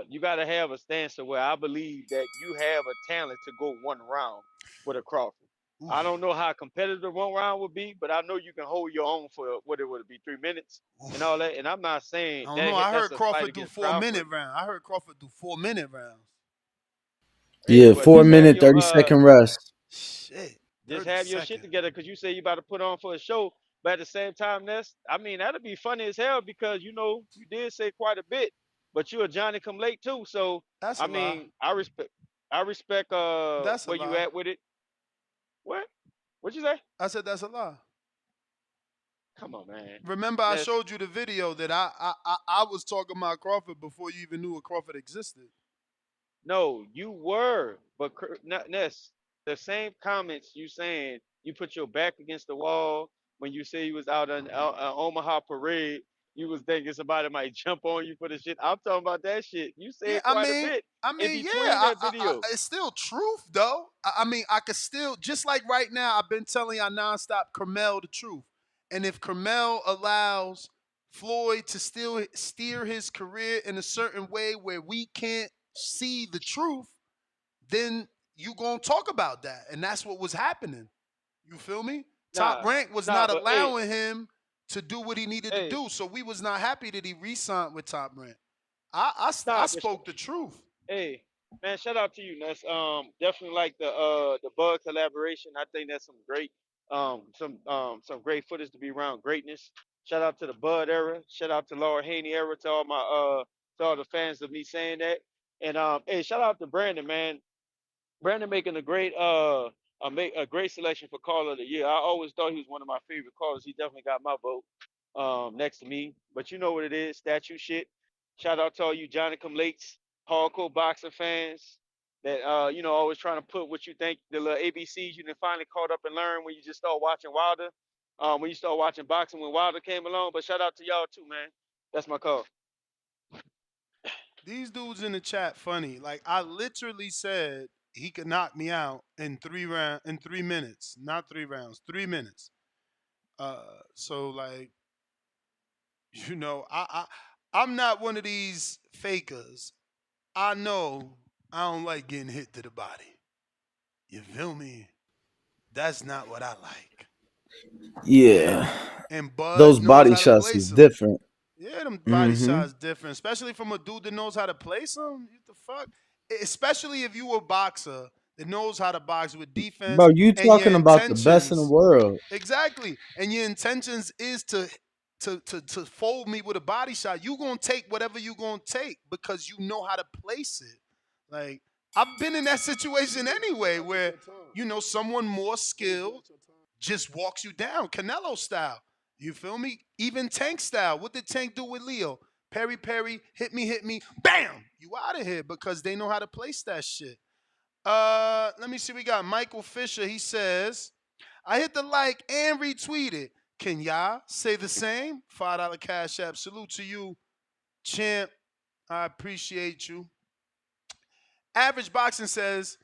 You gotta have a standstill where I believe that you have a talent to go one round with a Crawford. I don't know how competitive one round would be, but I know you can hold your own for what it would be 3 minutes and all that. And I'm not saying I don't know. that I that's heard a fight Crawford do against 4 minute Crawford. rounds. I heard Crawford do 4 minute rounds. Hey, Yeah, but 4 just have minute, your 30-second rest. Shit. just 30 have your shit seconds. together because you say you about to put on for a show. But at the same time, I mean, that'll be funny as hell because you did say quite a bit, but you're a Johnny come late too. So That's I a lie. mean, I respect That's a where you lie. at with it. What? What'd you say? I said that's a lie. Come on, man. Remember, I Ness. showed you the video that I was talking about Crawford before you even knew a Crawford existed. No, you were, but Ness, the same comments you saying you put your back against the wall when you say you was out on Omaha parade. You was thinking somebody might jump on you for the shit. I'm talking about that shit. You Yeah, said quite a bit in yeah. between that video. It's still truth though. I mean, I could still just like right now. I've been telling y'all nonstop, Carmel the truth, and if Carmel allows Floyd to still steer his career in a certain way where we can't see the truth, then you gonna talk about that, and that's what was happening. You feel me? Top Nah, Rank was nah, not but hey, allowing him to do what he needed to hey, do, so we was not happy that he re-signed with Top Rank. I nah, but spoke the truth. hey, man, shout out to you, Ness. Definitely like the Bug collaboration. I think that's some great footage to be around greatness. Shout out to the Bud era. Shout out to Laura Haney era. To all the fans of me saying that. And hey, shout out to Brandon, man. Brandon making a great selection for caller of the year. I always thought he was one of my favorite callers. He definitely got my vote next to me. But you know what it is, statue shit. Shout out to all you Johnny come lates, hardcore boxing fans that always trying to put what you think the little ABCs you done finally caught up and learned when you just start watching Wilder. When you start watching boxing when Wilder came along. But shout out to y'all too, man. That's my call. These dudes in the chat funny. Like I literally said he could knock me out in 3 minutes, not 3 rounds, 3 minutes. So like I'm not one of these fakers. I know I don't like getting hit to the body. You feel me? That's not what I like. Yeah. And Bud Those knows body how to shots place is them. different. Yeah, them body Mm-hmm. shots different, especially from a dude that knows how to place them. What the fuck? Especially if you a boxer that knows how to box with defense Bro, you and your talking about the best in the intentions. world. Exactly. And your intentions is to fold me with a body shot. You gonna take whatever you gonna take because you know how to place it. Like I've been in that situation anyway where someone more skilled just walks you down, Canelo style. You feel me? Even Tank style. What did Tank do with Leo? Perry, hit me, bam! You out of here because they know how to place that shit. Let me see. We got Michael Fisher. He says, I hit the like and retweeted. Can y'all say the same? $5 cash app. Salute to you, champ. I appreciate you. Average Boxing says,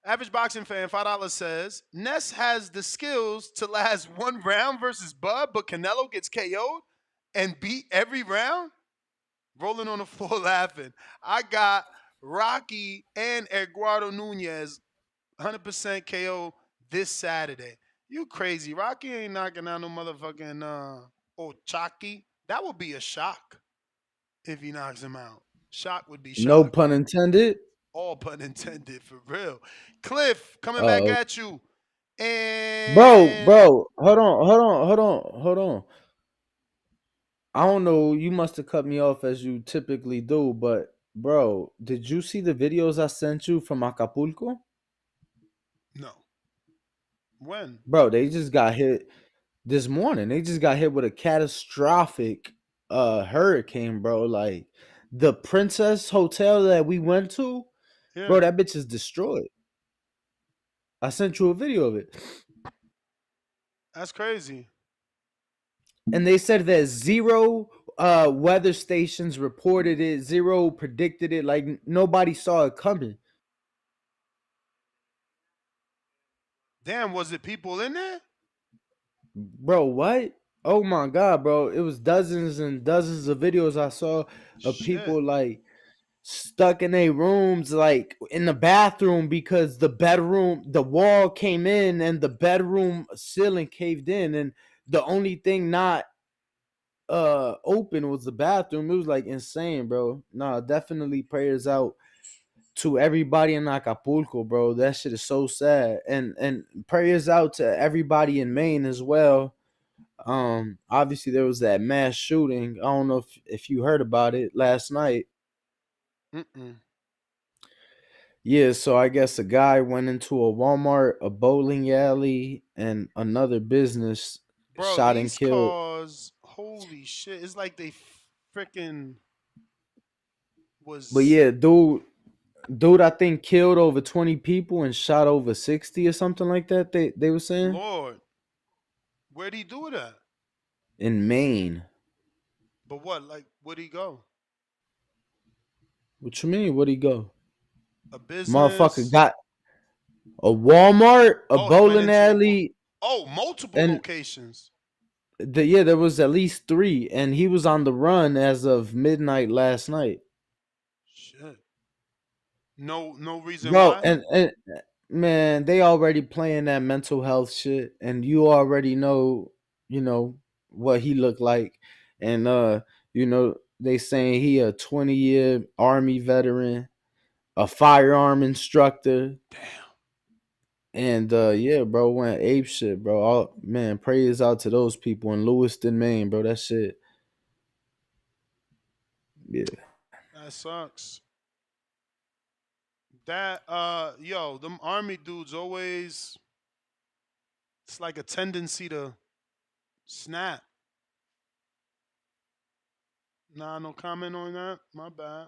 Average Boxing fan, $5 says, Ness has the skills to last one round versus Bud, but Canelo gets KO'd and beat every round? Rolling on the floor laughing. I got Rocky and Eduardo Nunez 100% KO this Saturday. You crazy. Rocky ain't knocking out no motherfucking Ochaki. That would be a shock if he knocks him out. Shock would be No shock. pun intended. All pun intended, for real. Cliff, coming back Uh-oh. at you. And Bro, hold on. I don't know, you must have cut me off as you typically do, but bro, did you see the videos I sent you from Acapulco? no. When? Bro, they just got hit this morning. They just got hit with a catastrophic hurricane, bro. Like the Princess Hotel that we went to, bro, Yeah. that bitch is destroyed. I sent you a video of it. That's crazy. And they said that zero weather stations reported it, zero predicted it, like nobody saw it coming. Damn, was it people in there? Bro, what? Oh my god, bro. It was dozens and dozens of videos I saw of Shit. people like stuck in their rooms, like in the bathroom, because the wall came in and the bedroom ceiling caved in, and the only thing not open was the bathroom. It was like insane, bro. Nah, definitely prayers out to everybody in Acapulco, bro. That shit is so sad. And prayers out to everybody in Maine as well. Obviously there was that mass shooting. I don't know if you heard about it last night. Mm-mm. Yeah, so I guess a guy went into a Walmart, a bowling alley, and another business, Bro, shot and these killed. cars, holy shit. It's like they freaking But was yeah, dude, I think killed over 20 people and shot over 60 or something like that. They were saying Lord. Where'd he do it at? in Maine. But what? Like, where'd he go? What you mean? Where'd he go? A Motherfucker business? got a Walmart, a Oh, he went bowling into a alley, multiple and locations. yeah, there was at least three, and he was on the run as of midnight last night. Shit. No reason Bro, why? and man, they already playing that mental health shit, and you already know, you know what he looked like, and they saying he a 20-year Army veteran, a firearm instructor. Damn. And yeah, bro, went ape shit, bro. All man, prayers out to those people in Lewiston, Maine, bro. That shit, yeah. That sucks. That yo, them army dudes always it's like a tendency to snap. Nah, no comment on that. My bad.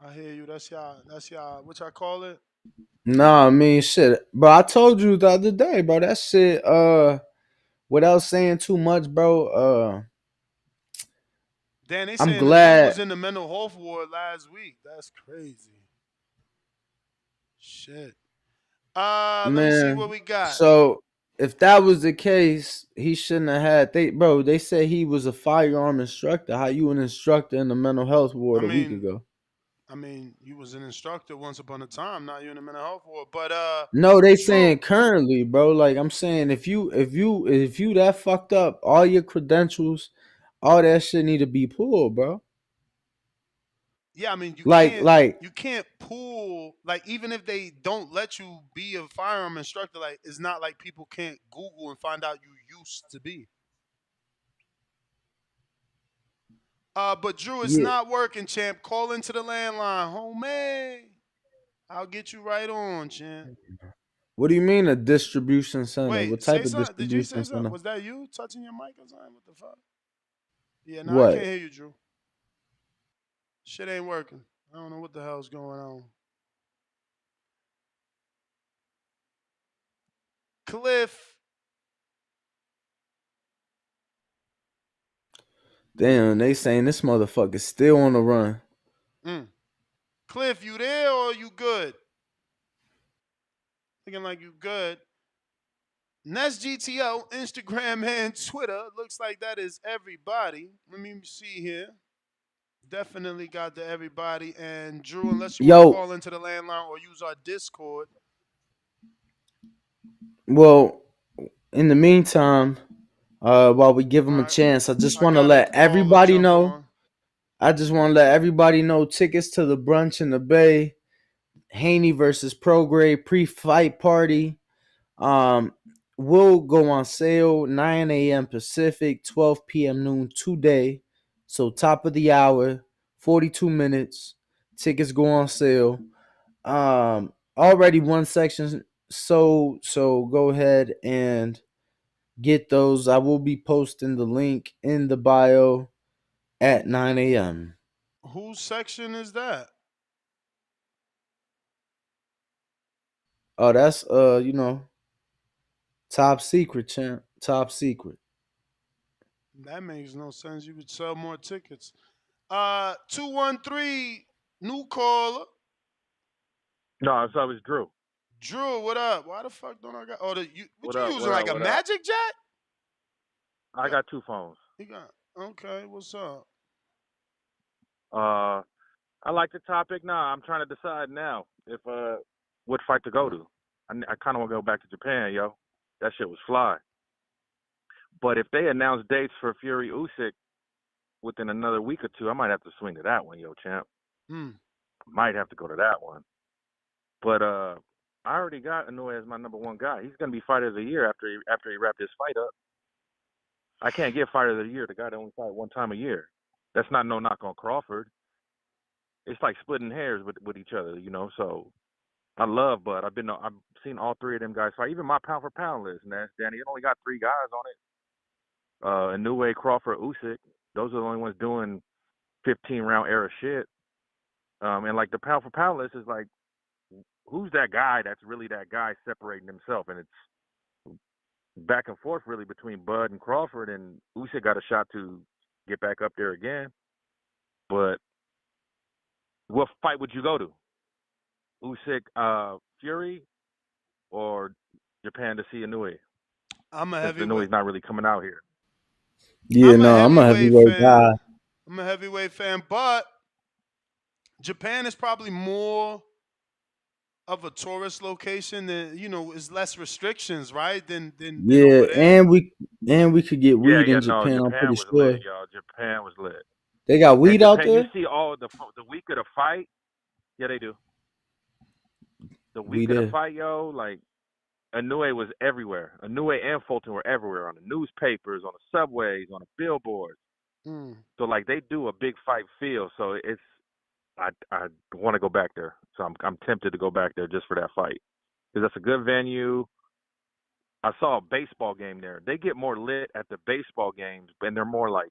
I hear you. That's y'all what y'all call it? Nah, I mean shit, bro. I told you the other day, bro. That shit, without saying too much, bro. Dan, they I'm saying the dude glad, was in the mental health ward last week. That's crazy. Shit. Let me see what man. we got. So if that was the case, he shouldn't have had. They said he was a firearm instructor. How you an instructor in the mental health I ward a week mean, ago? you was an instructor once upon a time. Now you're in the mental health ward. But No, they Drew, saying currently, bro. Like I'm saying, if you that fucked up, all your credentials, all that shit need to be pulled, bro. yeah, I mean, you Like can't like you can't pull like even if they don't let you be a firearm instructor, like it's not like people can't Google and find out you used to be. But Drew, it's yeah. not working, champ. Call into the landline, homie. I'll get you right on, champ. What do you mean a distribution center? What Wait, type say of something. Did you say distribution something? center? Was that you touching your mic or something? What the fuck? Yeah, no, I can't What? hear you, Drew. Shit ain't working. I don't know what the hell's going on. Cliff. Damn, they saying this motherfucker still on the run. Mm. Cliff, you there or you good? Looking like you good. Nest GTO, Instagram and Twitter. Looks like that is everybody. Let me see here. Definitely got to everybody. And Drew, unless you want to Yo, call into the landline or use our Discord. well, in the meantime, while we give All them a right. chance, I just I want to got a let caller everybody jumping know. on. I just want to let everybody know tickets to the brunch in the Bay, Haney versus Prograde pre-fight party, um, will go on sale 9 a.m. Pacific, 12 p.m. noon today. So top of the hour, 42 minutes. Tickets go on sale. Already one section sold, so go ahead and get those. I will be posting the link in the bio at 9 a.m. Whose section is that? Oh, that's top secret, champ. Top secret. That makes no sense. You could sell more tickets. 213, new caller. No, so it's Drew. Drew, what up? Why the fuck don't I got? Oh, what What you up? using What like up? a What up? magic jet? I got two phones. You got okay. What's up? Uh, I like the topic. Nah, I'm trying to decide now if what fight to go to. I kind of want to go back to Japan, yo. That shit was fly. But if they announce dates for Fury Usyk within another week or two, I might have to swing to that one, yo, champ. Might have to go to that one. But I already got Inoue as my number one guy. He's gonna be fighter of the year after he wrapped his fight up. I can't get fighter of the year the guy that only fight one time a year. That's not no knock on Crawford. It's like splitting hairs with each other, you know. So I love Bud. I've seen all three of them guys fight. Even my pound for pound list, man. Danny, it only got 3 guys on it. Inoue, Crawford, Usyk. Those are the only ones doing 15-round era shit. And like the pound for pound list is like, who's that guy that's really that guy separating himself? And it's back and forth really between Bud and Crawford, and Usyk got a shot to get back up there again. But what fight would you go to? Usyk, Fury, or Japan to see Inoue? I'm a Since heavyweight. Inoue's not really coming out here. Yeah, I'm a heavyweight guy. I'm a heavyweight fan, but Japan is probably more of a tourist location than is less restrictions, right? Than Yeah, over there. and we could get weed in No, Japan. I'm Japan pretty was sure lit, y'all. Japan was lit. they got weed And out Japan, you there. see all the week of the fight. Yeah, they do. The week We of the there. fight, yo, like Inoue was everywhere. Inoue and Fulton were everywhere on the newspapers, on the subways, on the billboards. So like they do a big fight feel. So it's I want to go back there. So I'm tempted to go back there just for that fight because that's a good venue. I saw a baseball game there. They get more lit at the baseball games, and they're more like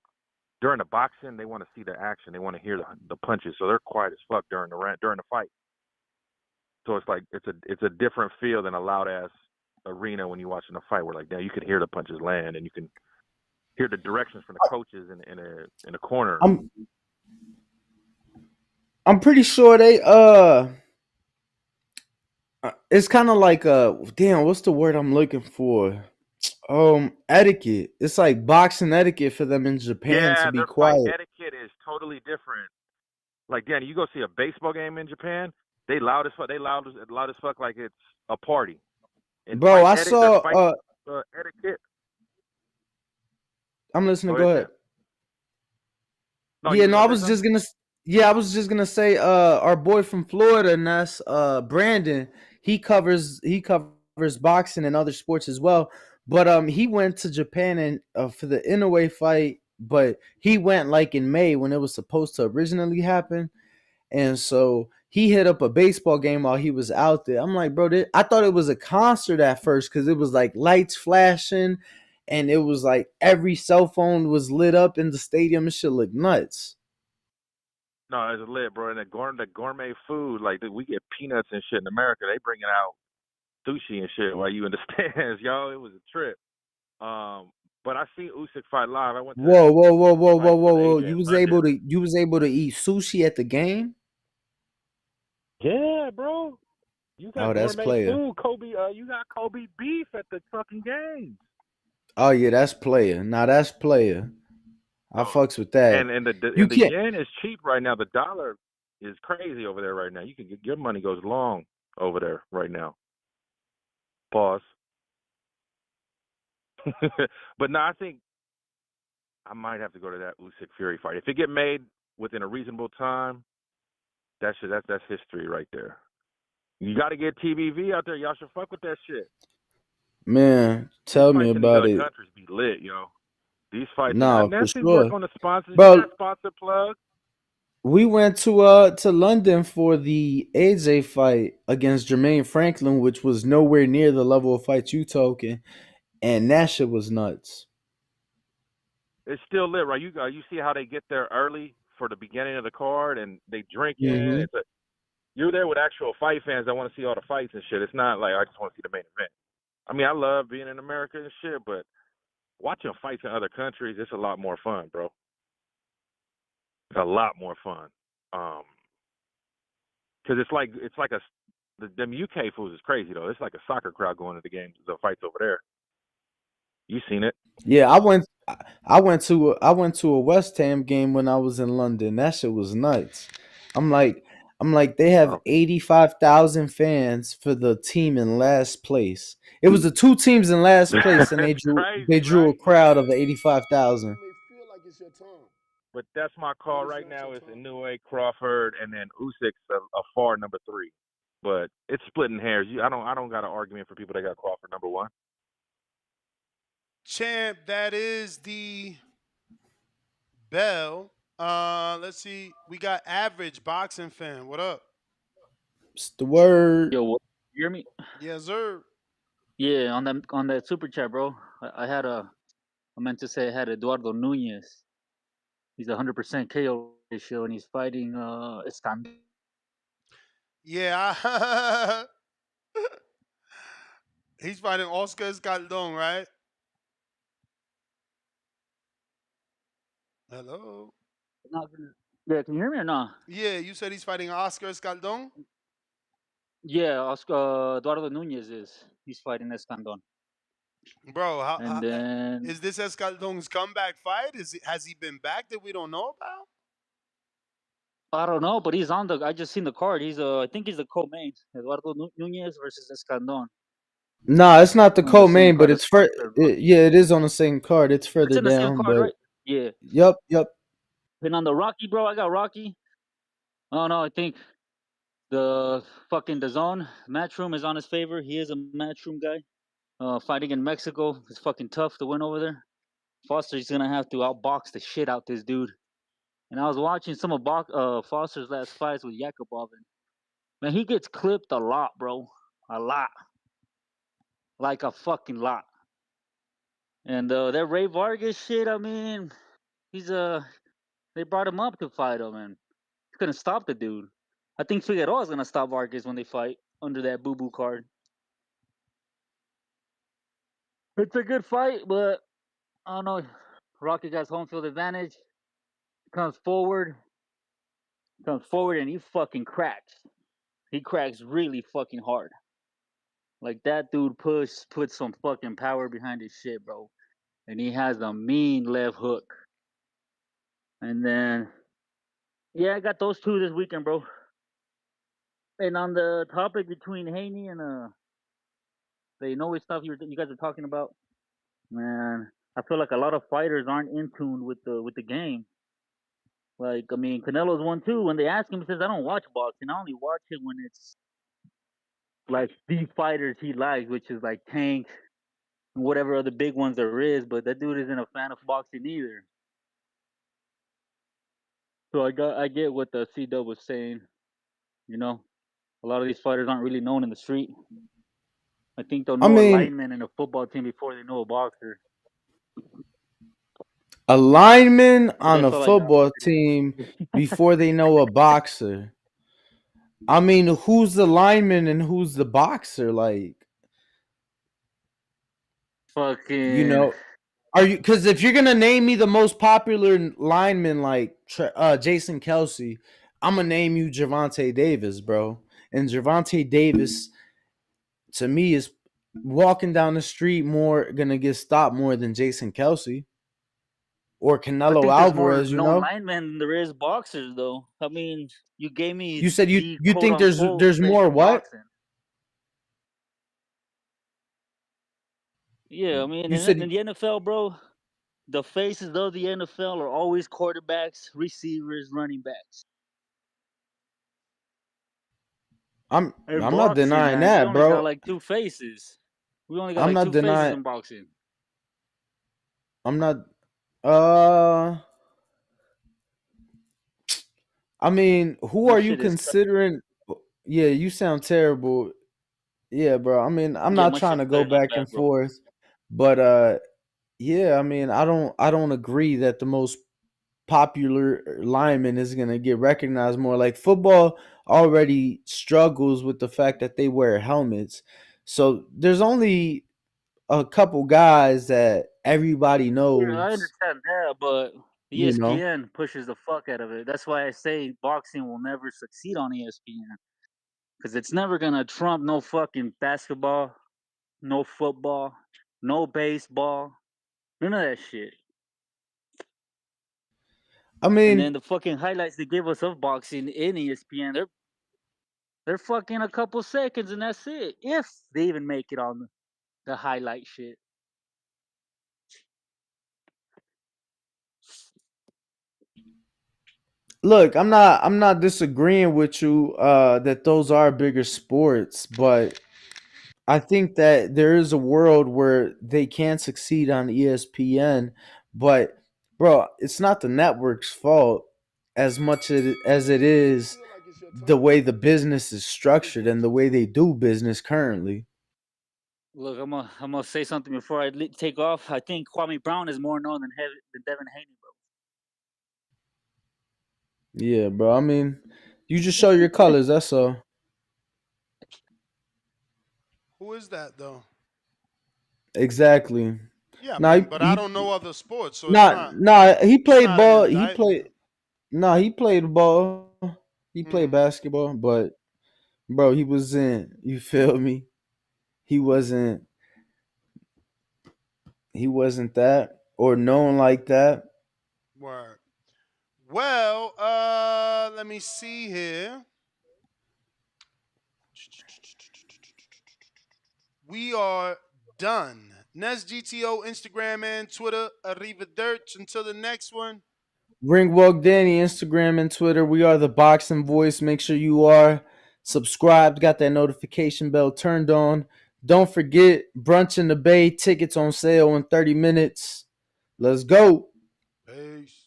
during the boxing. They want to see the action. They want to hear the punches. So they're quiet as fuck during the fight. So it's like it's a different feel than a loud ass arena when you're watching a fight. Where like now you can hear the punches land and you can hear the directions from the coaches in a corner. I'm pretty sure they it's kind of like damn, what's the word I'm looking for? Etiquette. It's like boxing etiquette for them in Japan to Yeah, be their fight quiet. etiquette is totally different. Like Danny, you go see a baseball game in Japan, they loud as fuck. They loud as fuck like it's a party. And Bro, I their saw fight etiquette. I'm listening. Go Go ahead, ahead. champ. No, Yeah, you was no, gonna say something? I was just gonna say our boy from Florida, and that's Brandon, he covers boxing and other sports as well. But he went to Japan and for the Inoue fight, but he went like in May when it was supposed to originally happen. And so he hit up a baseball game while he was out there. I'm like, bro, I thought it was a concert at first because it was like lights flashing and it was like every cell phone was lit up in the stadium. It should look nuts. No, it's lit, bro. And the gourmet food, like we get peanuts and shit in America. They bringing out sushi and shit while you in the stands, yo. It was a trip. But I seen Usyk fight live. I went to Whoa, whoa, whoa, whoa, fight whoa, whoa, with whoa! AJ in London. You was able to eat sushi at the game? Yeah, bro. You got Oh, that's gourmet player. food, Kobe. You got Kobe beef at the fucking games. Oh yeah, that's player. Now that's player. I fucks with that. And You the can't. yen is cheap right now. The dollar is crazy over there right now. You can get your money goes long over there right now. Pause. But no, I think I might have to go to that Usyk Fury fight. If it get made within a reasonable time, that's history right there. You got to get TBV out there. Y'all should fuck with that shit. Man, tell me Fights in these about other it. countries be lit, yo. These fights. No, for Nancy sure, work on the sponsors. You bro. got sponsor plug. We went to London for the AJ fight against Jermaine Franklin, which was nowhere near the level of fight you talking, and that shit was nuts. It's still lit, right? You see how they get there early for the beginning of the card, and they drinking. Mm-hmm. You're there with actual fight fans that want to see all the fights and shit. It's not like I just want to see the main event. I mean, I love being in America and shit, but watching fights in other countries, it's a lot more fun, bro. It's a lot more fun. Because it's like them UK fools is crazy though. It's like a soccer crowd going to the games, the fights over there. You seen it? Yeah, I went to a West Ham game when I was in London. That shit was nuts. I'm like, they have 85,000 fans for the team in last place. It was the two teams in last place, and That's they crazy, drew a right? crowd of 85,000. It may feel like it's your turn, But that's my but call it's right not your now. Is turn. Inoue, Crawford, and then Usyk's a far number 3. But it's splitting hairs. I don't got an argument for people that got Crawford number 1. Champ, that is the bell. Let's see. We got average boxing fan. What up? It's the word. Yo, what, you hear me? Yes, sir. Yeah, on that super chat, bro. I meant to say I had Eduardo Nunez. He's 100% KO ratio, and he's fighting Escandón. Yeah. He's fighting Oscar Escaldon, right? Hello. Yeah, can you hear me or not? Yeah, you said he's fighting Oscar Escaldon? Yeah, Eduardo Nunez is. He's fighting Escandón. Bro, And then is this Escaldon's comeback fight? Has he been back that we don't know about? I don't know, but he's on the. I just seen the card. I think he's the co-main. Eduardo Nunez versus Escandón Nah, it's not the on the same co-main, but card as it's Boxer. yeah, it is on the same card. It's It's further in the same down, card, but right? Yeah. yep. And on the Rocky, bro, I got Rocky. Oh no, I think the fucking DAZN Matchroom is on his favor. He is a Matchroom guy. Fighting in Mexico is fucking tough to win over there. Foster's gonna have to outbox the shit out this dude. And I was watching some of Foster's last fights with Yakubov, and man, he gets clipped a lot, bro. A lot. Like a fucking lot. And that Ray Vargas shit, I mean, he's they brought him up to fight him, and he's gonna stop the dude. I think Figueroa is gonna stop Vargas when they fight under that boo boo card. It's a good fight, but I don't know. Rocky got home field advantage. Comes forward, and he fucking cracks. He cracks really fucking hard. Like that dude put some fucking power behind his shit, bro. And he has a mean left hook. And then yeah, I got those two this weekend, bro. And on the topic between Haney and the Inoue stuff you guys are talking about, man, I feel like a lot of fighters aren't in tune with the game. Like, I mean, Canelo's one too. When they ask him, he says, "I don't watch boxing. I only watch it when it's like the fighters he likes, which is like Tank and whatever other big ones there is." But that dude isn't a fan of boxing either. So I get what the C Dub was saying. You know, a lot of these fighters aren't really known in the street. I think they'll I know a mean, lineman in a football team before they know a boxer. a lineman But on that's a all I got. football team before they know a boxer. I mean, who's the lineman and who's the boxer? Like, you Fucking know, are you? Because if you're gonna name me the most popular lineman, like Jason Kelsey, I'm gonna name you Javante Davis, bro. And Javante Davis, to me, is walking down the street more gonna get stopped more than Jason Kelsey or I Canelo think there's more Alvarez. You known know, linemen than there is boxers, though. I mean, you gave me you said the you quote think unquote there's face more of what? boxing. Yeah, I mean, You said in the NFL, bro, the faces of the NFL are always quarterbacks, receivers, running backs. In I'm not boxing, denying man, we that, only got bro. like two faces. We only got I'm like not two faces denying. in boxing. I'm not. Uh, I mean, who My are you shit is considering? Yeah, you sound terrible. Yeah, bro. I mean, I'm yeah, not my trying shit's to go clear. My back bad, and bro. forth, but yeah. I mean, I don't agree that the most popular lineman is gonna get recognized more. Like football already struggles with the fact that they wear helmets, so there's only a couple guys that everybody Yeah, I knows. understand that, but You know, ESPN pushes the fuck out of it. That's why I say boxing will never succeed on ESPN. Because it's never going to trump no fucking basketball, no football, no baseball, none of that shit. I And then mean, the fucking highlights they give us of boxing in ESPN, they're fucking a couple seconds and that's it. If they even make it on the highlight shit. look, I'm not disagreeing with you that those are bigger sports, but I think that there is a world where they can succeed on ESPN, but bro, it's not the network's fault as much as it is the way the business is structured and the way they do business currently. Look, I'm gonna say something before I take off. I think Kwame Brown is more known than Devin Haney, bro. Yeah, bro. I mean, you just show your colors. That's all. Who is that though? Exactly. Yeah, I Nah, mean, but I don't know other sports, so it's nah, not. nah. He It's played not an ball. He played. indictment. Nah, he played ball. He played Mm. basketball, but bro, he wasn't. You feel me? He wasn't. He wasn't that or known like that. Word. Well, let me see here. We are done. Nest GTO, Instagram and Twitter. Arrivederci. Until the next one. Ringwalk Danny, Instagram and Twitter. We are the Boxing Voice. Make sure you are subscribed, got that notification bell turned on. Don't forget, Brunch in the Bay, tickets on sale in 30 minutes. Let's go. Peace.